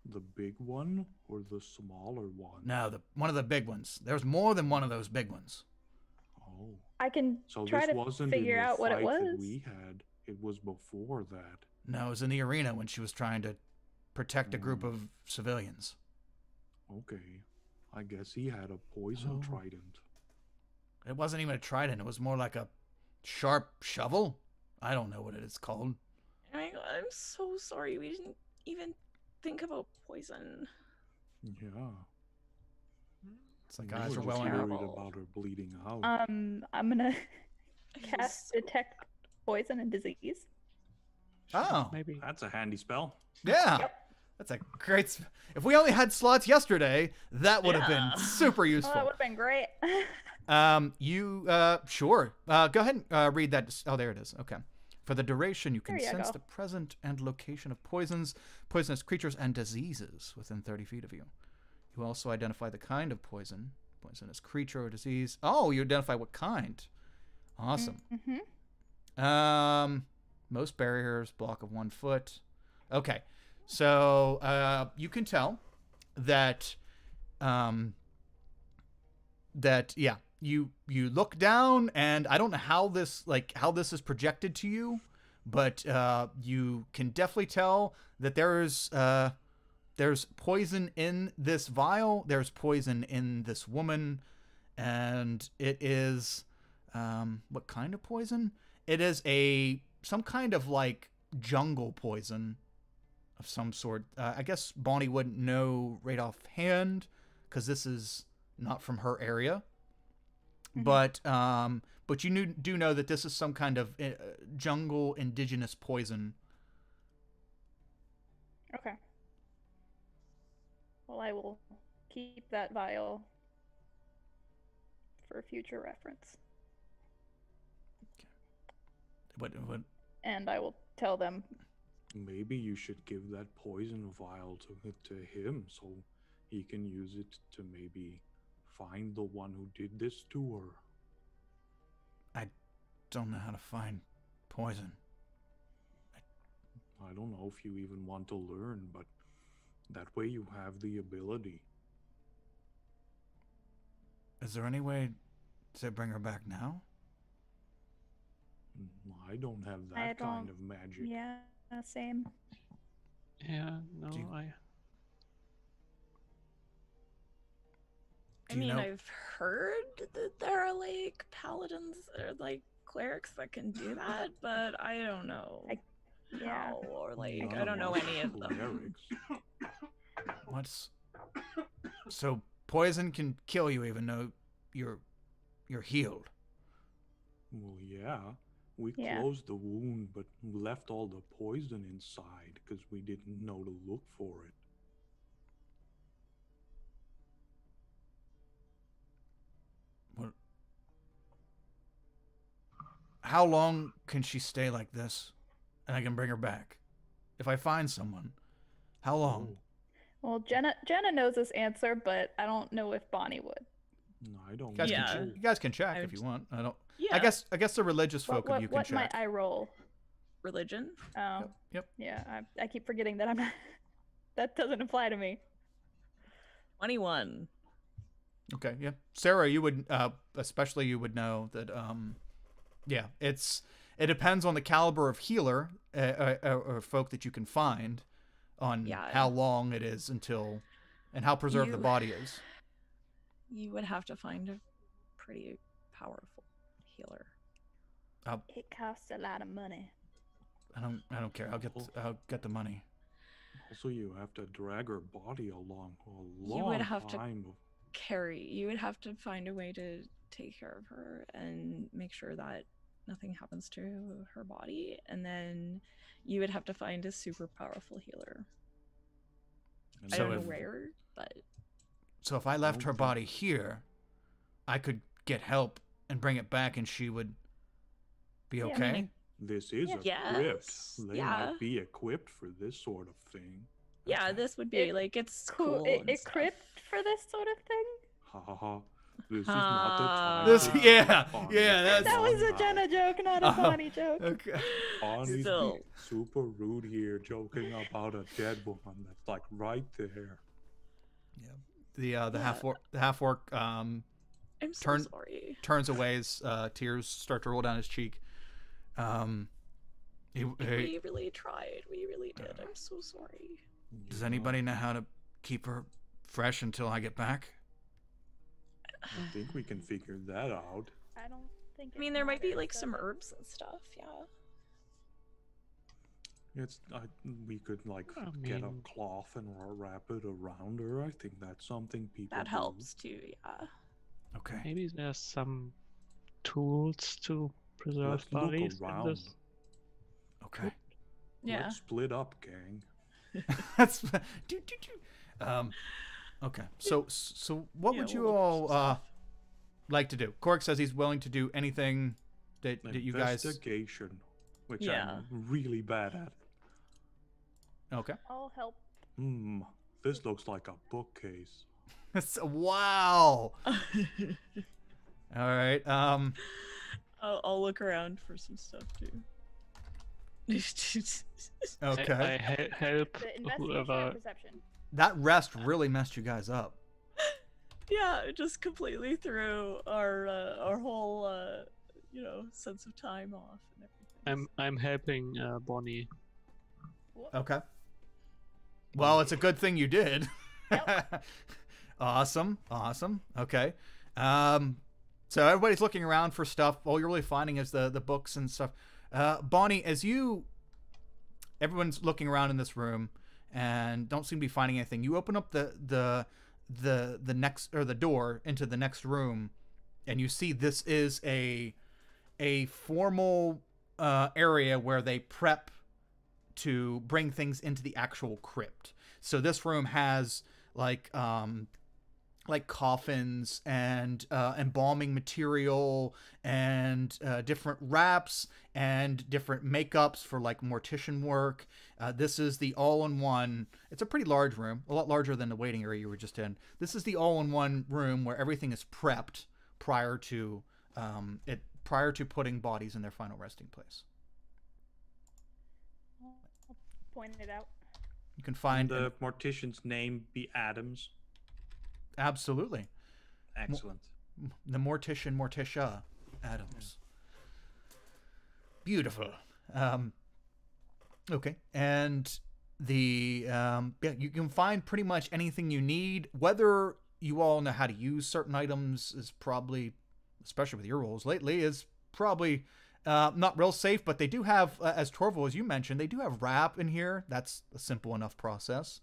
Speaker 3: The big one or the smaller one?
Speaker 1: No, one of the big ones. There's more than one of those big ones.
Speaker 3: Oh.
Speaker 2: I can
Speaker 3: So
Speaker 2: try
Speaker 3: this
Speaker 2: to
Speaker 3: wasn't
Speaker 2: figure
Speaker 3: in the
Speaker 2: out what it
Speaker 3: fight
Speaker 2: was.
Speaker 3: that we had. It was before that.
Speaker 1: No, it was in the arena when she was trying to protect a group
Speaker 3: Mm.
Speaker 1: of civilians.
Speaker 3: Okay. I guess he had a poison
Speaker 4: Oh.
Speaker 3: trident.
Speaker 1: It wasn't even a trident. It was more like a sharp shovel. I don't know what it is called.
Speaker 5: I'm so sorry. We didn't even think about poison.
Speaker 3: Yeah.
Speaker 1: It's like
Speaker 3: We
Speaker 1: eyes
Speaker 3: were
Speaker 1: are
Speaker 3: just
Speaker 1: welling
Speaker 3: worried
Speaker 1: up.
Speaker 5: Terrible.
Speaker 3: about her bleeding out.
Speaker 2: I'm gonna
Speaker 5: It was
Speaker 2: cast
Speaker 5: so-
Speaker 2: detect poison and disease.
Speaker 1: Oh,
Speaker 4: Maybe.
Speaker 3: That's a handy spell.
Speaker 1: yeah.
Speaker 2: Yep.
Speaker 1: That's a great. If we only had slots yesterday, that would have
Speaker 5: Yeah.
Speaker 1: been super
Speaker 2: Oh, that
Speaker 1: useful.
Speaker 2: would have been great.
Speaker 1: Sure. Go ahead and read that. Oh, there it is. Okay. For the duration, you can
Speaker 2: There you
Speaker 1: sense
Speaker 2: go.
Speaker 1: the present and location of poisonous creatures, and diseases within 30 feet of you. You also identify the kind of poisonous creature or disease. Oh, you identify what kind. Awesome.
Speaker 2: Mm-hmm.
Speaker 1: Most barriers block of 1 foot. Okay, so you can tell that you look down, and I don't know how this is projected to you, but you can definitely tell that there's poison in this vial. There's poison in this woman, and it is what kind of poison? It is some kind of like jungle poison of some sort. I guess Bonnie wouldn't know right offhand because this is not from her area.
Speaker 2: Mhm.
Speaker 1: But you do know that this is some kind of jungle indigenous poison.
Speaker 2: Okay. Well, I will keep that vial for future reference,
Speaker 1: What
Speaker 2: and I will tell them.
Speaker 3: Maybe you should give that poison vial to him so he can use it to maybe find the one who did this to her.
Speaker 1: don't know how to find poison.
Speaker 3: I don't know if you even want to learn, but that way you have the ability.
Speaker 1: Is there any way to bring her back now?
Speaker 3: I don't have
Speaker 2: I
Speaker 3: that kind
Speaker 2: don't-
Speaker 3: of magic.
Speaker 2: Yeah, same.
Speaker 4: Yeah, no,
Speaker 1: Do you-
Speaker 5: I
Speaker 1: Do you
Speaker 5: mean,
Speaker 1: know-
Speaker 5: I've heard that there are like paladins or like clerics that can do that, but I don't know
Speaker 2: Yeah.
Speaker 5: how or like
Speaker 3: None
Speaker 5: I don't know
Speaker 3: us
Speaker 5: any of them.
Speaker 3: clerics.
Speaker 1: What's so poison can kill you even though you're healed.
Speaker 3: Well, yeah. We
Speaker 2: Yeah.
Speaker 3: closed the wound, but left all the poison inside because we didn't know to look for it.
Speaker 1: What? How long can she stay like this, and I can bring her back? If I find someone, how long?
Speaker 3: Oh,
Speaker 2: Well, Jenna knows this answer, but I don't know if Bonnie would.
Speaker 3: no, I don't
Speaker 1: You guys,
Speaker 5: Yeah.
Speaker 1: can, you guys can check
Speaker 5: I
Speaker 1: if you
Speaker 5: would-
Speaker 1: want. I don't.
Speaker 5: Yeah,
Speaker 1: I guess the religious folk of you can
Speaker 2: What
Speaker 1: check.
Speaker 2: might I roll?
Speaker 5: religion.
Speaker 2: Oh,
Speaker 1: Yep.
Speaker 2: yeah. I keep forgetting that I'm not. That doesn't apply to me.
Speaker 5: 21.
Speaker 1: Okay, yeah. Sarah, you would especially you would know that yeah, it depends on the caliber of healer or folk that you can find on
Speaker 5: Yeah.
Speaker 1: how long it is until and how preserved the
Speaker 5: You-
Speaker 1: body is.
Speaker 5: You would have to find a pretty powerful healer.
Speaker 2: It costs a lot of money.
Speaker 1: I don't care. I'll get the money.
Speaker 3: Also, you have to drag her body along a long
Speaker 5: You would have to-
Speaker 3: time.
Speaker 5: You would have to find a way to take care of her and make sure that nothing happens to her body, and then you would have to find a super powerful healer.
Speaker 3: And
Speaker 5: I
Speaker 1: So
Speaker 5: don't know
Speaker 1: if-
Speaker 5: where, but
Speaker 1: So if I left her
Speaker 3: Okay.
Speaker 1: body here, I could get help and bring it back, and she would be
Speaker 2: Yeah, I
Speaker 1: okay.
Speaker 2: mean,
Speaker 3: This is
Speaker 5: Yeah.
Speaker 3: equipped.
Speaker 5: Yes,
Speaker 3: They
Speaker 5: yeah.
Speaker 3: might be equipped for this sort of thing.
Speaker 5: yeah,
Speaker 1: Okay.
Speaker 5: this would be
Speaker 2: It-
Speaker 5: like it's cool. and stuff.
Speaker 2: Equipped for this sort of thing?
Speaker 3: Ha ha ha. This is not the time.
Speaker 1: This-
Speaker 3: to
Speaker 1: yeah,
Speaker 3: be funny.
Speaker 1: yeah, that's-
Speaker 2: That was a
Speaker 3: Come on
Speaker 2: Jenna joke, not a
Speaker 1: Uh-huh.
Speaker 2: Bonnie joke.
Speaker 1: Okay.
Speaker 3: Bonnie's
Speaker 5: Still.
Speaker 3: being super rude here, joking about a dead woman that's like right there.
Speaker 1: The
Speaker 5: Yeah.
Speaker 1: half orc
Speaker 5: I'm so
Speaker 1: Turn-
Speaker 5: sorry.
Speaker 1: turns away as tears start to roll down his cheek. He,
Speaker 5: We really tried. We really did. I'm so sorry.
Speaker 1: does anybody know how to keep her fresh until I get back?
Speaker 3: I think we can figure that out.
Speaker 2: I don't think.
Speaker 5: I mean, there might be like some herbs and stuff. Yeah.
Speaker 3: It's we could like
Speaker 4: I
Speaker 3: get a
Speaker 4: mean-
Speaker 3: cloth and wrap it around her. I think that's something people
Speaker 5: That
Speaker 3: do.
Speaker 5: helps too. Yeah.
Speaker 1: Okay.
Speaker 4: Maybe there's some tools to preserve
Speaker 3: Let's look
Speaker 4: bodies in
Speaker 3: around.
Speaker 4: this.
Speaker 1: Okay.
Speaker 5: Yeah.
Speaker 3: Let's split up, gang.
Speaker 1: That's okay. So what
Speaker 5: Yeah,
Speaker 1: would you
Speaker 5: we'll look for
Speaker 1: all
Speaker 5: some stuff.
Speaker 1: like to do? Cork says he's willing to do anything that you guys.
Speaker 3: Investigation, which
Speaker 5: Yeah.
Speaker 3: I'm really bad at.
Speaker 1: Okay.
Speaker 2: I'll help.
Speaker 3: This looks like a bookcase.
Speaker 1: Wow. All right.
Speaker 5: I'll look around for some stuff too.
Speaker 1: Okay.
Speaker 4: I help
Speaker 2: The investigation or
Speaker 4: whoever.
Speaker 2: perception?
Speaker 1: That rest really messed you guys up.
Speaker 5: Yeah, it just completely threw our whole sense of time off and everything.
Speaker 4: I'm helping Bonnie.
Speaker 1: Okay. Well, it's a good thing you did. Awesome. Okay. So everybody's looking around for stuff. All you're really finding is the books and stuff. Bonnie, everyone's looking around in this room and don't seem to be finding anything. You open up the next, or the door into the next room, and you see this is a formal area where they prep to bring things into the actual crypt. So this room has like coffins and embalming material and different wraps and different makeups for like mortician work. This is the all-in-one. It's a pretty large room, a lot larger than the waiting area you were just in. This is the all-in-one room where everything is prepped prior to putting bodies in their final resting place.
Speaker 2: I'll point it out.
Speaker 1: You can find
Speaker 3: the mortician's name be Adams.
Speaker 1: absolutely
Speaker 3: Excellent.
Speaker 1: the Morticia Adams. Beautiful. Okay, and the you can find pretty much anything you need. Whether you all know how to use certain items is probably, especially with your roles lately, is probably not real safe. But they do have, as Torval, as you mentioned, they do have rap in here. That's a simple enough process.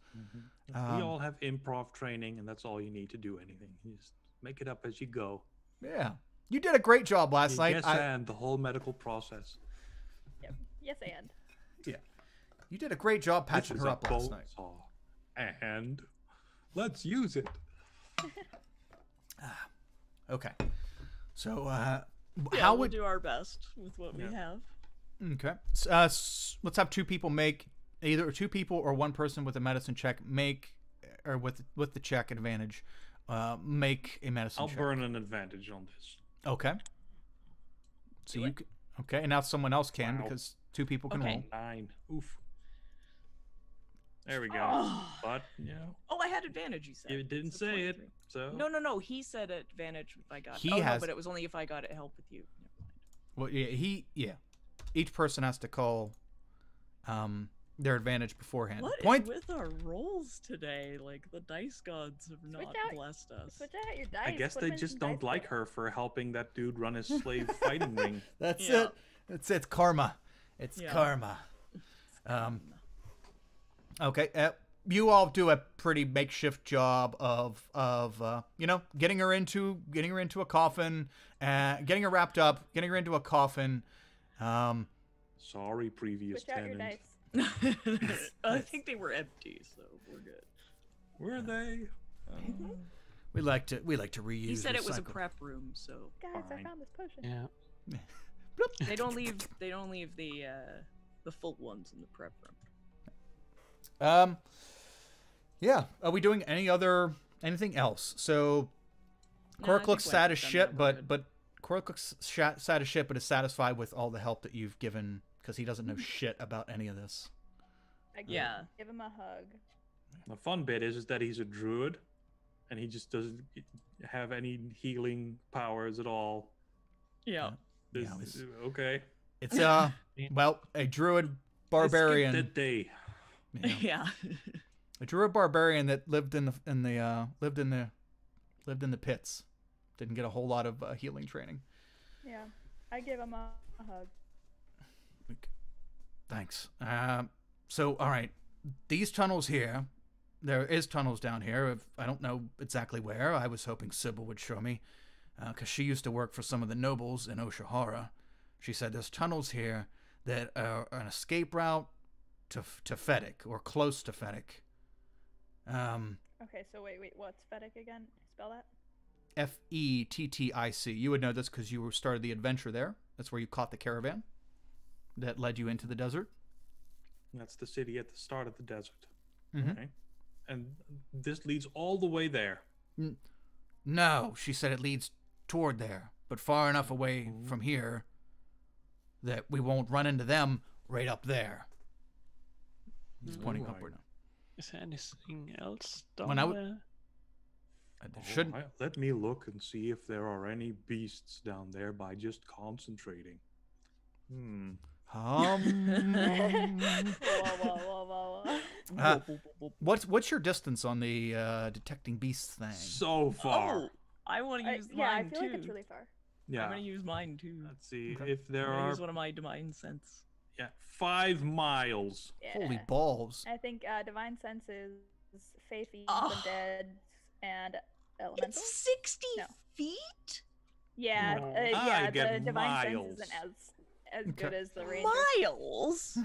Speaker 3: We all have improv training, and that's all you need to do anything. You just make it up as you go.
Speaker 1: Yeah, you did a great job last night.
Speaker 3: Yes, and the whole medical process.
Speaker 2: Yep. Yes, and.
Speaker 1: Yeah, you did a great job patching
Speaker 3: This is
Speaker 1: her
Speaker 3: a
Speaker 1: up last
Speaker 3: bow
Speaker 1: night.
Speaker 3: saw, and let's use it.
Speaker 1: Okay, so
Speaker 5: Yeah,
Speaker 1: how
Speaker 5: we'll
Speaker 1: would
Speaker 5: do our best with what we have.
Speaker 1: okay? Let's have two people make either two people or one person with a medicine check make, or with the check advantage, make a medicine
Speaker 3: I'll
Speaker 1: check.
Speaker 3: burn an advantage on this.
Speaker 1: Okay. So
Speaker 5: Do
Speaker 1: you
Speaker 5: it.
Speaker 1: can, okay, and now someone else can
Speaker 3: Wow.
Speaker 1: because two people can
Speaker 5: Okay.
Speaker 1: roll.
Speaker 3: 9. Oof. There we go.
Speaker 5: Oh.
Speaker 3: But you know,
Speaker 5: Oh, I had advantage. You said
Speaker 3: you didn't
Speaker 5: So
Speaker 3: say it,
Speaker 5: 23.
Speaker 3: so
Speaker 5: No. He said advantage if I got.
Speaker 1: He
Speaker 5: oh,
Speaker 1: has-
Speaker 5: no, but it was only if I got it help with you. Never mind.
Speaker 1: Well, yeah. Each person has to call their advantage beforehand.
Speaker 5: What is
Speaker 1: Point.
Speaker 5: with our rolls today? Like the dice gods have not
Speaker 2: out-
Speaker 5: blessed us.
Speaker 2: Switch out your dice.
Speaker 3: I guess
Speaker 2: put
Speaker 3: they
Speaker 2: them in
Speaker 3: just
Speaker 2: some
Speaker 3: don't
Speaker 2: dice
Speaker 3: like
Speaker 2: roll.
Speaker 3: her for helping that dude run his slave fighting ring.
Speaker 1: That's
Speaker 5: Yeah.
Speaker 1: it. It's karma. It's
Speaker 5: Yeah.
Speaker 1: karma. Okay. you all do a pretty makeshift job of getting her into a coffin, getting her wrapped up, getting her into a coffin.
Speaker 3: Sorry, previous
Speaker 2: Switch out your
Speaker 3: tenant.
Speaker 2: dice.
Speaker 5: I think they were empty, so we're good.
Speaker 3: Were they?
Speaker 1: We like to reuse.
Speaker 5: He said it was a
Speaker 1: recycle.
Speaker 5: prep room, so
Speaker 2: Guys,
Speaker 3: Fine.
Speaker 2: I found this potion.
Speaker 4: Yeah.
Speaker 5: they don't leave the full ones in the prep room.
Speaker 1: Yeah. Are we doing anything else? So,
Speaker 5: No, I
Speaker 1: Cork
Speaker 5: think
Speaker 1: looks sad as
Speaker 5: Wes has
Speaker 1: shit,
Speaker 5: done that.
Speaker 1: but Cork looks sad as shit, but is satisfied with all the help that you've given because he doesn't know shit about any of this.
Speaker 5: Yeah.
Speaker 2: Give him a hug.
Speaker 3: The fun bit is that he's a druid, and he just doesn't have any healing powers at all.
Speaker 5: Yeah.
Speaker 3: This-
Speaker 1: Yeah, it's-
Speaker 3: okay.
Speaker 1: It's well, a druid barbarian.
Speaker 3: Skip that day.
Speaker 1: you know,
Speaker 5: Yeah.
Speaker 1: a druid barbarian that lived in the pits. Didn't get a whole lot of healing training.
Speaker 2: Yeah. I give him a hug.
Speaker 1: Thanks. So, all right, these tunnels here. There is tunnels down here. I don't know exactly where. I was hoping Sybil would show me, because she used to work for some of the nobles in Oshihara. She said there's tunnels here that are an escape route to Fedic, or close to Fedic.
Speaker 2: Okay, so wait, what's Fedic again? Spell that?
Speaker 1: Fettic. You would know this because you started the adventure there. That's where you caught the caravan that led you into the desert.
Speaker 3: That's the city at the start of the desert.
Speaker 1: Mhm.
Speaker 3: Okay. And this leads all the way there.
Speaker 1: No, she said it leads toward there, but far enough away from here that we won't run into them right up there. He's pointing
Speaker 3: Alright.
Speaker 1: upward now.
Speaker 4: Is there anything else down
Speaker 1: When I w-
Speaker 4: there?
Speaker 1: Shouldn't.
Speaker 3: Let me look and see if there are any beasts down there by just concentrating.
Speaker 2: Whoa.
Speaker 1: What's your distance on the detecting beasts thing?
Speaker 3: So far.
Speaker 5: Oh, I want to use
Speaker 2: Yeah, I
Speaker 5: mine
Speaker 2: feel
Speaker 5: too.
Speaker 2: like it's really far.
Speaker 3: Yeah.
Speaker 5: I'm gonna use mine too.
Speaker 3: Let's see
Speaker 1: Okay.
Speaker 3: if there
Speaker 5: I'm gonna
Speaker 3: are
Speaker 5: use one of my divine sense.
Speaker 3: 5 miles.
Speaker 2: Yeah.
Speaker 1: Holy balls!
Speaker 2: I think Divine Sense is Faith,
Speaker 5: Oh.
Speaker 2: Undead, and Elemental.
Speaker 5: It's 60
Speaker 2: No.
Speaker 5: feet?
Speaker 2: Yeah,
Speaker 3: No.
Speaker 2: yeah.
Speaker 3: I
Speaker 2: The
Speaker 3: get
Speaker 2: Divine Sense
Speaker 3: miles.
Speaker 2: isn't as good
Speaker 1: Okay.
Speaker 2: as the Ranger.
Speaker 5: Miles?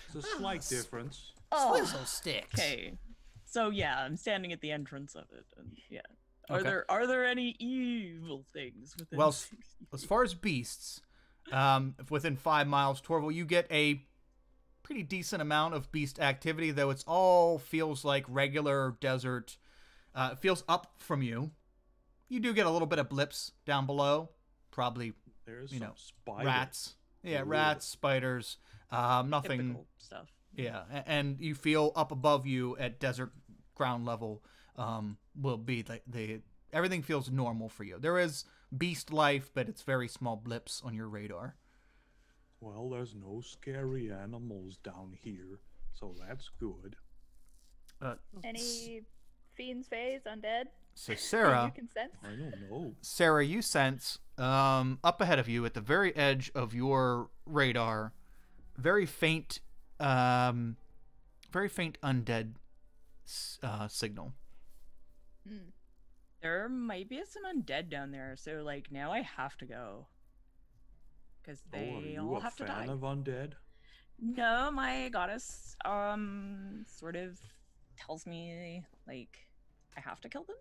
Speaker 3: It's a slight difference.
Speaker 5: Oh,
Speaker 1: Swizzle sticks.
Speaker 5: okay. So yeah, I'm standing at the entrance of it, and yeah.
Speaker 1: Okay.
Speaker 5: Are there any evil things within
Speaker 1: Well,
Speaker 5: 60
Speaker 1: as
Speaker 5: feet?
Speaker 1: far as beasts, within 5 miles, Torval, you get a pretty decent amount of beast activity, though it's all feels like regular desert. It feels up from you. You do get a little bit of blips down below, probably
Speaker 3: There's
Speaker 1: You
Speaker 3: some
Speaker 1: know,
Speaker 3: spiders.
Speaker 1: rats. Yeah,
Speaker 3: Ooh.
Speaker 1: rats, spiders. Nothing.
Speaker 5: Typical stuff.
Speaker 1: Yeah, and you feel up above you at desert ground level. Will be the everything feels normal for you. There is beast life, but it's very small blips on your radar.
Speaker 3: Well, there's no scary animals down here, so that's good.
Speaker 2: Any fiends, fays, undead?
Speaker 1: So
Speaker 2: You
Speaker 1: Sarah,
Speaker 2: can sense.
Speaker 3: I don't know.
Speaker 1: Sarah, you sense up ahead of you at the very edge of your radar, very faint undead signal.
Speaker 5: There might be some undead down there, so like now I have to go. Because
Speaker 3: Are
Speaker 5: they
Speaker 3: you
Speaker 5: all
Speaker 3: a
Speaker 5: have to
Speaker 3: fan
Speaker 5: die.
Speaker 3: of undead?
Speaker 5: No, my goddess sort of tells me like I have to kill them.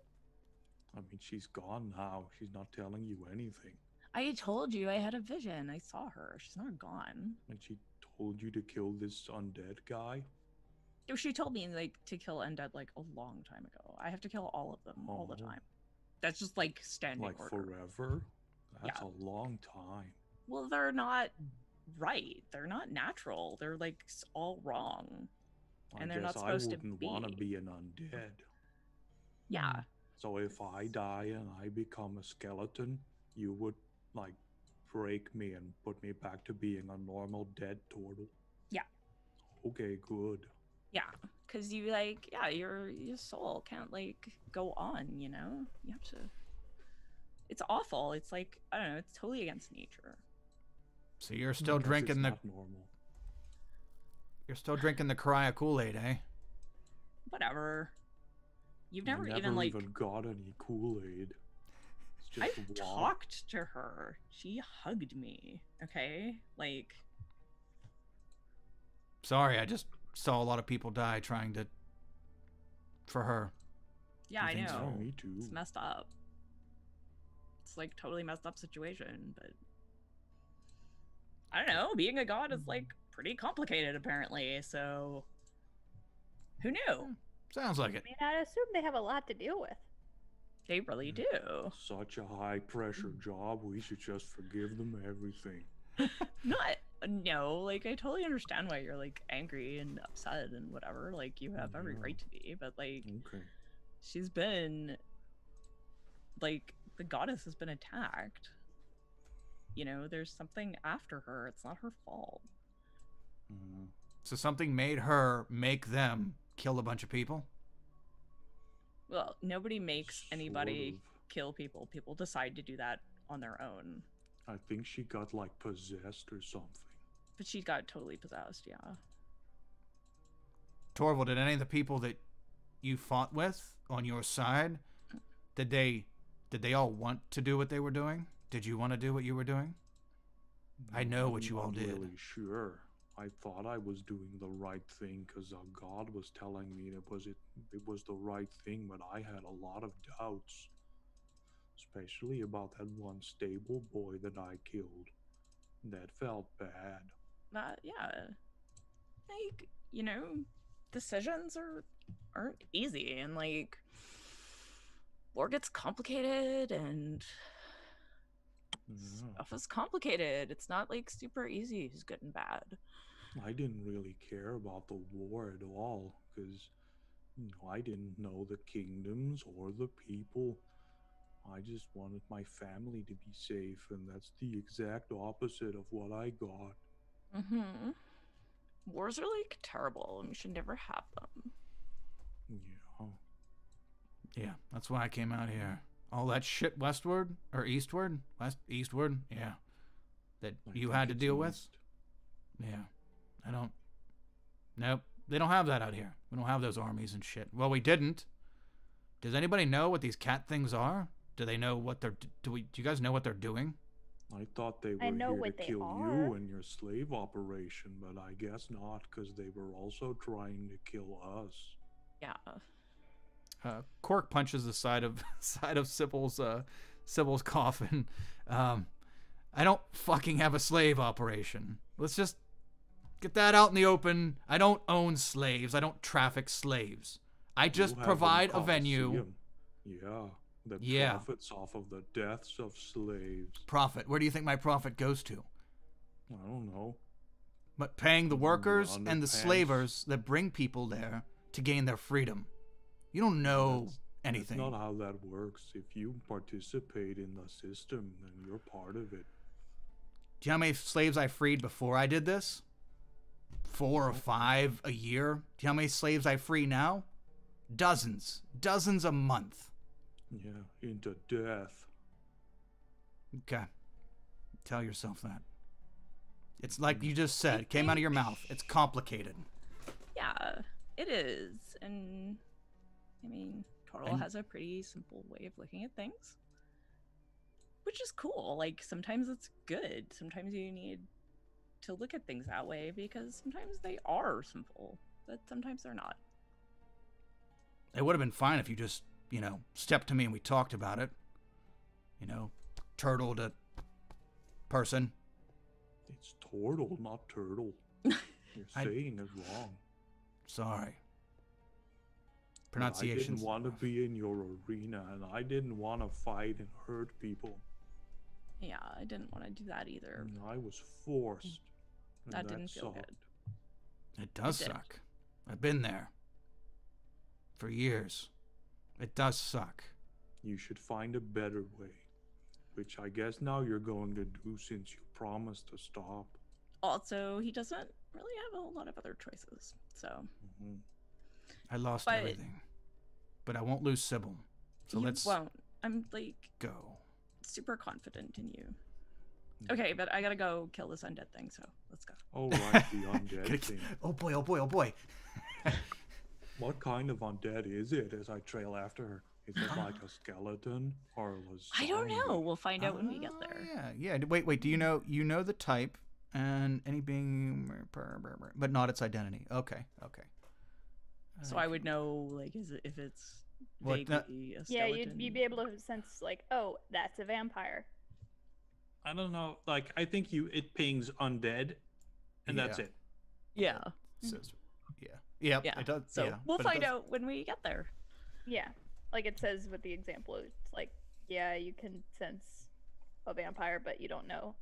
Speaker 3: I mean, she's gone now. She's not telling you anything.
Speaker 5: I told you I had a vision. I saw her. She's not gone.
Speaker 3: And she told you to kill this undead guy?
Speaker 5: No, she told me like to kill undead like a long time ago. I have to kill all of them all the
Speaker 3: Oh.
Speaker 5: time. That's just like standing
Speaker 3: Like
Speaker 5: order.
Speaker 3: forever? That's
Speaker 5: Yeah.
Speaker 3: a long time.
Speaker 5: Well, they're not right. They're not natural. They're like all wrong. And
Speaker 3: I
Speaker 5: they're not
Speaker 3: guess
Speaker 5: supposed
Speaker 3: I
Speaker 5: to
Speaker 3: wouldn't want to
Speaker 5: be.
Speaker 3: be an undead.
Speaker 5: Yeah.
Speaker 3: So if I die and I become a skeleton, you would like break me and put me back to being a normal dead turtle?
Speaker 5: Yeah.
Speaker 3: Okay, good.
Speaker 5: Yeah, because you like, yeah, your soul can't like go on, you know. You have to. It's awful. It's like I don't know. It's totally against nature.
Speaker 1: So you're still
Speaker 3: Guess
Speaker 1: drinking
Speaker 3: it's
Speaker 1: the
Speaker 3: not normal.
Speaker 1: you're still drinking the Karaya Kool-Aid, eh?
Speaker 5: whatever. You've never,
Speaker 3: I never
Speaker 5: even like.
Speaker 3: got any Kool-Aid. It's just
Speaker 5: I've
Speaker 3: water.
Speaker 5: talked to her. She hugged me. Okay, like.
Speaker 1: Sorry, I just saw a lot of people die trying to. For her.
Speaker 5: Yeah,
Speaker 1: You
Speaker 5: I
Speaker 1: think so?
Speaker 5: know.
Speaker 3: Yeah, me too.
Speaker 5: It's messed up. It's like totally messed up situation, but I don't know. Being a god is like pretty complicated, apparently. So who knew?
Speaker 1: Sounds like it.
Speaker 2: I mean, I'd assume they have a lot to deal with.
Speaker 5: They really do.
Speaker 3: Such a high-pressure job. We should just forgive them everything.
Speaker 5: Not no, like I totally understand why you're like angry and upset and whatever. Like you have every
Speaker 3: Yeah.
Speaker 5: right to be, but like
Speaker 3: Okay.
Speaker 5: she's been like the goddess has been attacked. You know, there's something after her. It's not her fault.
Speaker 3: Mhm.
Speaker 1: So something made her make them kill a bunch of people?
Speaker 5: Well, nobody makes anybody
Speaker 3: Sort
Speaker 5: kill people. People decide to do that on their own.
Speaker 3: of. I think she got like possessed or something.
Speaker 5: But she got totally possessed, yeah.
Speaker 1: Torval, did any of the people that you fought with on your side, did they all want to do what they were doing? Did you want to do what you were doing? I know what you all
Speaker 3: I'm
Speaker 1: did.
Speaker 3: not really sure. I thought I was doing the right thing because God was telling me it was the right thing, but I had a lot of doubts, especially about that one stable boy that I killed. That felt bad.
Speaker 5: Yeah. Like, you know, decisions aren't easy, and like war gets complicated and
Speaker 3: Yeah.
Speaker 5: stuff is complicated. It's not like super easy. It's good and bad.
Speaker 3: I didn't really care about the war at all because I didn't know the kingdoms or the people. I just wanted my family to be safe, and that's the exact opposite of what I got.
Speaker 5: Mm-hmm. Wars are like terrible, and we should never have them.
Speaker 3: Yeah.
Speaker 1: Yeah, that's why I came out here. All that shit westward or eastward? Eastward? Yeah. That
Speaker 3: I
Speaker 1: you
Speaker 3: think
Speaker 1: had to
Speaker 3: it's
Speaker 1: deal with?
Speaker 3: east.
Speaker 1: Yeah. I don't. Nope. They don't have that out here. We don't have those armies and shit. Well, we didn't. Does anybody know what these cat things are? Do they know what they're. Do you guys know what they're doing?
Speaker 3: I thought they were
Speaker 2: I know
Speaker 3: here to
Speaker 2: what they
Speaker 3: kill
Speaker 2: are.
Speaker 3: you and your slave operation, but I guess not, because they were also trying to kill us.
Speaker 5: Yeah.
Speaker 1: Cork punches the side of Sybil's coffin. I don't fucking have a slave operation. Let's just get that out in the open. I don't own slaves. I don't traffic slaves. I just
Speaker 3: You have
Speaker 1: provide
Speaker 3: them
Speaker 1: a venue.
Speaker 3: Colosseum. Yeah. That
Speaker 1: Yeah.
Speaker 3: profits off of the deaths of slaves.
Speaker 1: Profit. Where do you think my profit goes to?
Speaker 3: I don't know.
Speaker 1: But paying the workers
Speaker 3: Underpants.
Speaker 1: and the slavers that bring people there to gain their freedom. You don't know anything.
Speaker 3: That's not how that works. If you participate in the system, then you're part of it.
Speaker 1: Do you know how many slaves I freed before I did this? 4 or 5 a year. Do you know how many slaves I free now? Dozens. Dozens a month.
Speaker 3: Yeah, into death.
Speaker 1: Okay. Tell yourself that. It's like you just said. It came out of your mouth. It's complicated.
Speaker 5: Yeah, it is. And I mean, Tortle
Speaker 1: And-
Speaker 5: has a pretty simple way of looking at things, which is cool. Like, sometimes it's good. Sometimes you need to look at things that way because sometimes they are simple, but sometimes they're not.
Speaker 1: It would have been fine if you just, stepped to me and we talked about it. Turtle to person.
Speaker 3: It's turtle, not turtle. You're saying it wrong.
Speaker 1: Sorry.
Speaker 3: I
Speaker 1: Pronunciation.
Speaker 3: didn't want to be in your arena, and I didn't want to fight and hurt people.
Speaker 5: Yeah, I didn't want to do that either.
Speaker 3: And I was forced. And
Speaker 5: That didn't feel
Speaker 3: sucked.
Speaker 5: good.
Speaker 1: It does
Speaker 5: It did.
Speaker 1: suck. I've been there. For years. It does suck.
Speaker 3: You should find a better way. Which I guess now you're going to do since you promised to stop.
Speaker 5: Also, he doesn't really have a whole lot of other choices. So
Speaker 3: Mhm.
Speaker 1: I lost
Speaker 5: But-
Speaker 1: everything. But I won't lose Sybil. So
Speaker 5: you
Speaker 1: let's
Speaker 5: won't. I'm like
Speaker 1: go.
Speaker 5: super confident in you. Okay, but I gotta go kill this undead thing, so let's go.
Speaker 3: Oh, right, the undead
Speaker 1: Gotta-
Speaker 3: thing.
Speaker 1: Oh boy, oh boy, oh boy.
Speaker 3: What kind of undead is it as I trail after her? Is it like a skeleton or a
Speaker 5: I don't know.
Speaker 3: zombie?
Speaker 5: We'll find out when we get there.
Speaker 1: Yeah. Wait. Do you know the type and any being, but not its identity? Okay.
Speaker 5: So I would know, like, if it's
Speaker 1: What,
Speaker 5: vaguely a
Speaker 2: Yeah,
Speaker 5: skeleton.
Speaker 2: you'd be able to sense like, oh, that's a vampire.
Speaker 3: I don't know. Like, I think it pings undead, and that's
Speaker 1: Yeah.
Speaker 3: it.
Speaker 5: Yeah.
Speaker 1: Says, yeah.
Speaker 5: Yeah.
Speaker 1: It does.
Speaker 5: So
Speaker 1: yeah,
Speaker 5: we'll
Speaker 1: but it
Speaker 5: find
Speaker 1: does-
Speaker 5: out when we get there.
Speaker 2: Yeah, like it says with the example, it's like, yeah, you can sense a vampire, but you don't know.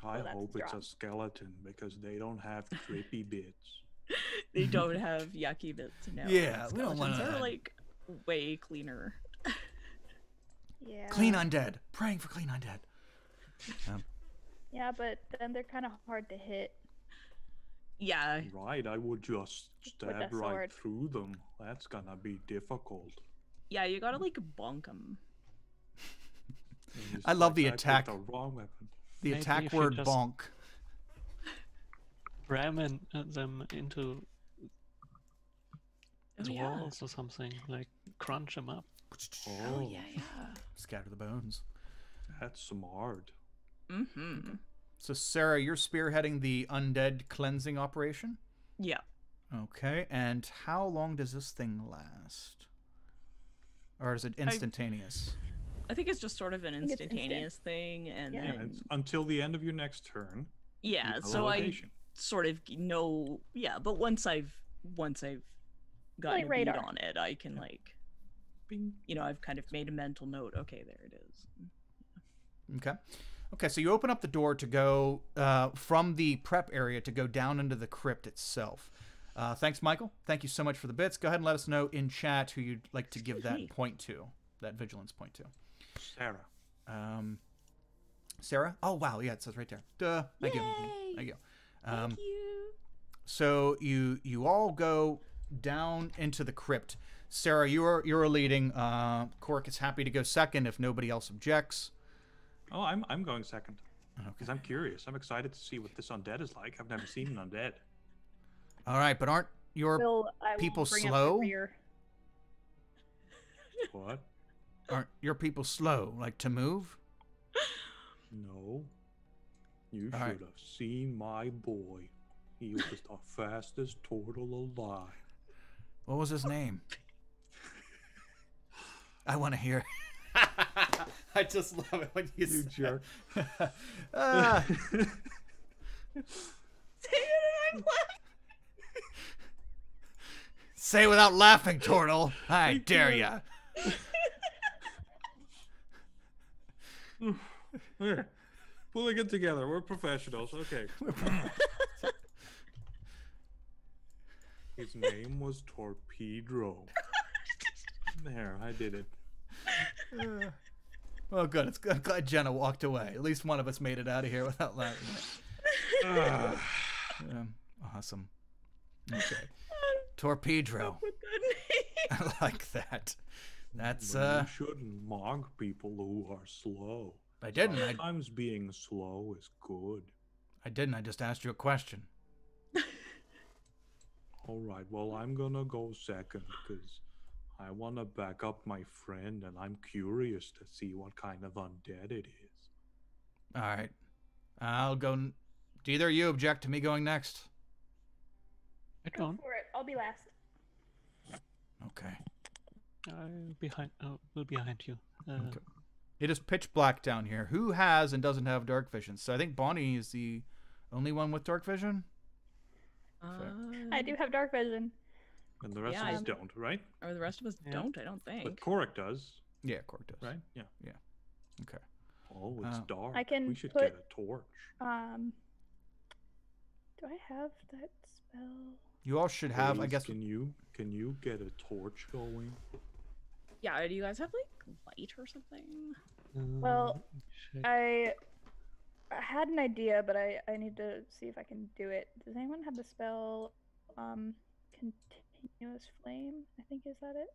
Speaker 3: I
Speaker 2: Well, that's
Speaker 3: hope it's a
Speaker 2: strong.
Speaker 3: skeleton because they don't have trippy bits.
Speaker 5: They don't have yucky bits. No.
Speaker 1: Yeah, we don't want
Speaker 5: Skeletons are
Speaker 1: that.
Speaker 5: like way cleaner.
Speaker 2: Yeah.
Speaker 1: Clean undead. Praying for clean undead.
Speaker 2: Yeah, but then they're kind of hard to hit.
Speaker 5: Yeah.
Speaker 3: Right, I would just
Speaker 2: With a
Speaker 3: stab right
Speaker 2: sword.
Speaker 3: through them. That's gonna be difficult.
Speaker 5: Yeah, you gotta like bonk them.
Speaker 3: And it's
Speaker 1: I love
Speaker 3: like
Speaker 1: the
Speaker 3: I picked
Speaker 1: attack.
Speaker 3: the wrong weapon.
Speaker 1: The
Speaker 4: Maybe
Speaker 1: attack
Speaker 4: if you
Speaker 1: word
Speaker 4: just-
Speaker 1: bonk.
Speaker 4: Ram them into
Speaker 5: Oh,
Speaker 4: the
Speaker 5: yeah.
Speaker 4: walls or something. Like crunch them up.
Speaker 5: Oh yeah, yeah.
Speaker 1: Scatter the bones.
Speaker 3: That's smart.
Speaker 5: Mm-hmm.
Speaker 1: So Sarah, you're spearheading the undead cleansing operation.
Speaker 5: Yeah.
Speaker 1: Okay, and how long does this thing last? Or is it instantaneous?
Speaker 5: I think it's just sort of an
Speaker 2: think it's instant.
Speaker 5: instantaneous thing, and
Speaker 2: Yeah.
Speaker 3: Yeah,
Speaker 5: then
Speaker 3: it's until the end of your next turn.
Speaker 5: yeah.
Speaker 3: you have a
Speaker 5: So I
Speaker 3: location.
Speaker 5: sort of know. Yeah, but once I've gotten
Speaker 2: Like
Speaker 5: a beat
Speaker 2: radar.
Speaker 5: on it, I can like,
Speaker 3: Bing.
Speaker 5: I've kind of made a mental note. Okay, there it is.
Speaker 1: Okay, so you open up the door to go from the prep area to go down into the crypt itself. Thanks, Michael. Thank you so much for the bits. Go ahead and let us know in chat who you'd like to give
Speaker 5: Excuse
Speaker 1: that
Speaker 5: me.
Speaker 1: point to, that vigilance point to.
Speaker 3: Sarah.
Speaker 1: Sarah? Oh, wow. Yeah, it says right there. Duh. Thank you.
Speaker 5: Yay!
Speaker 1: Thank you.
Speaker 5: Thank you.
Speaker 1: So you all go down into the crypt. Sarah, you're leading. Cork is happy to go second if nobody else objects.
Speaker 3: Oh, I'm going second.
Speaker 1: Okay.
Speaker 3: Because I'm curious. I'm excited to see what this undead is like. I've never seen an undead.
Speaker 1: All right, but aren't your
Speaker 2: I will
Speaker 1: people
Speaker 2: bring up the
Speaker 1: slow?
Speaker 2: rear.
Speaker 3: What?
Speaker 1: aren't your people slow like to move?
Speaker 3: No. You
Speaker 1: All
Speaker 3: should
Speaker 1: right.
Speaker 3: have seen my boy. He was the fastest turtle alive.
Speaker 1: What was his name? I want to hear. I just love it when you,
Speaker 3: You
Speaker 1: say
Speaker 3: jerk.
Speaker 1: Ah, say without laughing, Turtle. I dare ya.
Speaker 3: Here, pulling it together. We're professionals. Okay. His name was Torpedo. There, I did it.
Speaker 1: Well, good. I'm glad Jenna walked away. At least one of us made it out of here without laughing.
Speaker 3: Ah,
Speaker 1: Awesome. Okay. Torpedo.
Speaker 5: With that name.
Speaker 1: I like that. That's
Speaker 3: but you shouldn't mock people who are slow.
Speaker 1: I didn't.
Speaker 3: Sometimes being slow is good.
Speaker 1: I didn't. I just asked you a question.
Speaker 3: All right, well, I'm gonna go second because I want to back up my friend and I'm curious to see what kind of undead it is.
Speaker 1: All right. I'll go. Do either of you object to me going next?
Speaker 4: I
Speaker 2: Go
Speaker 4: don't.
Speaker 2: for it. I'll be last.
Speaker 1: Okay.
Speaker 4: I'm behind. Oh, we're behind you.
Speaker 1: Okay. It is pitch black down here. Who has and doesn't have dark vision? So I think Bonnie is the only one with dark vision.
Speaker 2: I do have dark vision.
Speaker 3: And the rest
Speaker 5: Yeah,
Speaker 3: of us
Speaker 2: I-
Speaker 3: don't, right?
Speaker 5: Or the rest of us
Speaker 4: Yeah.
Speaker 5: don't, I don't think.
Speaker 3: But Korik does,
Speaker 1: Yeah, Cork does.
Speaker 3: right? Yeah.
Speaker 1: Okay.
Speaker 3: Oh, it's dark.
Speaker 2: I can
Speaker 3: We should
Speaker 2: put-
Speaker 3: get a torch.
Speaker 2: Do I have that spell?
Speaker 1: You all should have, I
Speaker 3: Please,
Speaker 1: guess.
Speaker 3: Can you get a torch going?
Speaker 5: Yeah, do you guys have like light or something?
Speaker 2: Well, I had an idea, but I need to see if I can do it. Does anyone have the spell continuous flame? I think, is that it?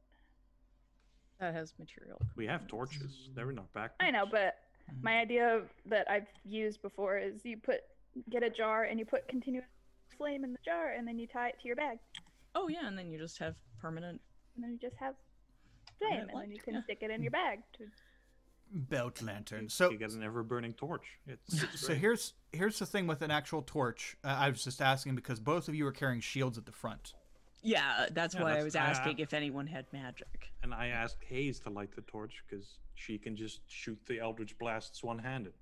Speaker 5: That has material.
Speaker 3: We have torches. They're in our backpacks.
Speaker 2: I know, but
Speaker 1: Mhm.
Speaker 2: my idea that I've used before is you get a jar and you put continuous flame in the jar and then you tie it to your bag.
Speaker 5: Oh yeah, and then you just have permanent.
Speaker 2: And then you just have flame,
Speaker 5: Permanent
Speaker 2: and then you
Speaker 5: light,
Speaker 2: can
Speaker 5: yeah.
Speaker 2: stick it in your bag. To...
Speaker 1: Belt lantern.
Speaker 3: You
Speaker 1: So
Speaker 3: get an ever-burning torch. It's
Speaker 1: so here's the thing with an actual torch. I was just asking because both of you are carrying shields at the front.
Speaker 5: Yeah, that's
Speaker 3: Yeah,
Speaker 5: why I
Speaker 3: that's-
Speaker 5: was asking if anyone had magic.
Speaker 3: And I asked Hayes to light the torch because she can just shoot the Eldritch Blasts one-handed.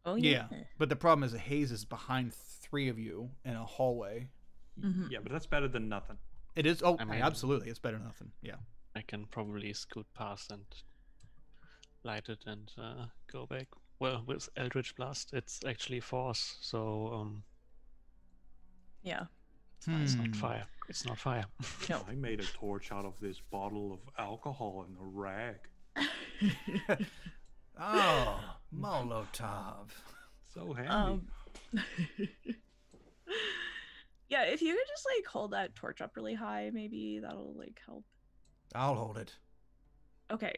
Speaker 5: Oh
Speaker 1: Yeah,
Speaker 5: yeah.
Speaker 1: but the problem is that Hayes is behind 3 of you in a hallway.
Speaker 5: Mhm.
Speaker 3: Yeah, but that's better than nothing.
Speaker 1: It is. Oh,
Speaker 4: I mean-
Speaker 1: absolutely. It's better than nothing. Yeah.
Speaker 4: I can probably scoot past and light it and go back. Well, with Eldritch Blast, it's actually force, so
Speaker 5: Yeah.
Speaker 4: it's not fire. It's not fire.
Speaker 5: No.
Speaker 3: I made a torch out of this bottle of alcohol and a rag.
Speaker 1: Oh, Molotov.
Speaker 3: So handy.
Speaker 5: Yeah, if you could just like hold that torch up really high, maybe that'll like help.
Speaker 1: I'll hold it.
Speaker 5: Okay.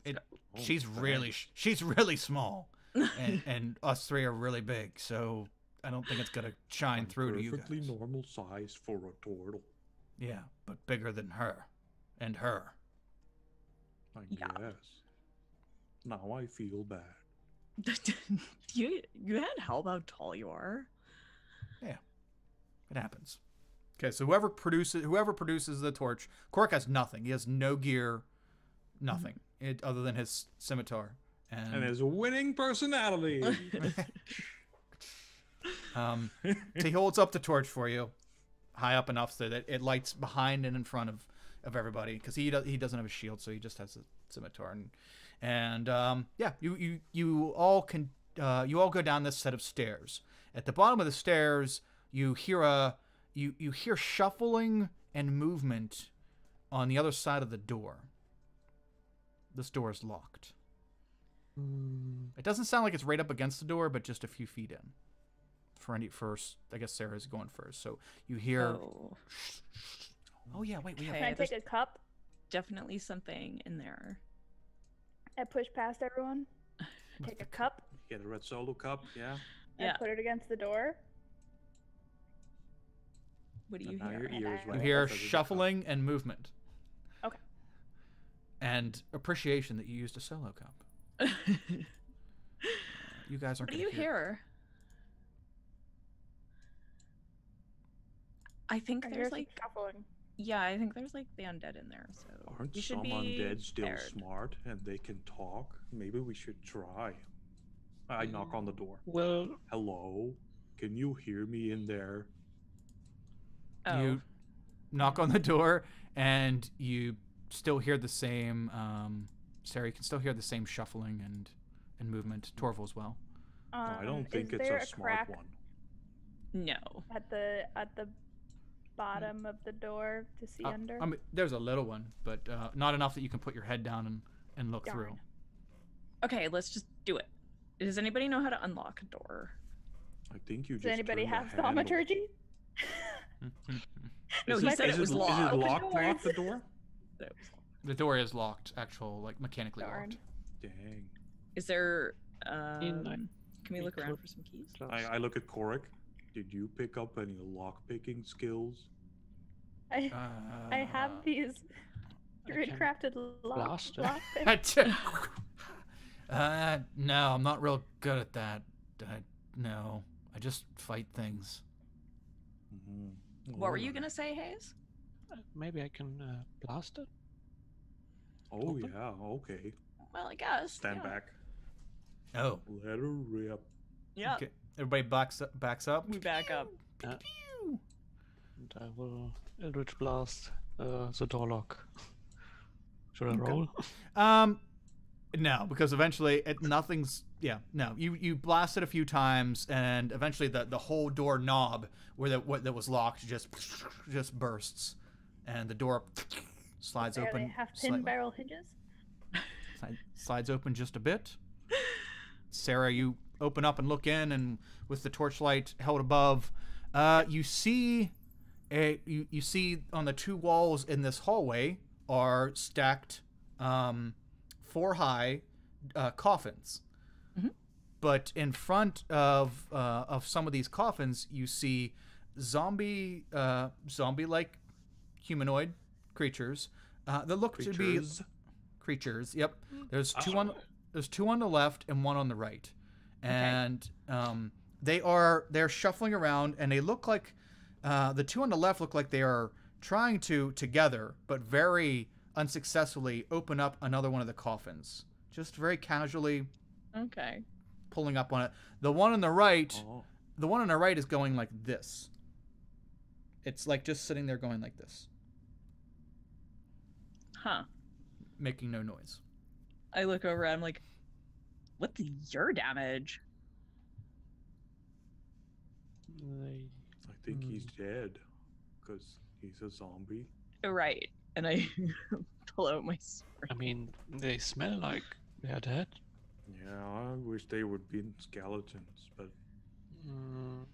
Speaker 1: It-
Speaker 3: Oh,
Speaker 1: she's
Speaker 3: thanks.
Speaker 1: she's really small, and us 3 are really big. So I don't think it's gonna shine
Speaker 3: I'm
Speaker 1: through to you
Speaker 3: perfectly
Speaker 1: guys.
Speaker 3: normal size for a turtle.
Speaker 1: Yeah, but bigger than her, and her.
Speaker 3: I
Speaker 5: Yeah.
Speaker 3: guess. Now I feel bad.
Speaker 5: you had help how tall you are.
Speaker 1: It happens. Okay, so whoever produces the torch, Cork has nothing. He has no gear, nothing other than his scimitar.
Speaker 3: And his winning personality.
Speaker 1: So he holds up the torch for you, high up enough so that it lights behind and in front of everybody, because he doesn't have a shield, so he just has a scimitar. And yeah, you all go down this set of stairs. At the bottom of the stairs, you hear you hear shuffling and movement on the other side of the door. This door is locked. It doesn't sound like it's right up against the door, but just a few feet in. First, I guess Sarah's going first. So you hear. Oh yeah, wait. We have.
Speaker 5: Okay.
Speaker 2: Can I take a cup?
Speaker 5: Definitely something in there.
Speaker 2: I push past everyone. Take a cup.
Speaker 3: Get a red solo cup, yeah.
Speaker 5: Yeah.
Speaker 2: I put it against the door.
Speaker 5: What do you
Speaker 3: And now
Speaker 5: hear?
Speaker 3: your
Speaker 2: And
Speaker 3: ears
Speaker 2: I-
Speaker 1: You
Speaker 3: wet
Speaker 1: hear
Speaker 3: because of the cup.
Speaker 1: shuffling and movement.
Speaker 2: Okay.
Speaker 1: And appreciation that you used a solo cup. You guys aren't.
Speaker 5: What do you
Speaker 1: gonna
Speaker 5: hear? I think
Speaker 2: I hear
Speaker 5: there's
Speaker 2: some
Speaker 5: like
Speaker 2: shuffling.
Speaker 5: yeah, I think there's like the undead in there. So
Speaker 3: Aren't
Speaker 5: you should
Speaker 3: some
Speaker 5: be
Speaker 3: undead still
Speaker 5: prepared.
Speaker 3: smart and they can talk? Maybe we should try. I knock on the door.
Speaker 4: Well,
Speaker 3: Hello? Can you hear me in there?
Speaker 5: Oh,
Speaker 1: You knock on the door, and you still hear the same. Sarah, you can still hear the same shuffling and movement. Torval as well.
Speaker 3: No, I don't think
Speaker 2: is
Speaker 3: it's
Speaker 2: there
Speaker 3: a smart
Speaker 2: crack
Speaker 3: one.
Speaker 5: no.
Speaker 2: at the bottom of the door to see under?
Speaker 1: I mean, there's a little one, but not enough that you can put your head down and look
Speaker 2: Darn.
Speaker 1: through.
Speaker 5: Okay, let's just do it. Does anybody know how to unlock a door?
Speaker 3: I think you
Speaker 2: Does
Speaker 3: just
Speaker 2: anybody
Speaker 3: turn the
Speaker 2: have
Speaker 3: handle.
Speaker 2: thaumaturgy?
Speaker 5: No,
Speaker 3: Is
Speaker 5: he
Speaker 3: it-
Speaker 5: said
Speaker 3: is
Speaker 5: it was
Speaker 3: Is
Speaker 5: locked.
Speaker 3: it
Speaker 2: Open
Speaker 3: locked
Speaker 2: doors.
Speaker 3: off the door?
Speaker 1: The door is locked, like mechanically
Speaker 2: Darn.
Speaker 1: locked.
Speaker 3: Dang.
Speaker 5: Is there?
Speaker 4: In-
Speaker 5: Can we
Speaker 4: we
Speaker 5: look around
Speaker 4: could-
Speaker 5: for some keys?
Speaker 3: I look at Korik. Did you pick up any lock-picking skills?
Speaker 2: I have
Speaker 1: Uh,
Speaker 2: these
Speaker 4: I
Speaker 2: druid
Speaker 4: can
Speaker 2: crafted
Speaker 4: blast it.
Speaker 2: lock
Speaker 1: no, I'm not real good at that. No, I just fight things.
Speaker 3: Mm-hmm.
Speaker 5: What were you gonna say, Hayes?
Speaker 4: maybe I can blast it.
Speaker 3: Oh,
Speaker 4: open?
Speaker 3: yeah, okay.
Speaker 5: Well, I guess.
Speaker 3: Stand
Speaker 5: yeah.
Speaker 3: back.
Speaker 1: Oh,
Speaker 3: Let her rip.
Speaker 5: Yeah.
Speaker 1: okay. Everybody backs up.
Speaker 5: We back up.
Speaker 4: And I will Eldritch Blast the door lock. Should I
Speaker 1: Okay.
Speaker 4: roll?
Speaker 1: No, because eventually nothing's. Yeah, no. You blast it a few times, and eventually the whole door knob that was locked just bursts, and the door slides
Speaker 2: There they
Speaker 1: open.
Speaker 2: have pin
Speaker 1: slightly.
Speaker 2: barrel hinges.
Speaker 1: Slides open just a bit. Sarah, you open up and look in, and with the torchlight held above, you see you see on the 2 walls in this hallway are stacked 4 high coffins.
Speaker 5: Mhm.
Speaker 1: But in front of some of these coffins, you see zombie like humanoid creatures that look to be creatures. Yep. There's two on the left and one on the right, and they're shuffling around, and they look like the two on the left look like they are trying to together, but very unsuccessfully, open up another one of the coffins, just very casually.
Speaker 5: Okay.
Speaker 1: Pulling up on it. The one on the right is going like this. It's like just sitting there going like this.
Speaker 5: Huh.
Speaker 1: Making no noise.
Speaker 5: I look over, I'm like, what's your damage?
Speaker 3: I think he's dead because he's a zombie.
Speaker 5: Right. And I pull out my sword.
Speaker 4: I mean, they smell like they're dead.
Speaker 3: Yeah, I wish they would be skeletons, but
Speaker 4: Mm,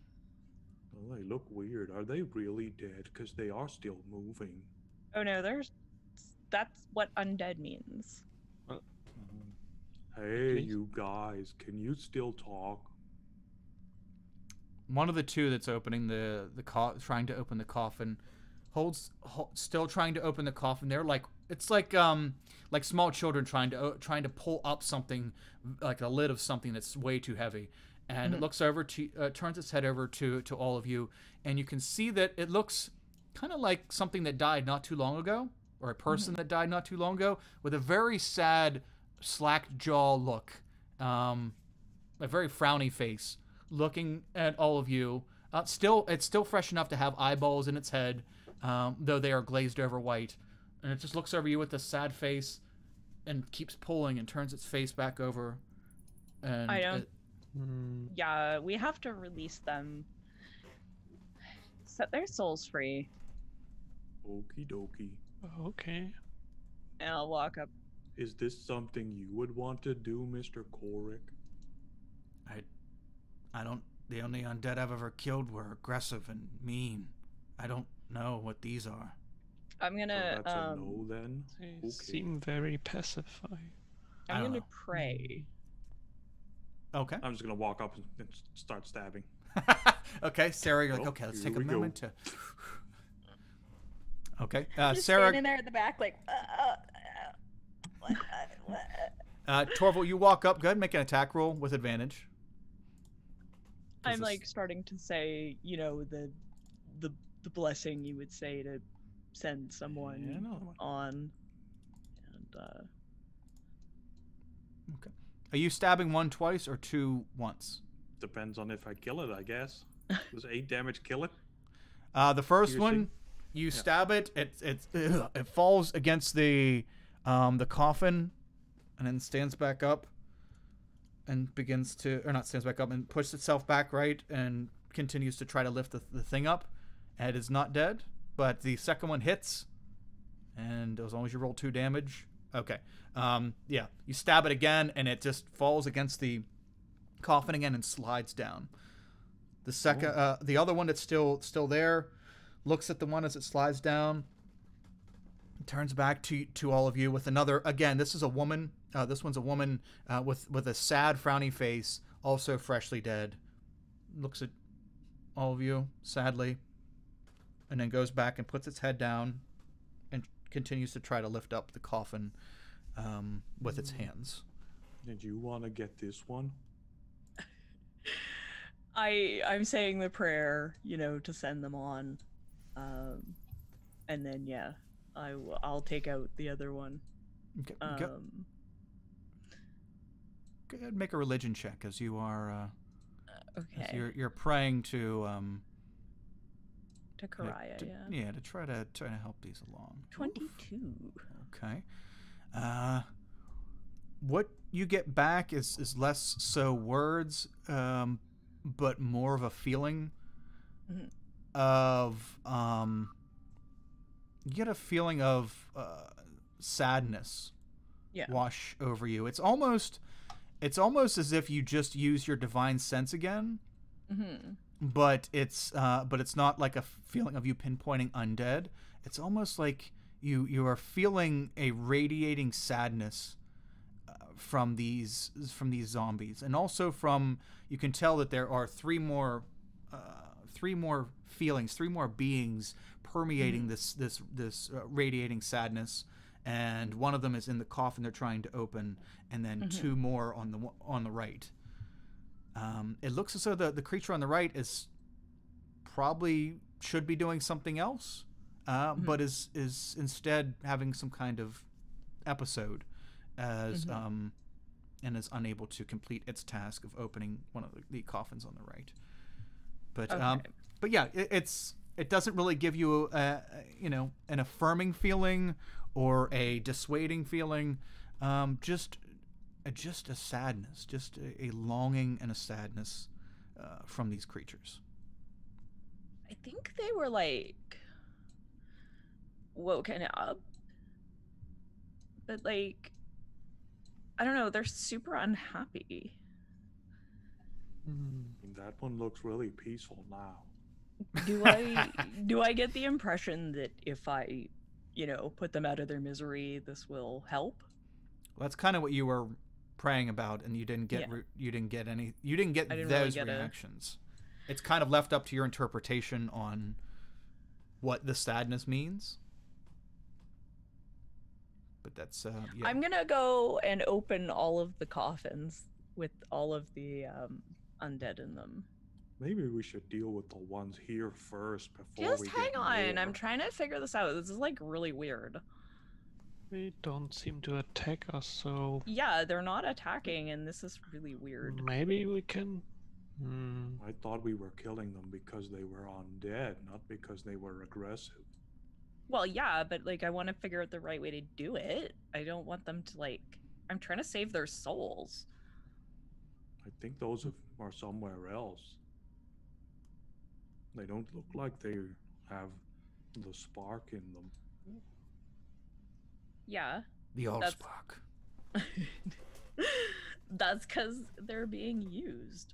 Speaker 3: well, they look weird. Are they really dead? Because they are still moving.
Speaker 5: Oh no, that's what undead means.
Speaker 3: Hey,
Speaker 4: Please?
Speaker 3: you guys, can you still talk?
Speaker 1: One of the two that's opening trying to open the coffin, still trying to open the coffin. They're like, it's like small children trying to pull up something, like a lid of something that's way too heavy, and it looks over to turns its head over to all of you, and you can see that it looks kind of like something that died not too long ago, or a person that died not too long ago, with a very sad, slack jaw look, a very frowny face, looking at all of you. It's still fresh enough to have eyeballs in its head, though they are glazed over white, and it just looks over you with a sad face, and keeps pulling and turns its face back over. And
Speaker 5: I don't.
Speaker 4: mm,
Speaker 5: Yeah, we have to release them. Set their souls free.
Speaker 3: Okie dokie.
Speaker 4: okay.
Speaker 5: And I'll walk up.
Speaker 3: Is this something you would want to do, Mr. Korik?
Speaker 1: I don't. The only undead I've ever killed were aggressive and mean. I don't know what these are.
Speaker 5: I'm
Speaker 3: So
Speaker 5: gonna
Speaker 3: that's a no then?
Speaker 4: They
Speaker 3: Okay.
Speaker 4: seem very pacifying.
Speaker 1: I
Speaker 5: I'm
Speaker 1: don't
Speaker 5: gonna
Speaker 1: know.
Speaker 5: pray.
Speaker 1: Okay.
Speaker 3: I'm just gonna walk up and start stabbing.
Speaker 1: Okay, Sarah, you're like,
Speaker 3: Well,
Speaker 1: okay, let's
Speaker 3: here
Speaker 1: take a
Speaker 3: we go.
Speaker 1: moment to. Okay,
Speaker 2: Just
Speaker 1: Sarah,
Speaker 2: standing there at the back, like, what?
Speaker 1: Torval, you walk up. Go ahead and make an attack roll with advantage. 'Cause
Speaker 5: I'm
Speaker 1: this-
Speaker 5: like starting to say, the blessing you would say to send someone
Speaker 3: Yeah, another one.
Speaker 5: on. And
Speaker 1: Okay. Are you stabbing one twice or two once?
Speaker 3: Depends on if I kill it, I guess. Does 8 damage kill it?
Speaker 1: The first
Speaker 3: Piercing?
Speaker 1: one, you stab it. It falls against the coffin, and then stands back up, and begins to, or not stands back up, and pushes itself back right, and continues to try to lift the thing up. And it is not dead, but the second one hits, and as long as you roll 2 damage, okay. Yeah, you stab it again, and it just falls against the coffin again and slides down. The second, the other one that's still there, looks at the one as it slides down, turns back to all of you with another. Again, this is a woman. This one's a woman with a sad, frowny face, also freshly dead. Looks at all of you sadly, and then goes back and puts its head down, and continues to try to lift up the coffin with its hands.
Speaker 3: Did you want to get this one?
Speaker 5: I'm saying the prayer, to send them on, and then I'll take out the other one.
Speaker 1: Okay, go ahead and make a religion check as you are. As
Speaker 5: Okay.
Speaker 1: you're praying to
Speaker 5: To Karaya,
Speaker 1: to try to help these along.
Speaker 5: 22.
Speaker 1: Okay. What you get back is less so words, but more of a feeling
Speaker 5: Mhm.
Speaker 1: of you get a feeling of sadness wash over you. It's almost as if you just use your divine sense again.
Speaker 5: Mm-hmm.
Speaker 1: But it's not like a feeling of you pinpointing undead. It's almost like you are feeling a radiating sadness from these zombies, and also you can tell that there are three more three more feelings, three more beings permeating this radiating sadness, and one of them is in the coffin they're trying to open, and then two more on the right. It looks as though the creature on the right is probably should be doing something else, but is instead having some kind of episode as and is unable to complete its task of opening one of the coffins on the right. But yeah, it doesn't really give you an affirming feeling or a dissuading feeling, just a sadness, just a longing and a sadness from these creatures.
Speaker 5: I think they were like woken up, but like, I don't know, they're super unhappy.
Speaker 3: That one looks really peaceful now.
Speaker 5: Do I get the impression that if I, put them out of their misery, this will help?
Speaker 1: Well, that's kind of what you were praying about, and you didn't get those reactions. It's kind of left up to your interpretation on what the sadness means. But that's yeah.
Speaker 5: I'm gonna go and open all of the coffins with all of the undead in them.
Speaker 3: Maybe we should deal with the ones here first before
Speaker 5: Just
Speaker 3: we
Speaker 5: hang
Speaker 3: get
Speaker 5: on,
Speaker 3: more.
Speaker 5: I'm trying to figure this out. This is like really weird.
Speaker 4: They don't seem to attack us, so
Speaker 5: Yeah, they're not attacking, and this is really weird.
Speaker 4: maybe we can.
Speaker 3: I thought we were killing them because they were undead, not because they were aggressive.
Speaker 5: Well, yeah, but like I want to figure out the right way to do it. I don't want them to I'm trying to save their souls.
Speaker 3: I think those are somewhere else. They don't look like they have the spark in them.
Speaker 5: Yeah.
Speaker 1: The
Speaker 5: That's-
Speaker 1: Allspark.
Speaker 5: That's because they're being used.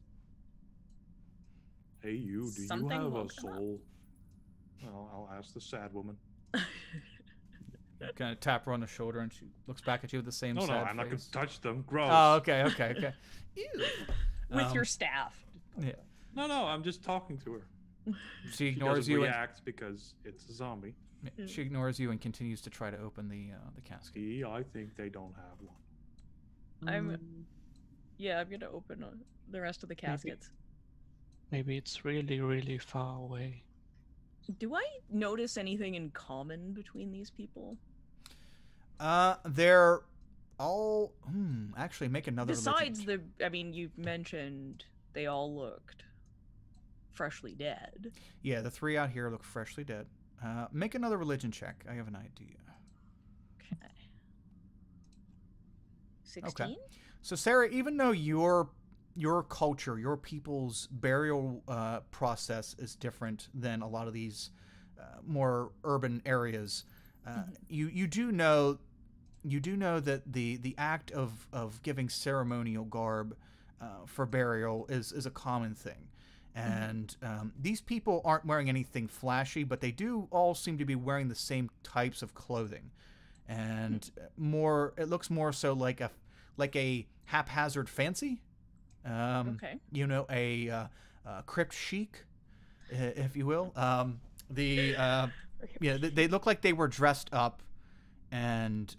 Speaker 3: Hey, you, do
Speaker 5: Something
Speaker 3: you have a
Speaker 5: woke them up.
Speaker 3: soul? Well, I'll ask the sad woman.
Speaker 1: Kind of tap her on the shoulder, and she looks back at you with the same
Speaker 3: No,
Speaker 1: sad
Speaker 3: I'm not going
Speaker 1: face.
Speaker 3: to touch them. Gross.
Speaker 1: Oh, okay. Ew.
Speaker 5: With your staff.
Speaker 1: Yeah.
Speaker 3: No, I'm just talking to her.
Speaker 1: She
Speaker 3: She
Speaker 1: ignores
Speaker 3: doesn't
Speaker 1: you.
Speaker 3: react because it's a zombie.
Speaker 1: She ignores you and continues to try to open the casket.
Speaker 3: See, I think they don't have one.
Speaker 5: I'm gonna open the rest of the caskets.
Speaker 4: Maybe it's really, really far away.
Speaker 5: Do I notice anything in common between these people?
Speaker 1: They're all. Actually, make another.
Speaker 5: Besides
Speaker 1: religion
Speaker 5: you've mentioned they all looked freshly dead.
Speaker 1: Yeah, the three out here look freshly dead. Make another religion check. I have an idea.
Speaker 5: Okay. 16?
Speaker 1: So, Sarah, even though your culture, your people's burial process is different than a lot of these more urban areas, you do know that the act of giving ceremonial garb for burial is a common thing. And these people aren't wearing anything flashy, but they do all seem to be wearing the same types of clothing, and it looks more so like a haphazard fancy.
Speaker 5: Okay.
Speaker 1: A crypt chic, if you will. They look like they were dressed up, and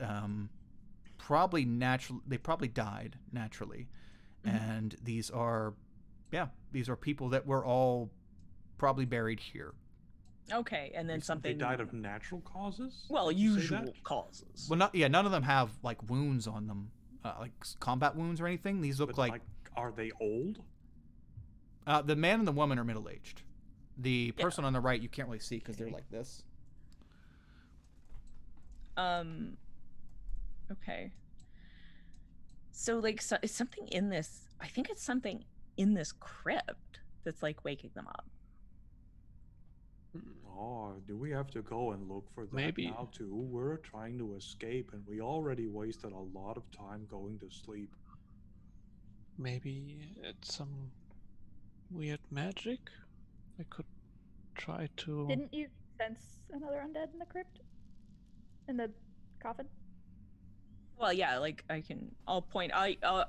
Speaker 1: probably died naturally, and these are people that were all probably buried here.
Speaker 5: Okay, and then
Speaker 3: They
Speaker 5: something.
Speaker 3: died of natural causes?
Speaker 5: Well,
Speaker 3: Did you say
Speaker 5: usual
Speaker 3: that?
Speaker 5: causes.
Speaker 1: Well, none of them have like wounds on them, like combat wounds or anything. These look
Speaker 3: But,
Speaker 1: like
Speaker 3: are they old?
Speaker 1: the man and the woman are middle-aged. The person on the right you can't really see because they're like this.
Speaker 5: Okay. So is something in this? I think it's something in this crypt that's like waking them up.
Speaker 3: Oh, do we have to go and look for that
Speaker 4: Maybe.
Speaker 3: now too? We're trying to escape and we already wasted a lot of time going to sleep.
Speaker 4: Maybe it's some weird magic. I could try to.
Speaker 2: Didn't you sense another undead in the crypt? In the coffin?
Speaker 5: Well, yeah, I'll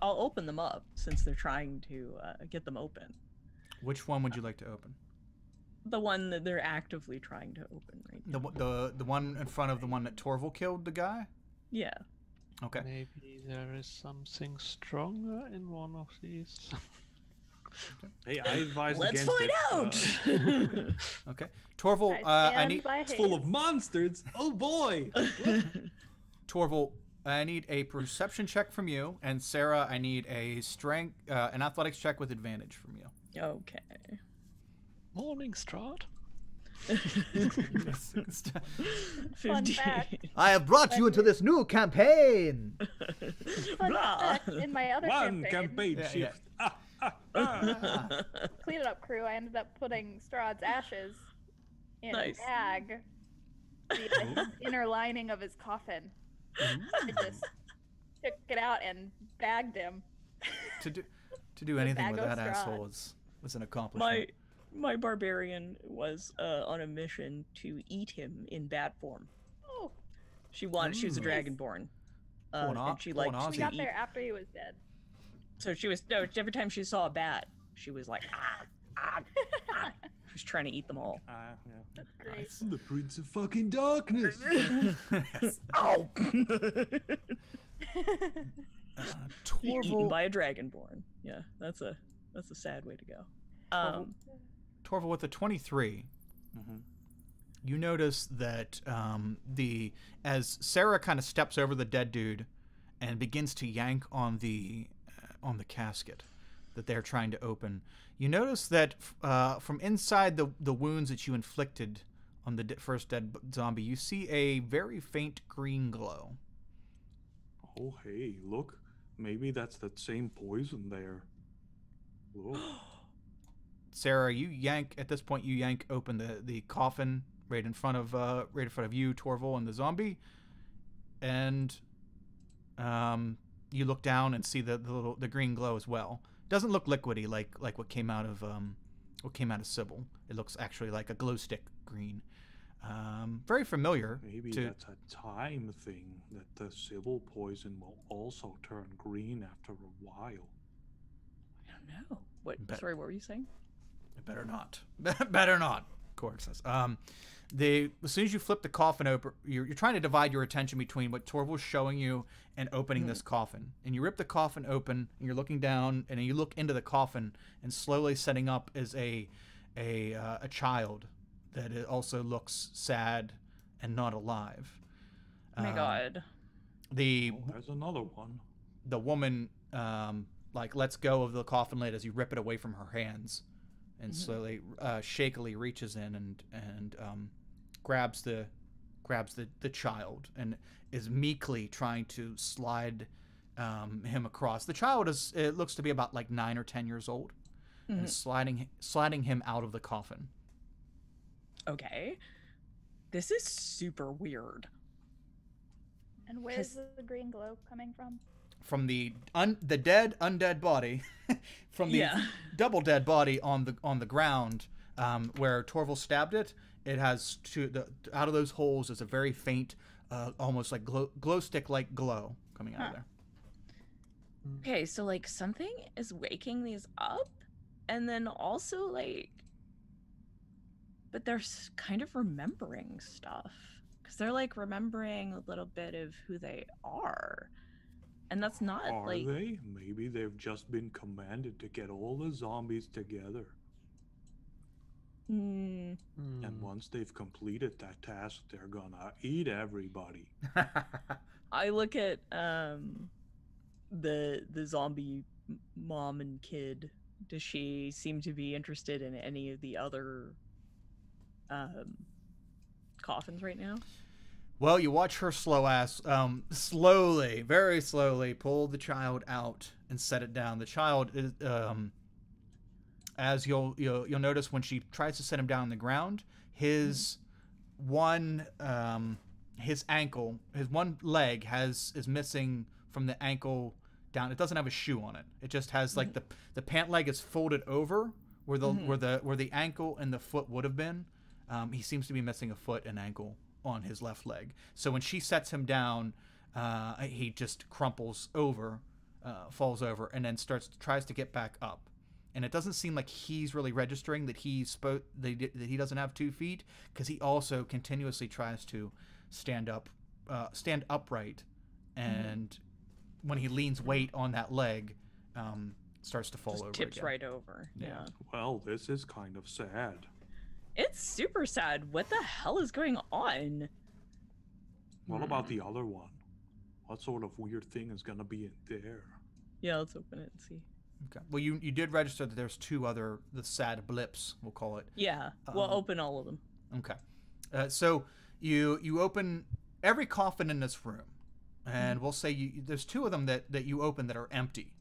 Speaker 5: open them up since they're trying to get them open.
Speaker 1: Which one would you like to open?
Speaker 5: The one that they're actively trying to open right now.
Speaker 1: The one in front of the one that Torval killed the guy?
Speaker 5: Yeah.
Speaker 1: Okay.
Speaker 4: Maybe there is something stronger in one of these.
Speaker 3: Hey, I advise
Speaker 5: Let's
Speaker 3: against
Speaker 5: find
Speaker 3: it.
Speaker 5: out.
Speaker 1: Okay. Torval,
Speaker 2: I
Speaker 1: I
Speaker 2: stand
Speaker 1: need
Speaker 2: by
Speaker 3: It's full
Speaker 2: Hayes.
Speaker 3: of monsters. Oh boy.
Speaker 1: Torval, I need a perception check from you, and Sarah, I need a strength, an athletics check with advantage from you.
Speaker 5: Okay.
Speaker 4: Morning, Strahd.
Speaker 2: Fun fact.
Speaker 1: I have brought you into this new campaign.
Speaker 2: Fun
Speaker 5: Blah.
Speaker 2: fact, in my other
Speaker 3: One
Speaker 2: campaign,
Speaker 3: campaign
Speaker 1: Yeah,
Speaker 3: shift.
Speaker 2: Clean It Up Crew, I ended up putting Strahd's ashes in
Speaker 5: Nice.
Speaker 2: a bag, the inner lining of his coffin. I just took it out and bagged him.
Speaker 1: to do anything with
Speaker 2: bag of
Speaker 1: that
Speaker 2: straws.
Speaker 1: asshole was an accomplishment.
Speaker 5: My barbarian was on a mission to eat him in bat form.
Speaker 2: Oh,
Speaker 5: She was a
Speaker 1: Ooh.
Speaker 5: dragonborn.
Speaker 1: Pulling
Speaker 5: And she
Speaker 1: pulling
Speaker 5: liked
Speaker 2: we
Speaker 5: to
Speaker 2: got
Speaker 5: eat.
Speaker 2: there after he was dead.
Speaker 5: So she was every time she saw a bat, she was like, She was trying to eat them all.
Speaker 3: Yeah.
Speaker 2: That's great.
Speaker 1: Nice.
Speaker 3: The Prince of fucking Darkness.
Speaker 5: Ow! Eaten
Speaker 1: Torval,
Speaker 5: by a dragonborn. Yeah, that's a sad way to go.
Speaker 1: Torval with a 23.
Speaker 3: Mhm.
Speaker 1: You notice that as Sarah kind of steps over the dead dude and begins to yank on the casket that they're trying to open, you notice that from inside the wounds that you inflicted on the first dead zombie, you see a very faint green glow.
Speaker 3: Oh, hey, look. Maybe that's that same poison there. Whoa.
Speaker 1: Sarah, you yank open the coffin right in front of you, Torval, and the zombie, and you look down and see the green glow as well. It doesn't look liquidy like what came out of Sybil. It looks actually like a glow stick green. Very familiar.
Speaker 3: Maybe
Speaker 1: to,
Speaker 3: that's a time thing, that the Sybil poison will also turn green after a while.
Speaker 5: I don't know. What?
Speaker 1: Bet.
Speaker 5: Sorry, what were you saying?
Speaker 1: Better not. Better not. Cork says. As soon as you flip the coffin open, you're trying to divide your attention between what Torval's showing you and opening this coffin. And you rip the coffin open, and you're looking down, and you look into the coffin, and slowly setting up is a child that it also looks sad and not alive.
Speaker 5: Oh my god.
Speaker 1: The
Speaker 3: Oh, there's another one.
Speaker 1: woman lets go of the coffin lid as you rip it away from her hands, and slowly, shakily reaches in and grabs the child and is meekly trying to slide him across. The child it looks to be about like 9 or 10 years old, and sliding him out of the coffin.
Speaker 5: Okay. This is super weird.
Speaker 2: And where's the green glow coming from?
Speaker 1: From the dead undead body, from the double dead body on the ground, where Torval stabbed it. It has out of those holes is a very faint, almost like glow stick like glow coming out of there.
Speaker 5: Okay, so like something is waking these up, and then also like, but they're kind of remembering stuff because they're like remembering a little bit of who they are. And that's not
Speaker 3: Are
Speaker 5: like...
Speaker 3: they? Maybe they've just been commanded to get all the zombies together. And once they've completed that task, they're gonna eat everybody.
Speaker 5: I look at the zombie mom and kid. Does she seem to be interested in any of the other coffins right now?
Speaker 1: Well, you watch her very slowly pull the child out and set it down. The child is, as you'll notice when she tries to set him down on the ground, his one leg is missing from the ankle down. It doesn't have a shoe on it. It just has like the pant leg is folded over where the ankle and the foot would have been. He seems to be missing a foot and ankle on his left leg. So when she sets him down, he just crumples over, falls over, and then tries to get back up. and it doesn't seem like he's really registering that that he doesn't have 2 feet, because he also continuously tries to stand upright, and when he leans weight on that leg, starts to fall
Speaker 5: Just
Speaker 1: over.
Speaker 5: tips
Speaker 1: again.
Speaker 5: right over. Yeah.
Speaker 3: Well, this is kind of sad.
Speaker 5: It's super sad. What the hell is going on?
Speaker 3: What about the other one? What sort of weird thing is gonna be in there?
Speaker 5: Yeah, let's open it and see.
Speaker 1: Okay. Well, you did register that there's 2 other the sad blips, we'll call it.
Speaker 5: Yeah, we'll open all of them.
Speaker 1: Okay. So you open every coffin in this room, and we'll say there's 2 of them that you open that are empty,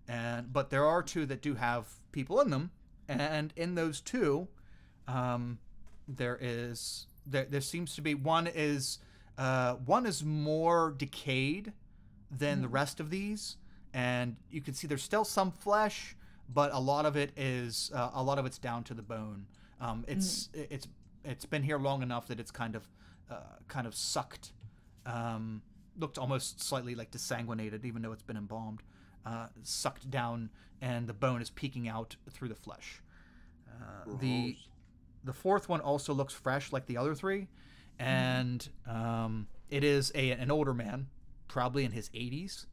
Speaker 1: but there are 2 that do have people in them, and in those 2, there seems to be one is more decayed than the rest of these, and you can see there's still some flesh, but a lot of it's down to the bone. It's been here long enough that it's kind of sucked. Looked almost slightly like desanguinated, even though it's been embalmed. Sucked down, and the bone is peeking out through the flesh. The 4th one also looks fresh, like the other 3, and it is an older man, probably in his 80s,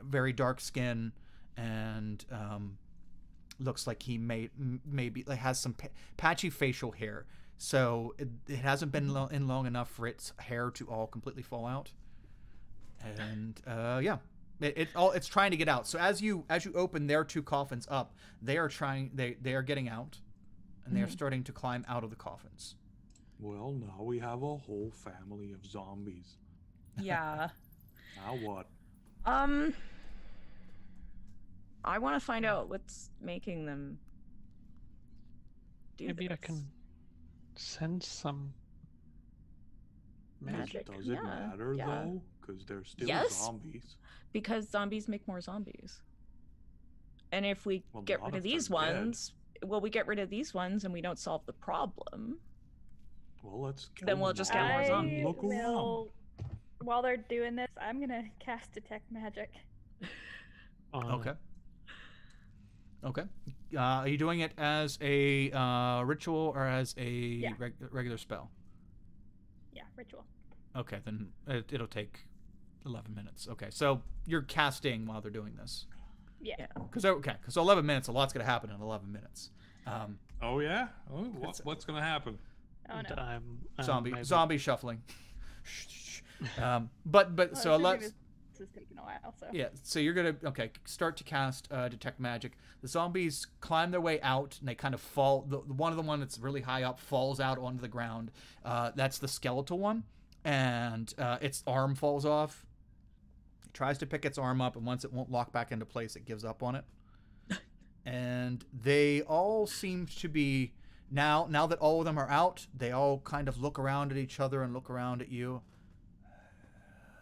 Speaker 1: very dark skin, and looks like he maybe has some patchy facial hair. So it hasn't been long enough for its hair to all completely fall out, and it's trying to get out. So as you open their 2 coffins up, they are getting out, and they are starting to climb out of the coffins.
Speaker 3: Well, now we have a whole family of zombies.
Speaker 5: Yeah.
Speaker 3: Now what?
Speaker 5: I want to find out what's making them do
Speaker 4: Maybe I
Speaker 5: this.
Speaker 4: can sense some
Speaker 5: Magic.
Speaker 3: Does it matter though? Because they're still zombies.
Speaker 5: Because zombies make more zombies. And if we
Speaker 3: Well,
Speaker 5: get
Speaker 3: none
Speaker 5: rid of
Speaker 3: them
Speaker 5: these
Speaker 3: dead.
Speaker 5: ones, we get rid of these ones and we don't solve the problem.
Speaker 3: Well, let's kill
Speaker 5: Then we'll
Speaker 3: them
Speaker 5: just
Speaker 3: all
Speaker 5: get more
Speaker 3: and
Speaker 5: zombies.
Speaker 3: Look around.
Speaker 2: While they're doing this, I'm gonna cast detect magic.
Speaker 1: Okay. Are you doing it as a ritual or as a regular spell?
Speaker 2: Yeah, ritual.
Speaker 1: Okay, then it'll take 11 minutes. Okay, so you're casting while they're doing this.
Speaker 2: Yeah.
Speaker 1: Because 11 minutes, a lot's gonna happen in 11 minutes.
Speaker 3: Oh yeah. Oh, what's gonna happen?
Speaker 2: Oh no.
Speaker 1: Zombie shuffling. So
Speaker 2: this is taking a while. So
Speaker 1: yeah, so you're gonna start to cast detect magic. The zombies climb their way out, and they kind of fall. One of the one that's really high up falls out onto the ground. That's the skeletal one, and its arm falls off. It tries to pick its arm up, and once it won't lock back into place, it gives up on it. And they all seem to be now that all of them are out. They all kind of look around at each other and look around at you.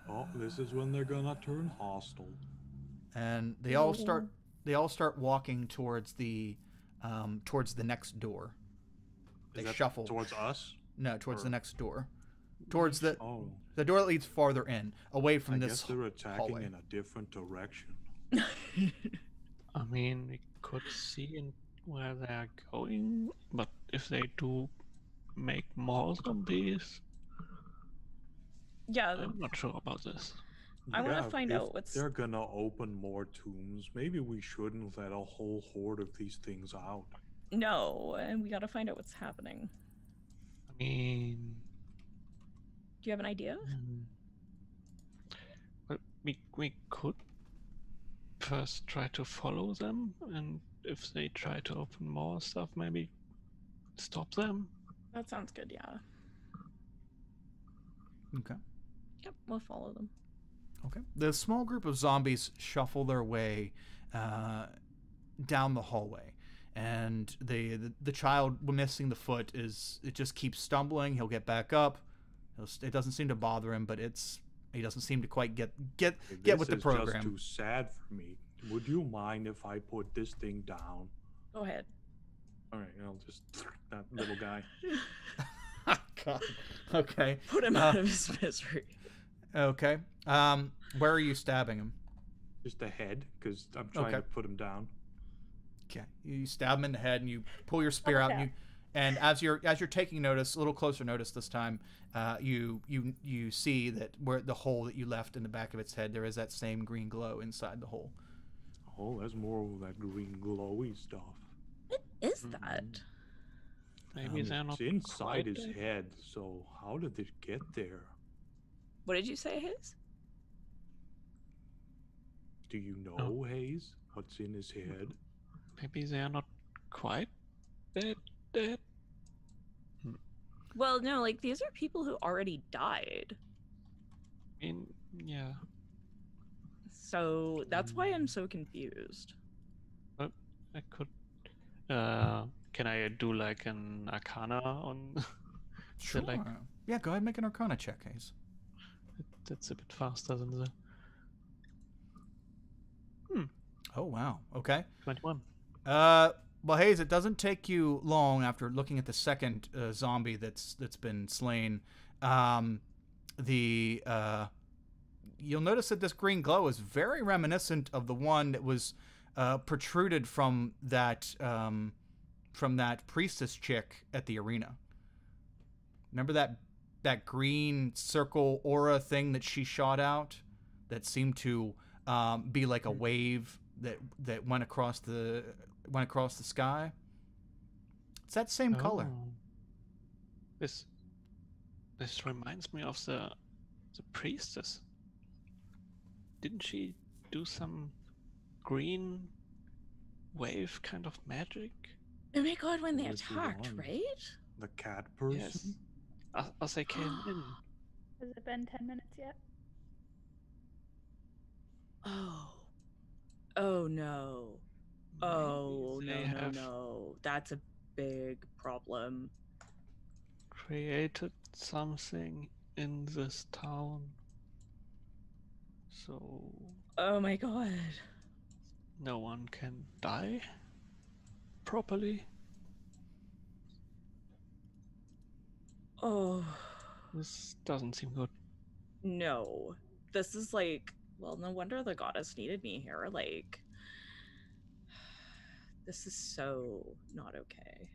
Speaker 3: Oh, this is when they're gonna turn hostile.
Speaker 1: And they all start walking towards the next door. They shuffle
Speaker 3: towards us.
Speaker 1: No, towards the next door. Towards the door that leads farther in, away from this
Speaker 3: guess they're attacking
Speaker 1: hallway.
Speaker 3: in a different direction.
Speaker 4: I mean, we could see where they're going, but if they do make more zombies,
Speaker 5: Yeah,
Speaker 4: I'm not sure about this.
Speaker 5: I want to find out what's.
Speaker 3: They're gonna open more tombs. Maybe we shouldn't let a whole horde of these things out.
Speaker 5: No, and we got to find out what's happening.
Speaker 4: I mean,
Speaker 5: Do you have an idea?
Speaker 4: well, we could first try to follow them, and if they try to open more stuff, maybe stop them.
Speaker 5: That sounds good. Yeah.
Speaker 1: Okay.
Speaker 5: Yep, we'll follow them.
Speaker 1: Okay. The small group of zombies shuffle their way down the hallway, and the child missing the foot it just keeps stumbling. He'll get back up. It doesn't seem to bother him, but he doesn't seem to quite get with the program.
Speaker 3: This is just too sad for me. Would you mind if I put this thing down?
Speaker 5: Go ahead.
Speaker 3: All right, I'll just that little guy.
Speaker 1: God. Okay.
Speaker 5: Put him out of his misery.
Speaker 1: Okay. Where are you stabbing him?
Speaker 3: Just the head, because I'm trying to put him down.
Speaker 1: Okay. You stab him in the head, and you pull your spear
Speaker 2: Double
Speaker 1: out, and as you're taking notice, a little closer notice this time, you see that where the hole that you left in the back of its head, there is that same green glow inside the hole.
Speaker 3: Oh, there's more of that green glowy stuff.
Speaker 5: What is that?
Speaker 4: Maybe they're not
Speaker 3: It's inside
Speaker 4: quite
Speaker 3: his
Speaker 4: dead.
Speaker 3: head, so how did it get there?
Speaker 5: What did you say, Hayes?
Speaker 3: Do you know, Hayes, what's in his head?
Speaker 4: Maybe they are not quite dead.
Speaker 5: Well, no, like these are people who already died.
Speaker 4: I mean, yeah.
Speaker 5: So that's why I'm so confused.
Speaker 4: But I could. Can I do like an Arcana on?
Speaker 1: Sure.
Speaker 4: like
Speaker 1: Yeah, go ahead and make an Arcana check, Hayes.
Speaker 4: that's a bit faster than the
Speaker 1: Oh wow. Okay.
Speaker 4: 21.
Speaker 1: Well, Hayes, it doesn't take you long after looking at the second zombie that's been slain. You'll notice that this green glow is very reminiscent of the one that was protruded from that priestess chick at the arena. Remember that green circle aura thing that she shot out, that seemed to be like a wave that went across the sky? It's that same color.
Speaker 4: Oh. This reminds me of the priestess. Didn't she do some green wave kind of magic?
Speaker 5: Oh my god, when they
Speaker 3: Where's the
Speaker 5: attacked,
Speaker 3: one?
Speaker 5: right?
Speaker 3: The cat person?
Speaker 4: Yes. As I came in.
Speaker 2: Has it been 10 minutes yet?
Speaker 5: Oh. Oh no. Oh
Speaker 4: Maybe
Speaker 5: no,
Speaker 4: they
Speaker 5: no,
Speaker 4: have
Speaker 5: no. That's a big problem.
Speaker 4: created something in this town. So
Speaker 5: Oh my god.
Speaker 4: no one can die properly.
Speaker 5: Oh
Speaker 4: This doesn't seem good.
Speaker 5: no. This is like, well, no wonder the goddess needed me here. Like, this is so not okay.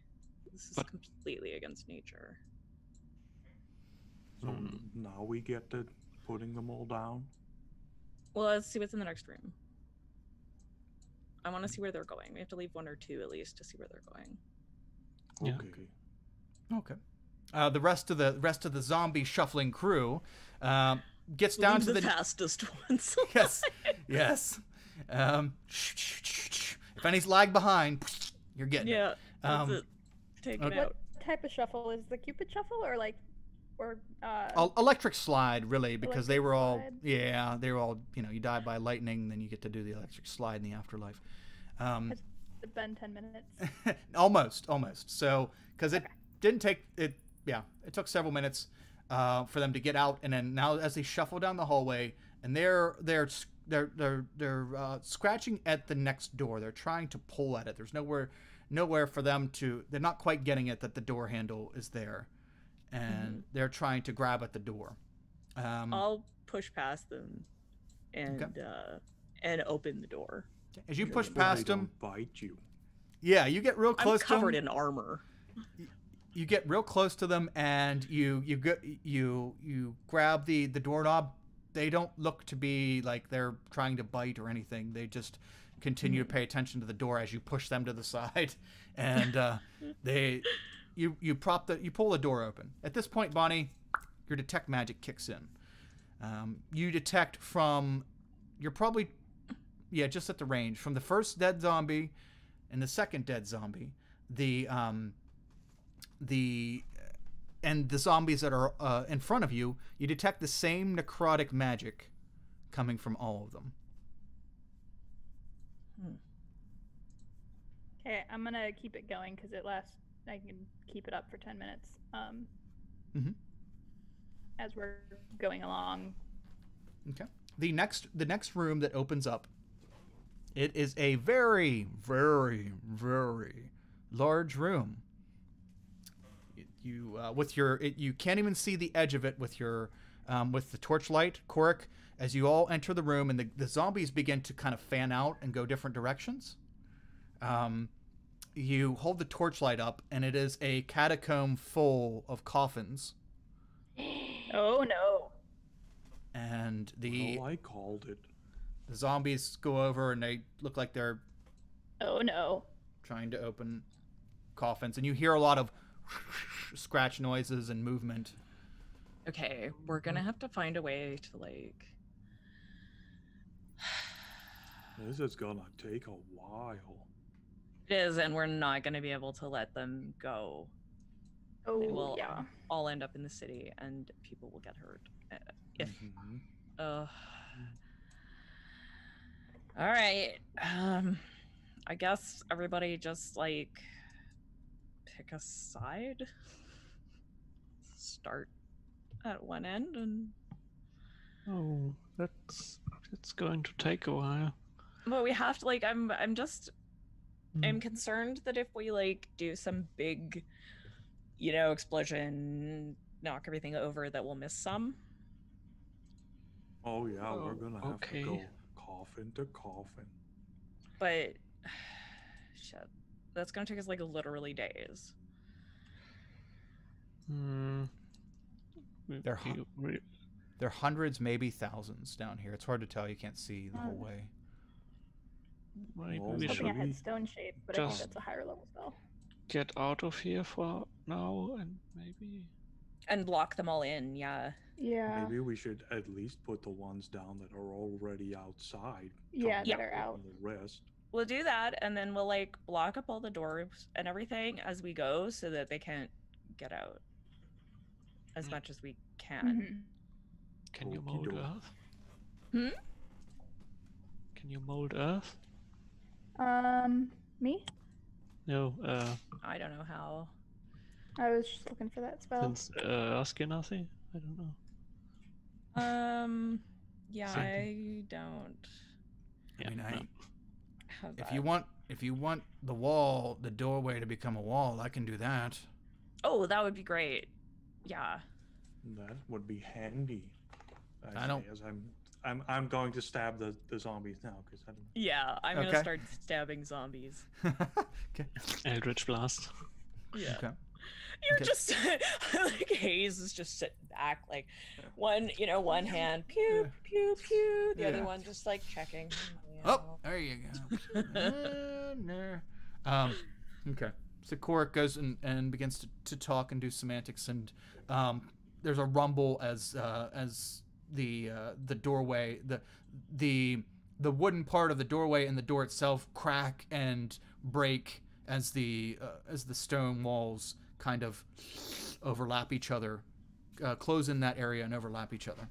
Speaker 5: This is
Speaker 4: But-
Speaker 5: completely against nature.
Speaker 3: So now we get to putting them all down?
Speaker 5: Well, let's see what's in the next room. I want to see where they're going. We have to leave one or two at least to see where they're going.
Speaker 4: Yeah.
Speaker 3: Okay.
Speaker 1: Okay. The rest of the zombie shuffling crew gets down to the
Speaker 5: fastest ones.
Speaker 1: yes. If any's lag behind, you're getting
Speaker 5: Yeah.
Speaker 1: it.
Speaker 5: That's it. Take it
Speaker 1: okay.
Speaker 5: out.
Speaker 2: What type of shuffle is the Cupid shuffle, or like, or
Speaker 1: Electric slide, really, because they were all,
Speaker 2: Electric
Speaker 1: they were all, you die by lightning, then you get to do the electric slide in the afterlife.
Speaker 2: has it been 10 minutes?
Speaker 1: Almost. So, because it didn't take it. Yeah, it took several minutes for them to get out, and then now as they shuffle down the hallway, and they're scratching at the next door. They're trying to pull at it. There's nowhere for them to. They're not quite getting it that the door handle is there, and they're trying to grab at the door.
Speaker 5: I'll push past them and and open the door.
Speaker 1: As you push
Speaker 3: But
Speaker 1: past
Speaker 3: they
Speaker 1: them,
Speaker 3: don't bite you.
Speaker 1: yeah, you get real
Speaker 5: I'm
Speaker 1: close to
Speaker 5: covered
Speaker 1: them.
Speaker 5: in armor.
Speaker 1: You get real close to them, and you grab the doorknob. They don't look to be like they're trying to bite or anything. They just continue to pay attention to the door as you push them to the side, and you pull the door open. At this point, Bonnie, your detect magic kicks in. You detect you're probably just at the range from the first dead zombie and the second dead zombie, and the zombies that are in front of you. You detect the same necrotic magic coming from all of them.
Speaker 2: Okay, I'm gonna keep it going because I can keep it up for 10 minutes. As we're going along.
Speaker 1: Okay. The next room that opens up, it is a very, very, very large room. You can't even see the edge of it with the torchlight, Korik, as you all enter the room, and the zombies begin to kind of fan out and go different directions. You hold the torchlight up, and it is a catacomb full of coffins.
Speaker 2: Oh no.
Speaker 1: And the
Speaker 3: Well, I called it.
Speaker 1: zombies go over, and they look like they're
Speaker 2: Oh no.
Speaker 1: trying to open coffins. And you hear a lot of scratch noises and movement.
Speaker 5: Okay, we're gonna have to find a way to like.
Speaker 3: This is gonna take a while.
Speaker 5: It is, and we're not gonna be able to let them go.
Speaker 2: Oh
Speaker 5: They will
Speaker 2: yeah.
Speaker 5: all end up in the city, and people will get hurt. If
Speaker 3: Mhm.
Speaker 5: all right, I guess everybody just like pick a side. Start at one end, and
Speaker 4: Oh, it's going to take a while.
Speaker 5: but we have to like. I'm concerned that if we like do some big, explosion, knock everything over, that we'll miss some.
Speaker 3: Oh yeah, we're
Speaker 4: Oh,
Speaker 3: gonna have
Speaker 4: okay.
Speaker 3: to go coffin to coffin.
Speaker 5: But shit, that's gonna take us like literally days.
Speaker 4: Hmm.
Speaker 1: They're hot. There are hundreds, maybe thousands down here. It's hard to tell. You can't see the whole way.
Speaker 4: Maybe
Speaker 3: Well,
Speaker 4: we
Speaker 2: I was hoping I
Speaker 4: should
Speaker 2: had stone shape, but I think
Speaker 4: just-
Speaker 2: that's a higher level spell.
Speaker 4: get out of here for now and maybe.
Speaker 5: And block them all in, yeah.
Speaker 2: Yeah.
Speaker 3: Maybe we should at least put the ones down that are already outside.
Speaker 2: Yeah,
Speaker 3: trying
Speaker 2: that
Speaker 3: to
Speaker 2: are out.
Speaker 3: open The rest.
Speaker 5: We'll do that, and then we'll like block up all the doors and everything as we go, so that they can't get out as much as we can.
Speaker 2: Mhm.
Speaker 4: Can you
Speaker 3: Okie
Speaker 4: mold
Speaker 3: doke.
Speaker 4: earth?
Speaker 5: Hmm?
Speaker 4: Can you mold earth?
Speaker 2: Me?
Speaker 4: No,
Speaker 5: I don't know how.
Speaker 2: I was just looking for that spell.
Speaker 4: since Askenazi? I don't know.
Speaker 5: Yeah,
Speaker 4: Same
Speaker 5: I don't
Speaker 1: I mean,
Speaker 4: no.
Speaker 5: have that.
Speaker 1: if you want the doorway to become a wall, I can do that.
Speaker 5: Oh, that would be great. Yeah.
Speaker 3: That would be handy.
Speaker 1: I don't-
Speaker 3: As I'm going to stab the zombies now because I don't.
Speaker 5: Yeah, I'm
Speaker 1: Okay.
Speaker 5: gonna start stabbing zombies.
Speaker 1: Okay.
Speaker 4: Eldritch Blast.
Speaker 5: Yeah.
Speaker 1: Okay.
Speaker 5: You're
Speaker 1: Okay.
Speaker 5: just like Hayes is just sitting back, like one hand, pew pew pew, the other
Speaker 1: Yeah.
Speaker 5: one just like checking.
Speaker 1: Oh, there you go. Okay. So Korik goes and begins to talk and do semantics, and there's a rumble as the doorway, the wooden part of the doorway and the door itself crack and break as the stone walls kind of overlap each other, close in that area and overlap each other.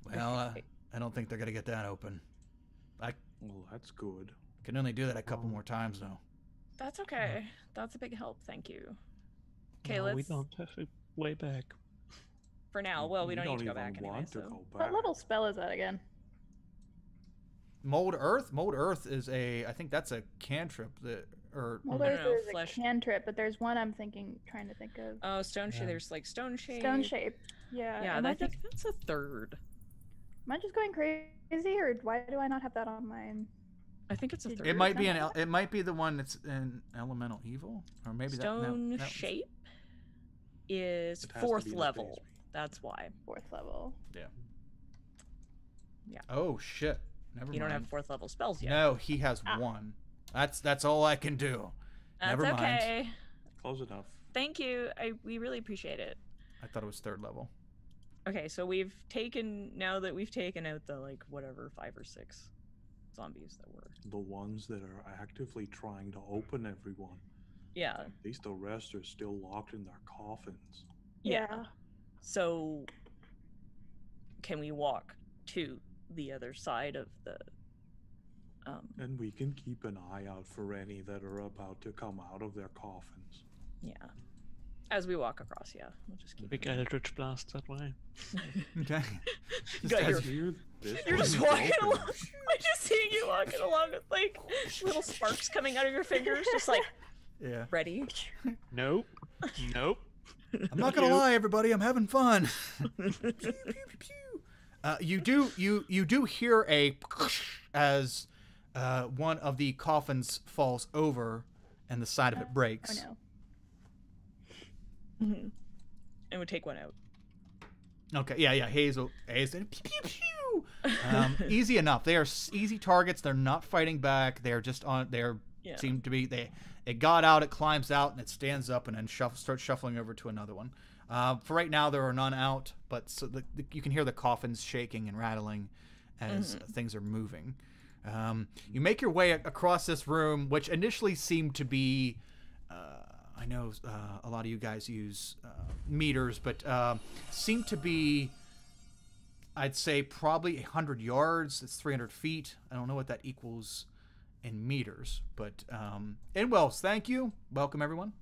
Speaker 1: Well, I don't think they're gonna get that open.
Speaker 3: Well, that's good.
Speaker 1: Can only do that a couple more times though.
Speaker 5: That's okay. That's a big help. Thank you. Okay,
Speaker 4: No, we
Speaker 5: let's
Speaker 4: don't have a way back.
Speaker 5: for now. Well, we don't need to go
Speaker 3: even
Speaker 5: back anyway.
Speaker 3: want to
Speaker 5: So
Speaker 3: go
Speaker 2: What
Speaker 3: back.
Speaker 2: level spell is that again?
Speaker 1: Mold Earth. Mold Earth is I think that's a cantrip
Speaker 2: Well,
Speaker 5: No,
Speaker 2: there's,
Speaker 5: no,
Speaker 2: there's
Speaker 5: flesh.
Speaker 2: a cantrip, but there's one I'm trying to think of.
Speaker 5: oh, stone shape.
Speaker 1: Yeah.
Speaker 5: There's like stone shape.
Speaker 2: Stone shape. Yeah.
Speaker 5: Yeah,
Speaker 2: Am
Speaker 5: I
Speaker 2: I
Speaker 5: think that's a third.
Speaker 2: am I just going crazy, or why do I not have that on mine?
Speaker 5: I think it's a third.
Speaker 1: It might be it might be the one that's in Elemental Evil, or maybe
Speaker 5: Stone
Speaker 1: that was-
Speaker 5: shape is
Speaker 3: It has to
Speaker 5: fourth
Speaker 3: be in the
Speaker 5: level.
Speaker 3: basement.
Speaker 5: That's why.
Speaker 2: Fourth level.
Speaker 1: Oh shit! Never
Speaker 5: You
Speaker 1: mind.
Speaker 5: don't have fourth level spells yet.
Speaker 1: No, he has
Speaker 2: Ah.
Speaker 1: one. That's all I can do.
Speaker 5: That's
Speaker 1: never mind.
Speaker 5: okay.
Speaker 3: Close enough.
Speaker 5: Thank you. We really appreciate it.
Speaker 1: I thought it was third level.
Speaker 5: Okay, so now that we've taken out the like whatever 5 or 6 zombies that were.
Speaker 3: The ones that are actively trying to open everyone.
Speaker 5: Yeah.
Speaker 3: At least the rest are still locked in their coffins.
Speaker 5: Yeah. So can we walk to the other side of the
Speaker 3: And we can keep an eye out for any that are about to come out of their coffins.
Speaker 5: yeah. As we walk across, yeah. We'll just keep
Speaker 4: Big Eldritch Blast that way.
Speaker 1: Okay.
Speaker 5: Got
Speaker 1: as-
Speaker 5: your-
Speaker 3: This
Speaker 5: You're
Speaker 3: one
Speaker 5: just
Speaker 3: is
Speaker 5: walking
Speaker 3: open.
Speaker 5: along. I'm just seeing you walking along with like little sparks coming out of your fingers, just like
Speaker 1: yeah.
Speaker 5: ready.
Speaker 4: Nope. Nope.
Speaker 1: I'm not gonna lie, everybody. I'm having fun. Pew, pew, pew, pew. You do hear a as one of the coffins falls over, and the side of it breaks.
Speaker 2: Oh no.
Speaker 5: Mm-hmm. And would take one out.
Speaker 1: Okay, yeah. Hayes, pew, pew, pew. Easy enough. They are easy targets. They're not fighting back. They're just on. Seem to be. It got out. It climbs out and it stands up and then starts shuffling over to another one. For right now, there are none out, but you can hear the coffins shaking and rattling as things are moving. You make your way across this room, which initially seemed to be. I know a lot of you guys use meters, but seem to be, I'd say, probably 100 yards. It's 300 feet. I don't know what that equals in meters, but in Wells, thank you. Welcome, everyone.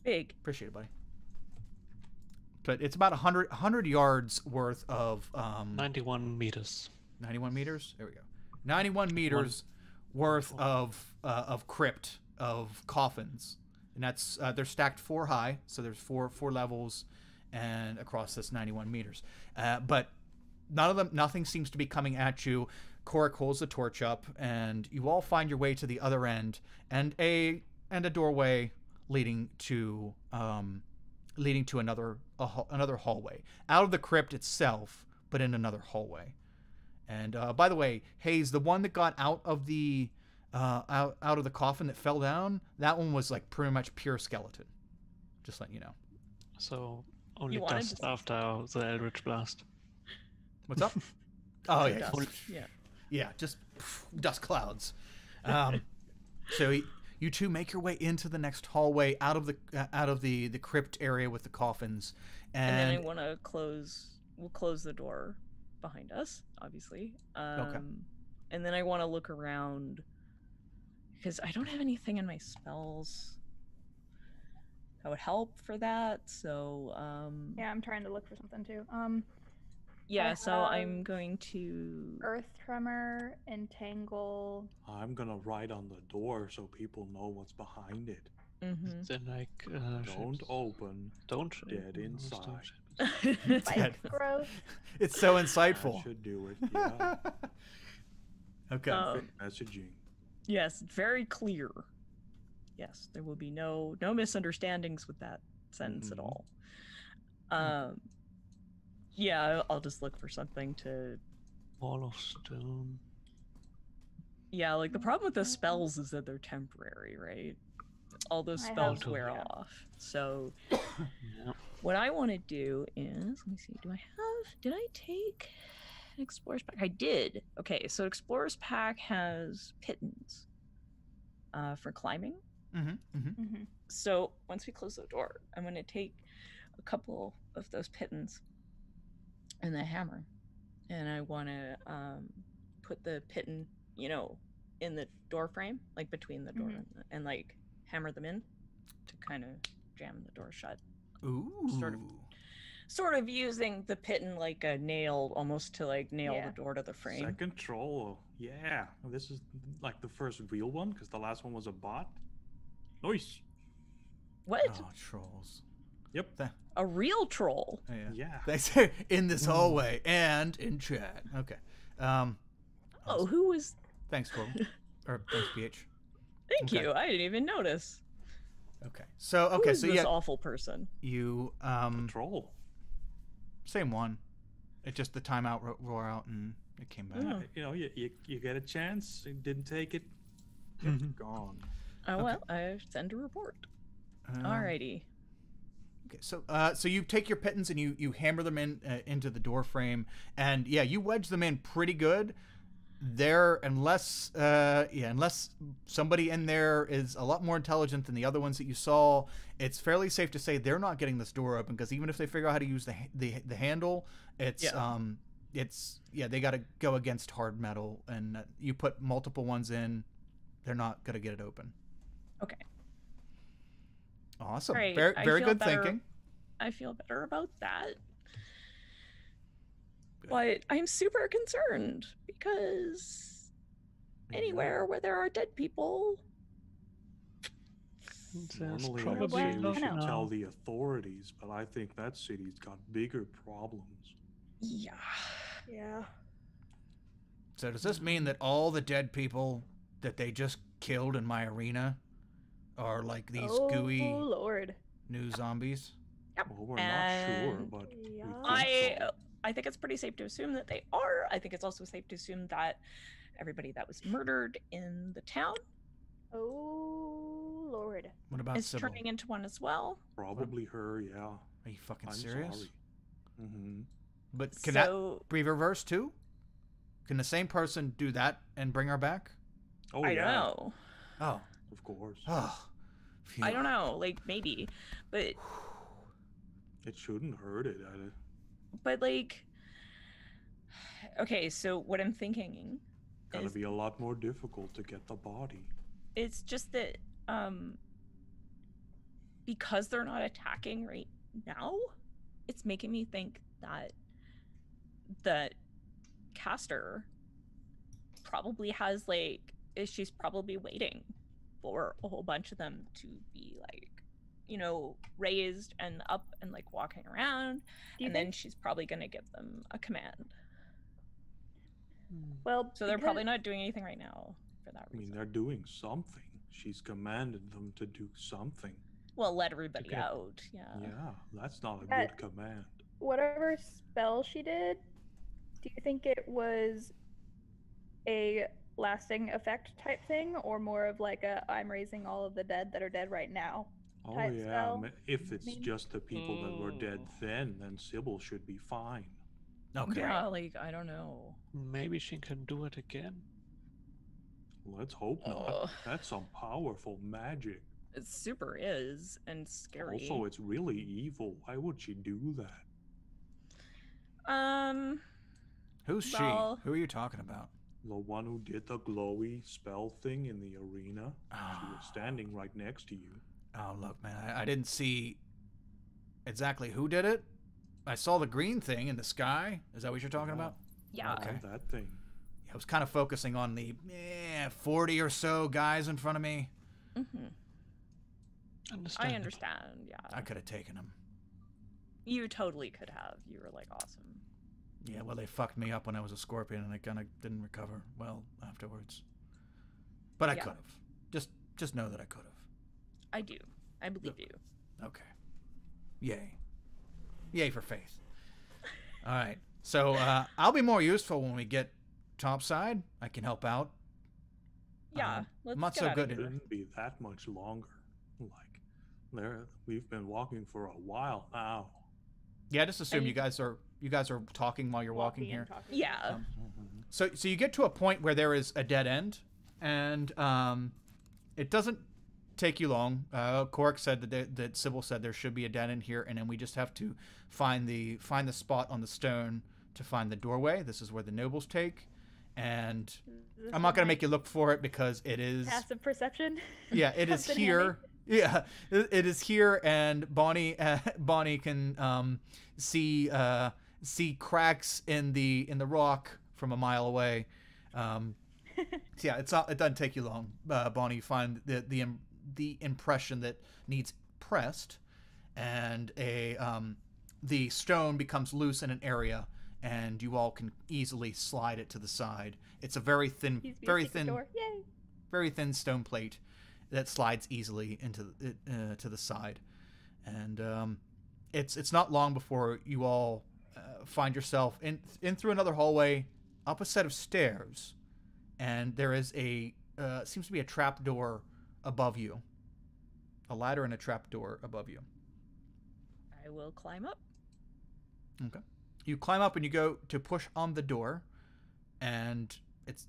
Speaker 5: Big.
Speaker 1: Appreciate it, buddy. But it's about 100 yards worth of
Speaker 4: 91 meters.
Speaker 1: 91 meters. There we go. 91 meters worth of crypt of coffins, and that's they're stacked 4 high, so there's four levels, and across this 91 meters. But nothing seems to be coming at you. Korik holds the torch up, and you all find your way to the other end, and a doorway leading to another hallway out of the crypt itself, but in another hallway. And by the way, Hayes, the one that got out of the coffin that fell down, that one was like pretty much pure skeleton. Just letting you know.
Speaker 4: So only
Speaker 5: You wanted
Speaker 4: dust
Speaker 5: to-
Speaker 4: after the Eldritch Blast.
Speaker 1: What's up? Oh yeah,
Speaker 5: Dust. Yeah.
Speaker 1: yeah, just dust clouds. So you two make your way into the next hallway out of the crypt area with the coffins,
Speaker 5: And then I want to we'll close the door behind us, obviously.
Speaker 1: Okay.
Speaker 5: And then I want to look around because I don't have anything in my spells that would help for that. So,
Speaker 2: Yeah, I'm trying to look for something too.
Speaker 5: yeah,
Speaker 2: I
Speaker 5: so
Speaker 2: have
Speaker 5: I'm going to.
Speaker 2: Earth tremor, entangle.
Speaker 3: I'm gonna write on the door so people know what's behind it.
Speaker 5: Mm-hmm.
Speaker 4: Then like
Speaker 3: Don't open.
Speaker 4: Don't
Speaker 3: Dead inside.
Speaker 2: Spike growth.
Speaker 1: it's so
Speaker 3: I
Speaker 1: insightful.
Speaker 3: should do it. Yeah.
Speaker 1: Okay.
Speaker 3: Messaging.
Speaker 5: Yes, very clear. Yes, there will be no misunderstandings with that sentence at
Speaker 3: Mhm.
Speaker 5: all. Yeah, I'll just look for something to.
Speaker 4: Wall of stone.
Speaker 5: Yeah, like the problem with the spells is that they're temporary, right? All those
Speaker 2: I
Speaker 5: spells
Speaker 2: have-
Speaker 5: wear
Speaker 2: yeah.
Speaker 5: off. So
Speaker 4: Yeah.
Speaker 5: what I want to do is, let me see, did I take an Explorer's Pack? I did. Okay, so Explorer's Pack has pittons for climbing.
Speaker 2: Mm-hmm.
Speaker 5: So once we close the door, I'm going to take a couple of those pittons and the hammer, and I want to put the pitton, in the door frame, like between the door and like hammer them in to kind of jam the door shut.
Speaker 1: Ooh.
Speaker 5: Sort of using the pitton like a nail, almost to like nail
Speaker 2: Yeah.
Speaker 5: the door to the frame.
Speaker 3: Second troll. Yeah. This is like the first real one because the last one was a bot. Nice.
Speaker 5: What?
Speaker 1: Oh, trolls.
Speaker 3: Yep.
Speaker 5: A real troll?
Speaker 1: Yeah.
Speaker 3: Yeah.
Speaker 1: They say in this hallway and in chat. Okay.
Speaker 5: Oh, who was?
Speaker 1: Thanks, Corbin. Or thanks, PH.
Speaker 5: Thank
Speaker 1: Okay.
Speaker 5: you. I didn't even notice.
Speaker 1: Okay. So
Speaker 5: Who
Speaker 1: okay.
Speaker 5: is
Speaker 1: So
Speaker 5: this
Speaker 1: yeah,
Speaker 5: awful person?
Speaker 1: you
Speaker 3: Troll.
Speaker 1: same one. It just the timeout roar out and it came back.
Speaker 5: Oh.
Speaker 3: You get a chance. You didn't take it. It's gone.
Speaker 5: Oh
Speaker 1: Okay.
Speaker 5: well, I send a report. Alrighty.
Speaker 1: Okay, so you take your pittons and you hammer them into the door frame, and yeah, you wedge them in pretty good. There, unless somebody in there is a lot more intelligent than the other ones that you saw, it's fairly safe to say they're not getting this door open, because even if they figure out how to use the handle, they got to go against hard metal, and you put multiple ones in, they're not gonna get it open.
Speaker 5: Okay.
Speaker 1: Awesome.
Speaker 5: Great.
Speaker 1: Very
Speaker 5: I
Speaker 1: very
Speaker 5: feel
Speaker 1: good
Speaker 5: better.
Speaker 1: thinking.
Speaker 5: I feel better about that.
Speaker 1: Good.
Speaker 5: But I'm super concerned because anywhere where there are dead people.
Speaker 4: There's
Speaker 3: Normally,
Speaker 4: probably
Speaker 3: I'd say we
Speaker 2: not
Speaker 3: should
Speaker 2: now.
Speaker 3: tell the authorities, but I think that city's got bigger problems.
Speaker 5: Yeah.
Speaker 2: Yeah.
Speaker 1: So does this mean that all the dead people that they just killed in my arena are like these gooey
Speaker 2: Lord.
Speaker 1: new zombies?
Speaker 3: Well, we're not sure,
Speaker 5: And
Speaker 3: but we
Speaker 2: yeah.
Speaker 3: think so.
Speaker 5: I think it's pretty safe to assume that they are. I think it's also safe to assume that everybody that was murdered in the town
Speaker 2: Oh Lord.
Speaker 1: What about
Speaker 5: is
Speaker 1: Sybil?
Speaker 5: turning into one as well.
Speaker 3: Probably her, yeah.
Speaker 1: Are you fucking
Speaker 3: I'm
Speaker 1: serious?
Speaker 3: sorry. Mm-hmm.
Speaker 1: But can that
Speaker 5: So
Speaker 1: be reversed too? Can the same person do that and bring her back?
Speaker 3: Oh,
Speaker 5: I
Speaker 3: yeah,
Speaker 5: don't know.
Speaker 1: Oh.
Speaker 3: of course.
Speaker 1: Oh. Phew.
Speaker 5: I don't know. Like maybe, but
Speaker 3: It shouldn't hurt it.
Speaker 5: like, okay. So what I'm thinking
Speaker 3: Gotta
Speaker 5: is
Speaker 3: be a lot more difficult to get the body.
Speaker 5: it's just that because they're not attacking right now, it's making me think that caster probably has like she's probably waiting for a whole bunch of them to be like, you know, raised and up and like walking around,
Speaker 2: Do you
Speaker 5: and
Speaker 2: think?
Speaker 5: then she's probably going to give them a command.
Speaker 2: Well,
Speaker 5: So they're
Speaker 2: because-
Speaker 5: probably not doing anything right now for that
Speaker 3: I mean,
Speaker 5: reason.
Speaker 3: they're doing something. She's commanded them to do something.
Speaker 5: Well, let everybody
Speaker 4: Okay.
Speaker 5: out. Yeah.
Speaker 3: Yeah, that's not a
Speaker 2: That-
Speaker 3: good command.
Speaker 2: whatever spell she did, do you think it was a lasting effect type thing, or more of like a I'm raising all of the dead that are dead right now?
Speaker 3: Oh
Speaker 2: type
Speaker 3: yeah,
Speaker 2: spell,
Speaker 3: if it's
Speaker 2: maybe?
Speaker 3: just the people that were dead
Speaker 4: Mm.
Speaker 3: then Sybil should be fine.
Speaker 1: Okay.
Speaker 5: Yeah, like I don't know.
Speaker 4: Maybe she can do it again.
Speaker 3: Let's hope not.
Speaker 5: Ugh.
Speaker 3: That's some powerful magic.
Speaker 5: It super is and scary.
Speaker 3: Also, it's really evil. Why would she do that?
Speaker 1: Who's
Speaker 5: Well-
Speaker 1: she? Who are you talking about?
Speaker 3: The one who did the glowy spell thing in the arena? She was standing right next to you.
Speaker 1: Oh, look, man, I didn't see exactly who did it. I saw the green thing in the sky. Is that what you're talking about?
Speaker 5: Yeah.
Speaker 1: Okay.
Speaker 3: That thing.
Speaker 1: Yeah, I was kind of focusing on the 40 or so guys in front of me.
Speaker 5: Mhm.
Speaker 4: Understand.
Speaker 5: I understand. Yeah.
Speaker 1: I could have taken them.
Speaker 5: You totally could have. You were like awesome.
Speaker 1: Yeah, well, they fucked me up when I was a scorpion, and I kind of didn't recover well afterwards. But I
Speaker 5: Yeah.
Speaker 1: could have. Just know that I could have.
Speaker 5: I do. I believe you.
Speaker 1: Okay. Yay. Yay for faith. All right. So I'll be more useful when we get topside. I can help out.
Speaker 5: Yeah. Let's
Speaker 1: not
Speaker 5: get
Speaker 1: so
Speaker 5: outta
Speaker 1: good
Speaker 3: It
Speaker 1: at
Speaker 5: here.
Speaker 3: shouldn't be that much longer. Like, we've been walking for a while now.
Speaker 1: Yeah, just assume
Speaker 5: And
Speaker 1: you guys are talking while you're walking
Speaker 2: and
Speaker 1: here.
Speaker 2: talking.
Speaker 5: Yeah.
Speaker 1: So you get to a point where there is a dead end, and it doesn't take you long. Cork said that Sybil said there should be a dead end here, and then we just have to find the spot on the stone to find the doorway. This is where the nobles take, and
Speaker 2: Is this
Speaker 1: I'm not gonna
Speaker 2: my
Speaker 1: make you look for it because it is
Speaker 2: passive perception.
Speaker 1: yeah, it is
Speaker 2: Comes in
Speaker 1: here. Yeah, it is here, and Bonnie can see cracks in the rock from a mile away. So yeah, it doesn't take you long, Bonnie. You find the impression that needs pressed, and the stone becomes loose in an area, and you all can easily slide it to the side. It's a very thin,
Speaker 2: Used to be a
Speaker 1: very
Speaker 2: secret
Speaker 1: thin,
Speaker 2: door. Yay.
Speaker 1: very thin stone plate that slides easily into to the side, and it's not long before you all find yourself in through another hallway, up a set of stairs, and there is seems to be a trap door above you, a ladder and a trap door above you.
Speaker 5: I will climb up.
Speaker 1: Okay, you climb up and you go to push on the door, and it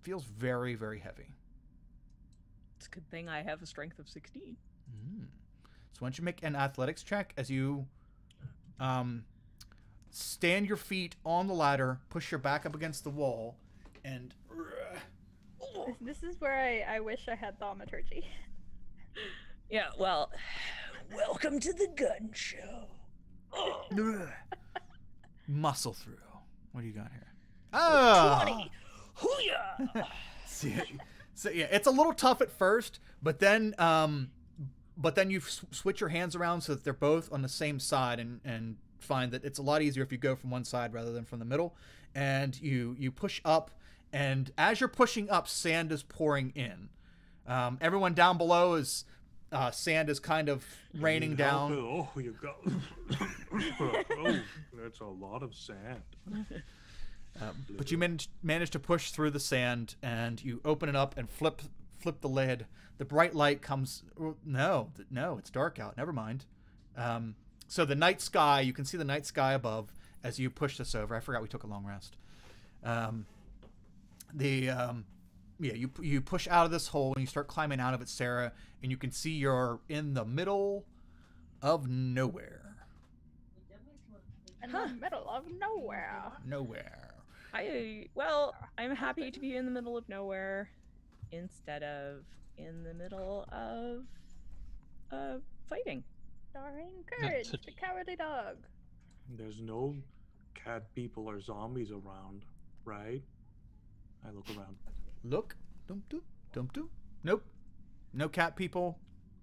Speaker 1: feels very, very heavy.
Speaker 5: It's a good thing I have a strength of 16.
Speaker 1: So why don't you make an athletics check as you stand your feet on the ladder, push your back up against the wall, and
Speaker 2: This is where I wish I had thaumaturgy.
Speaker 5: Yeah, well, welcome to the gun show.
Speaker 1: muscle through. What do you got here? Oh,
Speaker 5: 20. Hoo-yah!
Speaker 1: so yeah, it's a little tough at first, but then you switch your hands around so that they're both on the same side and find that it's a lot easier if you go from one side rather than from the middle. And you push up, and as you're pushing up, sand is pouring in. Everyone down below is sand is kind of raining down.
Speaker 3: Oh, you got. Oh, that's a lot of sand.
Speaker 1: But you manage to push through the sand, and you open it up and flip the lid. The bright light comes. No, it's dark out. Never mind. So the night sky, you can see the night sky above as you push this over. I forgot we took a long rest. You push out of this hole and you start climbing out of it, Sarah, and you can see you're in the middle of nowhere.
Speaker 2: In the middle of nowhere.
Speaker 1: Nowhere.
Speaker 5: I'm happy to be in the middle of nowhere instead of in the middle of fighting.
Speaker 2: Starring Courage, the cowardly dog.
Speaker 3: There's no cat people or zombies around, right? I look around.
Speaker 1: Look. Dum-dum. Nope. No cat people.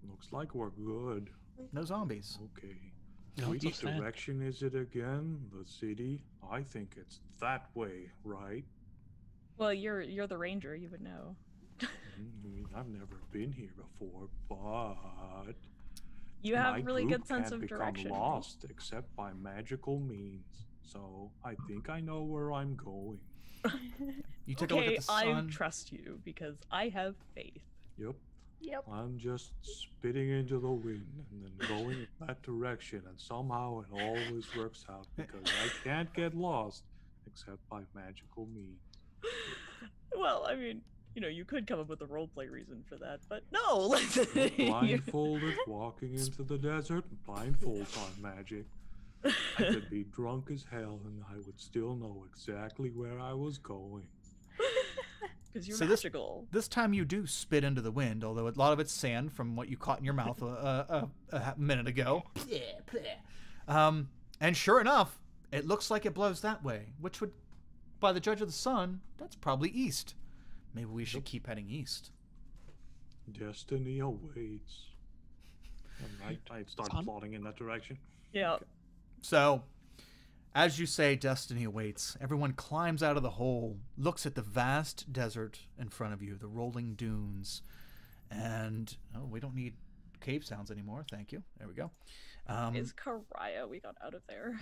Speaker 3: Looks like we're good.
Speaker 1: No zombies.
Speaker 3: Okay.
Speaker 4: No,
Speaker 3: Which
Speaker 4: it's not.
Speaker 3: direction is it again? The city? I think it's that way, right?
Speaker 5: Well, you're the ranger, you would know.
Speaker 3: I mean, I've never been here before, but
Speaker 5: You have
Speaker 3: my
Speaker 5: really
Speaker 3: group
Speaker 5: good sense
Speaker 3: can't
Speaker 5: of
Speaker 3: become
Speaker 5: direction.
Speaker 3: lost except by magical means. So I think I know where I'm going.
Speaker 1: You take a look
Speaker 5: Okay,
Speaker 1: at the
Speaker 5: I
Speaker 1: sun.
Speaker 5: trust you because I have faith.
Speaker 3: Yep.
Speaker 2: Yep.
Speaker 3: I'm just spitting into the wind and then going in that direction, and somehow it always works out because I can't get lost except by magical means.
Speaker 5: Well, I mean, you could come up with a roleplay reason for that, but no.
Speaker 3: Blindfolded, walking into the desert, blindfolds on magic. I could be drunk as hell and I would still know exactly where I was going.
Speaker 5: Because you're
Speaker 1: So
Speaker 5: magical.
Speaker 1: This time you do spit into the wind, although a lot of it's sand from what you caught in your mouth a minute ago. And sure enough, it looks like it blows that way, which would, by the judge of the sun, that's probably east. Maybe we should keep heading east.
Speaker 3: Destiny awaits. And I start plotting in that direction.
Speaker 5: Yeah.
Speaker 1: So, as you say, destiny awaits. Everyone climbs out of the hole, looks at the vast desert in front of you, the rolling dunes, and we don't need cave sounds anymore. Thank you. There we go.
Speaker 5: Is Karaya we got out of there?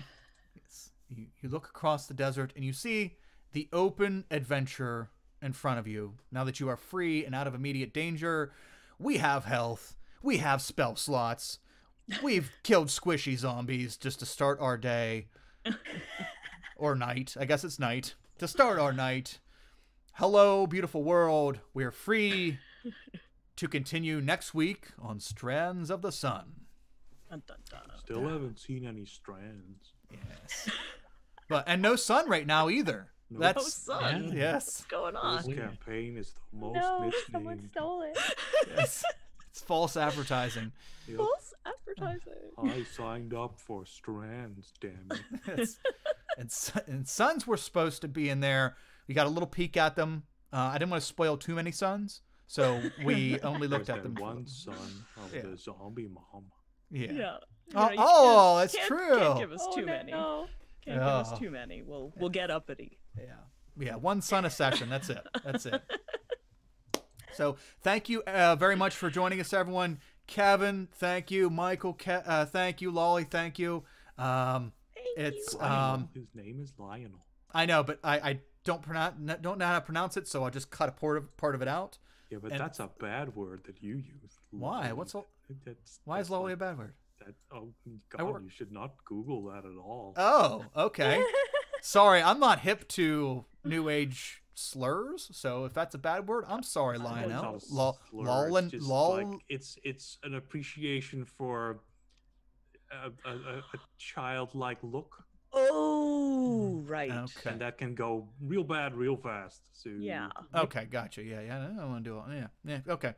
Speaker 1: Yes. You look across the desert and you see the open adventure in front of you. Now that you are free and out of immediate danger, we have health. We have spell slots. We've killed squishy zombies just to start our day. Or night. I guess it's night. To start our night. Hello, beautiful world. We're free to continue next week on Strands of the Sun.
Speaker 5: Dun, dun, dun.
Speaker 3: Still haven't seen any strands.
Speaker 1: Yes. And no sun right now either.
Speaker 3: No.
Speaker 1: That's
Speaker 5: Oh, son.
Speaker 1: yes.
Speaker 5: What's going on?
Speaker 3: This campaign is the most
Speaker 2: No, someone
Speaker 3: misnamed.
Speaker 2: stole it.
Speaker 1: Yes. It's false advertising.
Speaker 3: Yep.
Speaker 5: False advertising.
Speaker 3: I signed up for strands, damn it.
Speaker 1: Yes. And suns were supposed to be in there. We got a little peek at them. I didn't want to spoil too many suns, so we only looked
Speaker 3: There's
Speaker 1: at them.
Speaker 3: that one son of
Speaker 1: Yeah.
Speaker 3: the zombie mom.
Speaker 1: Yeah.
Speaker 5: Yeah.
Speaker 1: Oh, that's
Speaker 5: can't
Speaker 1: true.
Speaker 5: give us too many.
Speaker 2: No.
Speaker 5: Can't give us too many. We'll get uppity.
Speaker 1: Yeah, one sun a session. That's it. So thank you very much for joining us, everyone. Kevin, thank you. Michael, thank you. Lolly, thank you. It's
Speaker 3: Lionel. His name is Lionel.
Speaker 1: I know, but I don't know how to pronounce it, so I'll just cut a part of it out.
Speaker 3: Yeah, but
Speaker 1: And-
Speaker 3: that's a bad word that you use.
Speaker 1: Why?
Speaker 3: Lolly.
Speaker 1: Why is Lolly a bad word?
Speaker 3: Oh
Speaker 1: I work-
Speaker 3: God, you should not Google that at all.
Speaker 1: Oh, okay. Sorry, I'm not hip to new age slurs, so if that's a bad word, I'm sorry,
Speaker 3: It's not
Speaker 1: Lionel.
Speaker 3: a slur, it's just like, it's an appreciation for a childlike look,
Speaker 5: Oh, right.
Speaker 1: Okay.
Speaker 3: and that can go real bad real fast. So
Speaker 5: Yeah.
Speaker 1: Okay, gotcha. Yeah, I don't want to do it. Yeah, okay.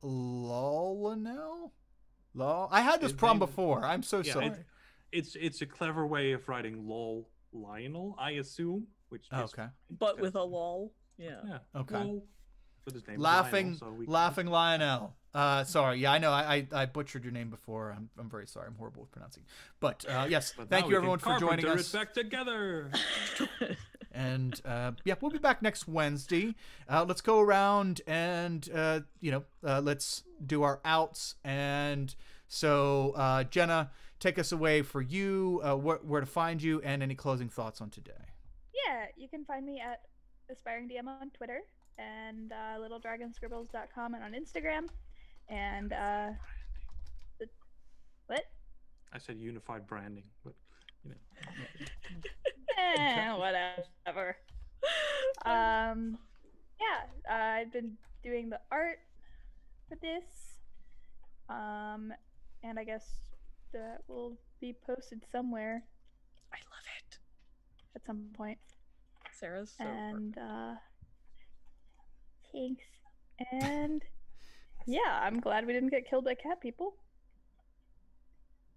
Speaker 1: Lolonel? I had this
Speaker 3: His
Speaker 1: problem
Speaker 3: name-
Speaker 1: before. I'm so
Speaker 3: Yeah,
Speaker 1: sorry.
Speaker 3: it's a clever way of writing lol Lionel, I assume, which is
Speaker 1: Okay.
Speaker 5: But with a lol. Yeah.
Speaker 3: yeah.
Speaker 1: Okay.
Speaker 3: Lol. But his name is
Speaker 1: Laughing,
Speaker 3: Lionel, so we can
Speaker 1: laughing Lionel. Sorry, yeah, I know I butchered your name before. I'm very sorry. I'm horrible with pronouncing. But yes,
Speaker 3: But
Speaker 1: thank
Speaker 3: now
Speaker 1: you
Speaker 3: we can
Speaker 1: everyone for joining
Speaker 3: carpenter
Speaker 1: us.
Speaker 3: it back together.
Speaker 1: And yeah, we'll be back next Wednesday. Let's go around and let's do our outs. And so Jenna, take us away for you. Where to find you and any closing thoughts on today.
Speaker 2: Yeah, you can find me at AspiringDM on Twitter and littledragonscribbles.com and on Instagram. And what?
Speaker 3: I said unified branding, but you know.
Speaker 2: Whatever. Yeah, I've been doing the art for this. And I guess that will be posted somewhere
Speaker 5: I love it.
Speaker 2: at some point.
Speaker 5: Sarah's so
Speaker 2: And thanks. And yeah, I'm glad we didn't get killed by cat people.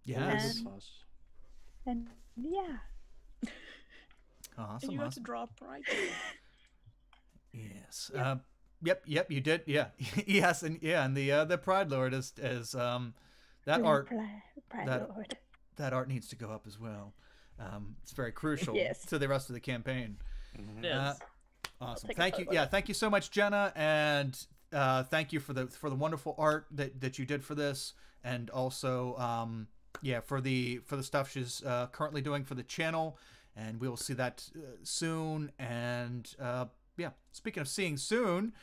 Speaker 1: Yes.
Speaker 2: And- And yeah.
Speaker 1: Awesome.
Speaker 5: and you got to
Speaker 1: Awesome.
Speaker 5: draw pride.
Speaker 1: Yes. Yep, you did. Yeah. Yes, and the Pride Lord is that art
Speaker 2: Pride
Speaker 1: that-
Speaker 2: Lord.
Speaker 1: that art needs to go up as well. It's very crucial
Speaker 2: Yes.
Speaker 1: to the rest of the campaign.
Speaker 3: Mhm.
Speaker 5: Yes.
Speaker 1: Awesome.
Speaker 2: take a
Speaker 1: Thank you.
Speaker 2: photo.
Speaker 1: Yeah, thank you so much, Jenna, and thank you for the wonderful art that you did for this, and also for the stuff she's currently doing for the channel, and we will see that soon. And speaking of seeing soon,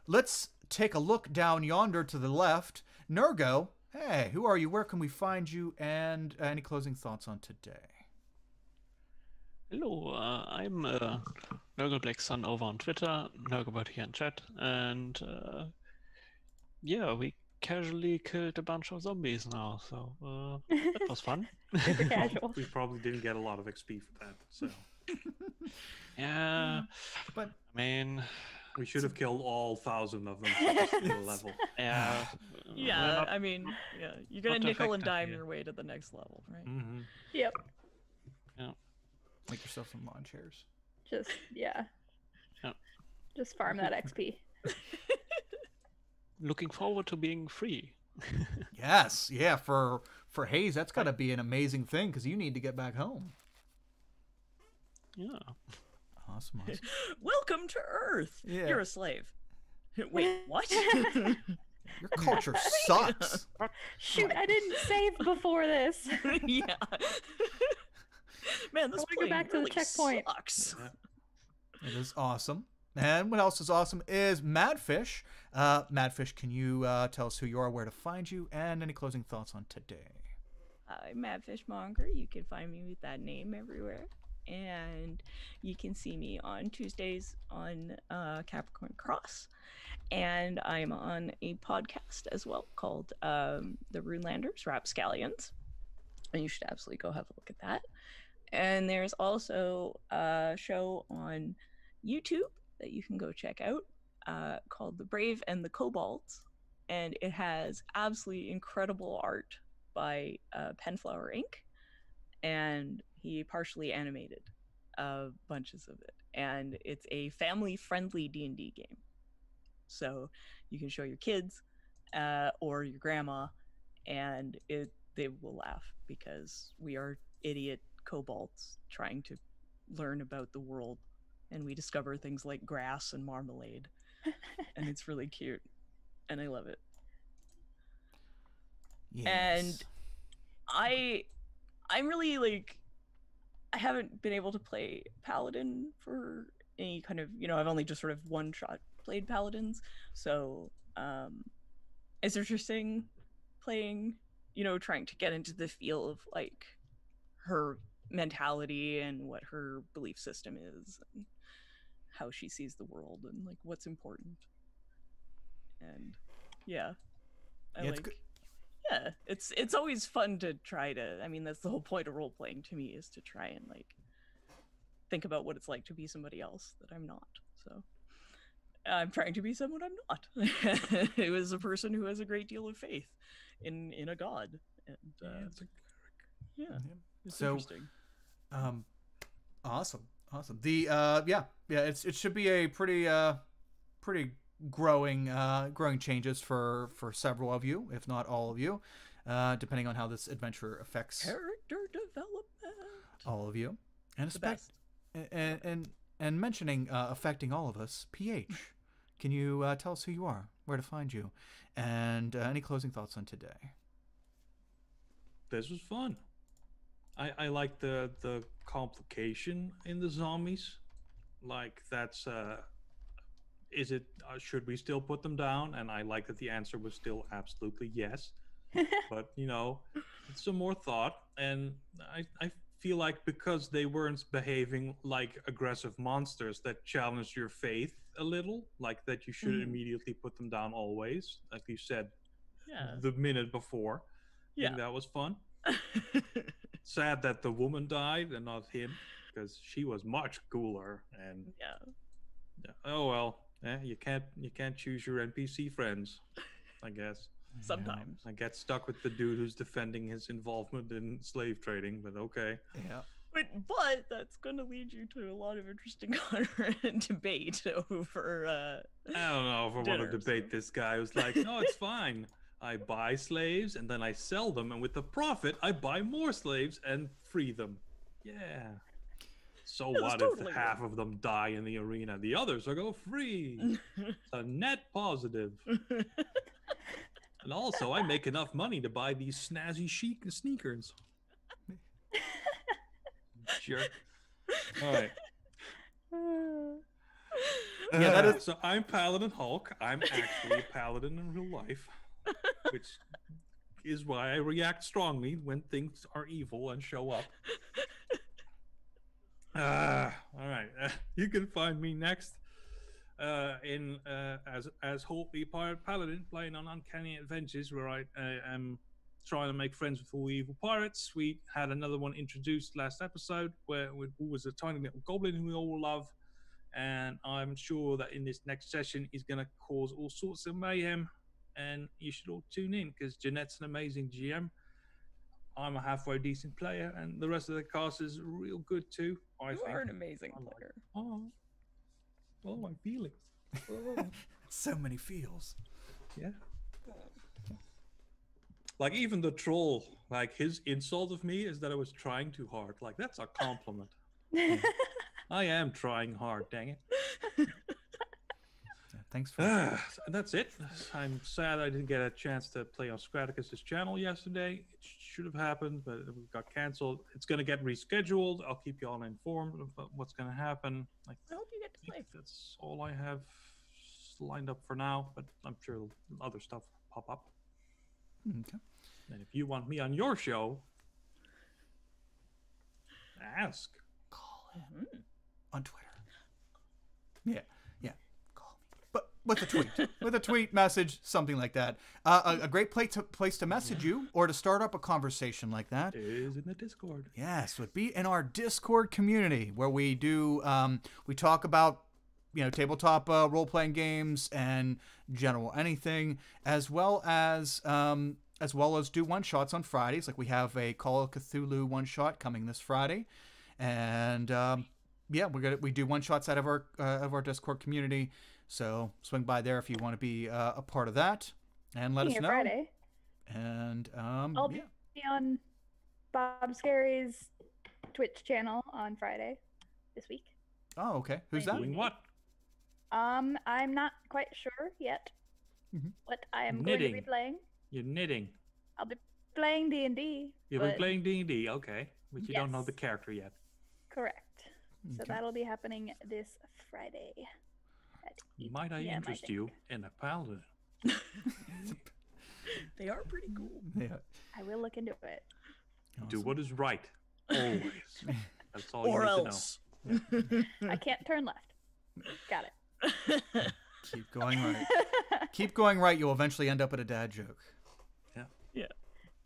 Speaker 1: let's take a look down yonder to the left. Nurgo, hey, who are you? Where can we find you? And any closing thoughts on today?
Speaker 4: Hello, I'm Nurgle Black Sun over on Twitter, Nurglebot here in chat, and we casually killed a bunch of zombies now, so that was fun.
Speaker 2: Super casual.
Speaker 3: We probably didn't get a lot of XP for that, so
Speaker 4: Yeah,
Speaker 1: But
Speaker 4: I mean,
Speaker 3: we should have killed all 1,000 of them to get to the level.
Speaker 4: yeah,
Speaker 5: Yeah,
Speaker 4: we're not-
Speaker 5: I mean, yeah, you're gonna
Speaker 4: not
Speaker 5: nickel and
Speaker 4: effective
Speaker 5: dime
Speaker 4: here.
Speaker 5: your way to the next level, right?
Speaker 3: Mm-hmm.
Speaker 2: Yep.
Speaker 1: make yourself some lawn chairs.
Speaker 2: Just yeah.
Speaker 4: Yep.
Speaker 2: Just farm that XP.
Speaker 4: looking forward to being free.
Speaker 1: Yes, yeah. For Hayes, that's got to be an amazing thing because you need to get back home.
Speaker 4: Yeah.
Speaker 1: Awesome.
Speaker 5: Welcome to Earth.
Speaker 1: Yeah.
Speaker 5: You're a slave. Wait, what?
Speaker 1: Your culture sucks.
Speaker 2: Shoot, I didn't save before this.
Speaker 5: Yeah. Man, this
Speaker 2: I wanna go
Speaker 5: plane
Speaker 2: back to the
Speaker 5: really
Speaker 2: checkpoint.
Speaker 5: sucks.
Speaker 1: It is awesome. And what else is awesome is Madfish. Madfish, can you tell us who you are, where to find you, and any closing thoughts on today?
Speaker 5: I'm Madfishmonger. You can find me with that name everywhere. And you can see me on Tuesdays on Capricorn Cross. And I'm on a podcast as well called The Runelanders, Rapscallions. And you should absolutely go have a look at that. And there's also a show on YouTube that you can go check out called The Brave and the Kobolds. And it has absolutely incredible art by Penflower Inc. And he partially animated bunches of it. And it's a family-friendly D&D game. So you can show your kids or your grandma, and they will laugh because we are idiot kobolds trying to learn about the world, and we discover things like grass and marmalade, and it's really cute, and I love it.
Speaker 1: Yes.
Speaker 5: And I'm really like, I haven't been able to play Paladin for any kind of, I've only just sort of one shot played Paladins, so it's interesting playing, trying to get into the feel of like her mentality and what her belief system is and how she sees the world and like what's important. And yeah,
Speaker 1: It's good.
Speaker 5: yeah, it's always fun to try to, that's the whole point of role playing to me, is to try and like think about what it's like to be somebody else that I'm not. So I'm trying to be someone I'm not. It was a person who has a great deal of faith in a god, and
Speaker 3: It's a
Speaker 5: yeah, it's
Speaker 1: So,
Speaker 5: interesting.
Speaker 1: Awesome. The it should be a pretty growing changes for several of you, if not all of you, depending on how this adventure affects
Speaker 5: Character development.
Speaker 1: all of you. And
Speaker 5: The best.
Speaker 1: and mentioning affecting all of us, PH. Can you tell us who you are, where to find you, and any closing thoughts on today?
Speaker 3: This was fun. I like the complication in the zombies. Like that's is it should we still put them down? And I like that the answer was still absolutely yes. But you know, some more thought, and I feel like because they weren't behaving like aggressive monsters that challenged your faith a little, like that you should immediately put them down always, like you said
Speaker 5: Yeah.
Speaker 3: the minute before. I think that was fun. Sad that the woman died and not him, because she was much cooler. And oh well, you can't choose your NPC friends, I guess.
Speaker 5: Sometimes.
Speaker 3: I get stuck with the dude who's defending his involvement in slave trading, but okay.
Speaker 1: Yeah.
Speaker 5: But that's going to lead you to a lot of interesting debate over.
Speaker 3: I don't know if I want to debate this guy who's like, no, it's fine. I buy slaves and then I sell them, and with the profit, I buy more slaves and free them. Yeah. So
Speaker 5: That's
Speaker 3: what
Speaker 5: totally
Speaker 3: if half of them die in the arena? The others will go free. It's a net positive. And also, I make enough money to buy these snazzy chic sneakers. Jerk. All right.
Speaker 1: Yeah, that is.
Speaker 3: So I'm Paladin Hulk. I'm actually a paladin in real life, which is why I react strongly when things are evil and show up. All right. You can find me next as Hulk the Pirate Paladin, playing on Uncanny Adventures, where I am trying to make friends with all the evil pirates. We had another one introduced last episode who was a tiny little goblin who we all love, and I'm sure that in this next session he's going to cause all sorts of mayhem, and you should all tune in because Jeanette's an amazing GM. I'm a halfway decent player, and the rest of the cast is real good too. I think.
Speaker 5: You are an amazing player.
Speaker 3: Oh, my feelings. Oh.
Speaker 1: So many feels.
Speaker 3: Yeah. Like even the troll, like his insult of me is that I was trying too hard. Like that's a compliment. I am trying hard, dang it.
Speaker 1: Thanks for
Speaker 3: And that's it. I'm sad I didn't get a chance to play on Scraticus's channel yesterday. It should have happened, but it got canceled. It's going to get rescheduled. I'll keep you all informed about what's going to happen. I
Speaker 5: hope you get to play.
Speaker 3: That's all I have lined up for now, but I'm sure other stuff will pop up.
Speaker 1: Okay.
Speaker 3: And if you want me on your show, ask.
Speaker 1: Call him on Twitter. Yeah. Call me. But with a tweet, with a tweet message, something like that. A great place to message you or to start up a conversation like that
Speaker 3: is in the Discord.
Speaker 1: Yes, would be in our Discord community where we do we talk about tabletop role-playing games and general anything, as well as do one-shots on Fridays. Like we have a Call of Cthulhu one-shot coming this Friday, and we do one-shots out of our Discord community. So swing by there if you want to be a part of that, and let us know.
Speaker 2: Friday.
Speaker 1: And
Speaker 2: I'll be on Bob Scary's Twitch channel on Friday this week.
Speaker 1: Oh, okay. Who's that?
Speaker 3: Doing what?
Speaker 2: I'm not quite sure yet what I am going to be playing.
Speaker 3: You're knitting.
Speaker 2: I'll be playing D&D.
Speaker 3: You've been playing D&D, okay. But you don't know
Speaker 2: Yes.
Speaker 3: the character yet.
Speaker 2: Correct. So that'll be happening this Friday.
Speaker 3: Might I interest you in a paladin?
Speaker 5: They are pretty cool.
Speaker 1: Yeah.
Speaker 2: I will look into it.
Speaker 3: Do what is right. Always. That's all
Speaker 5: Or
Speaker 3: you need
Speaker 5: else.
Speaker 3: to know.
Speaker 2: I can't turn left. Got it.
Speaker 1: Keep going right. Keep going right. You'll eventually end up at a dad joke.
Speaker 5: Yeah.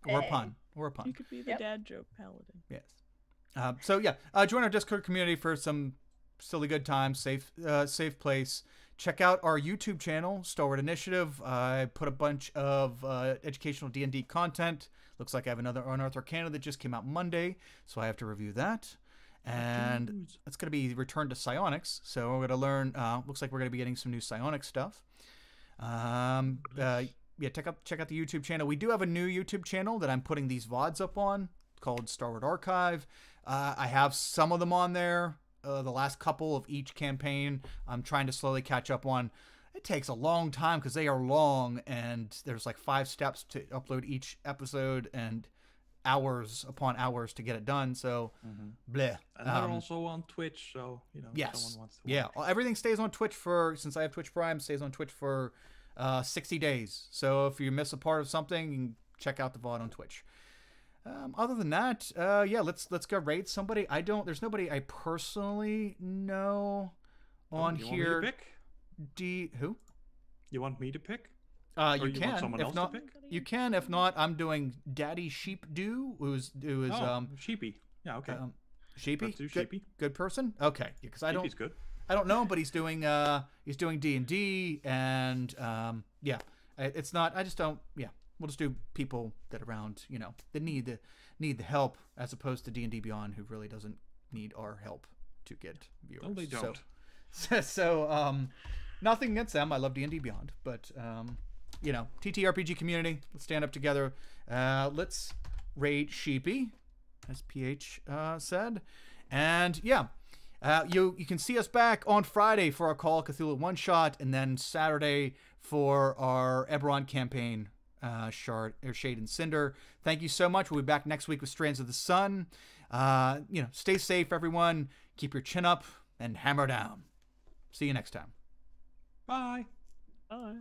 Speaker 1: Or a pun. Or a pun.
Speaker 5: You could be the dad joke paladin.
Speaker 1: Yes. Join our Discord community for some silly good times, safe place. Check out our YouTube channel, Stalwart Initiative. I put a bunch of educational D&D content. Looks like I have another Unearthed Arcana that just came out Monday, so I have to review that. and it's going to be Return to Psionics. So we're going to learn. Looks like we're going to be getting some new psionic stuff. Yeah, check out the YouTube channel. We do have a new YouTube channel that I'm putting these VODs up on called Stalwart Archive. I have some of them on there. The last couple of each campaign, I'm trying to slowly catch up on. It takes a long time because they are long, and there's like 5 steps to upload each episode, and hours upon hours to get it done. So, bleh.
Speaker 3: And they're also on Twitch, so
Speaker 1: yes,
Speaker 3: someone wants to
Speaker 1: yeah, everything stays on Twitch since I have Twitch Prime, stays on Twitch for 60 days. So if you miss a part of something, you can check out the VOD on Twitch. Other than that, yeah, let's go raid somebody. There's nobody I personally know on here.
Speaker 3: Want me to pick?
Speaker 1: Who?
Speaker 3: You want me to pick?
Speaker 1: You
Speaker 3: Want
Speaker 1: can.
Speaker 3: someone
Speaker 1: If
Speaker 3: else
Speaker 1: not,
Speaker 3: to pick?
Speaker 1: you can. If not, I'm doing Daddy Sheep Do, who is
Speaker 3: Sheepy. Yeah, okay.
Speaker 1: Sheepy.
Speaker 3: Let's do Sheepy.
Speaker 1: Good person. Okay, because
Speaker 3: Sheepy's good.
Speaker 1: I don't know him, but he's doing D&D, and yeah, it's not. I just don't. Yeah, we'll just do people that around, that need the help, as opposed to D&D Beyond, who really doesn't need our help to get viewers.
Speaker 3: No, they don't.
Speaker 1: So nothing against them. I love D&D Beyond, but TTRPG community, let's stand up together. Let's raid Sheepy, as PH said, and yeah. You can see us back on Friday for our Call of Cthulhu one shot, and then Saturday for our Eberron campaign, Shade and Cinder. Thank you so much. We'll be back next week with Strands of the Sun. Stay safe, everyone. Keep your chin up and hammer down. See you next time.
Speaker 3: Bye.
Speaker 4: Bye.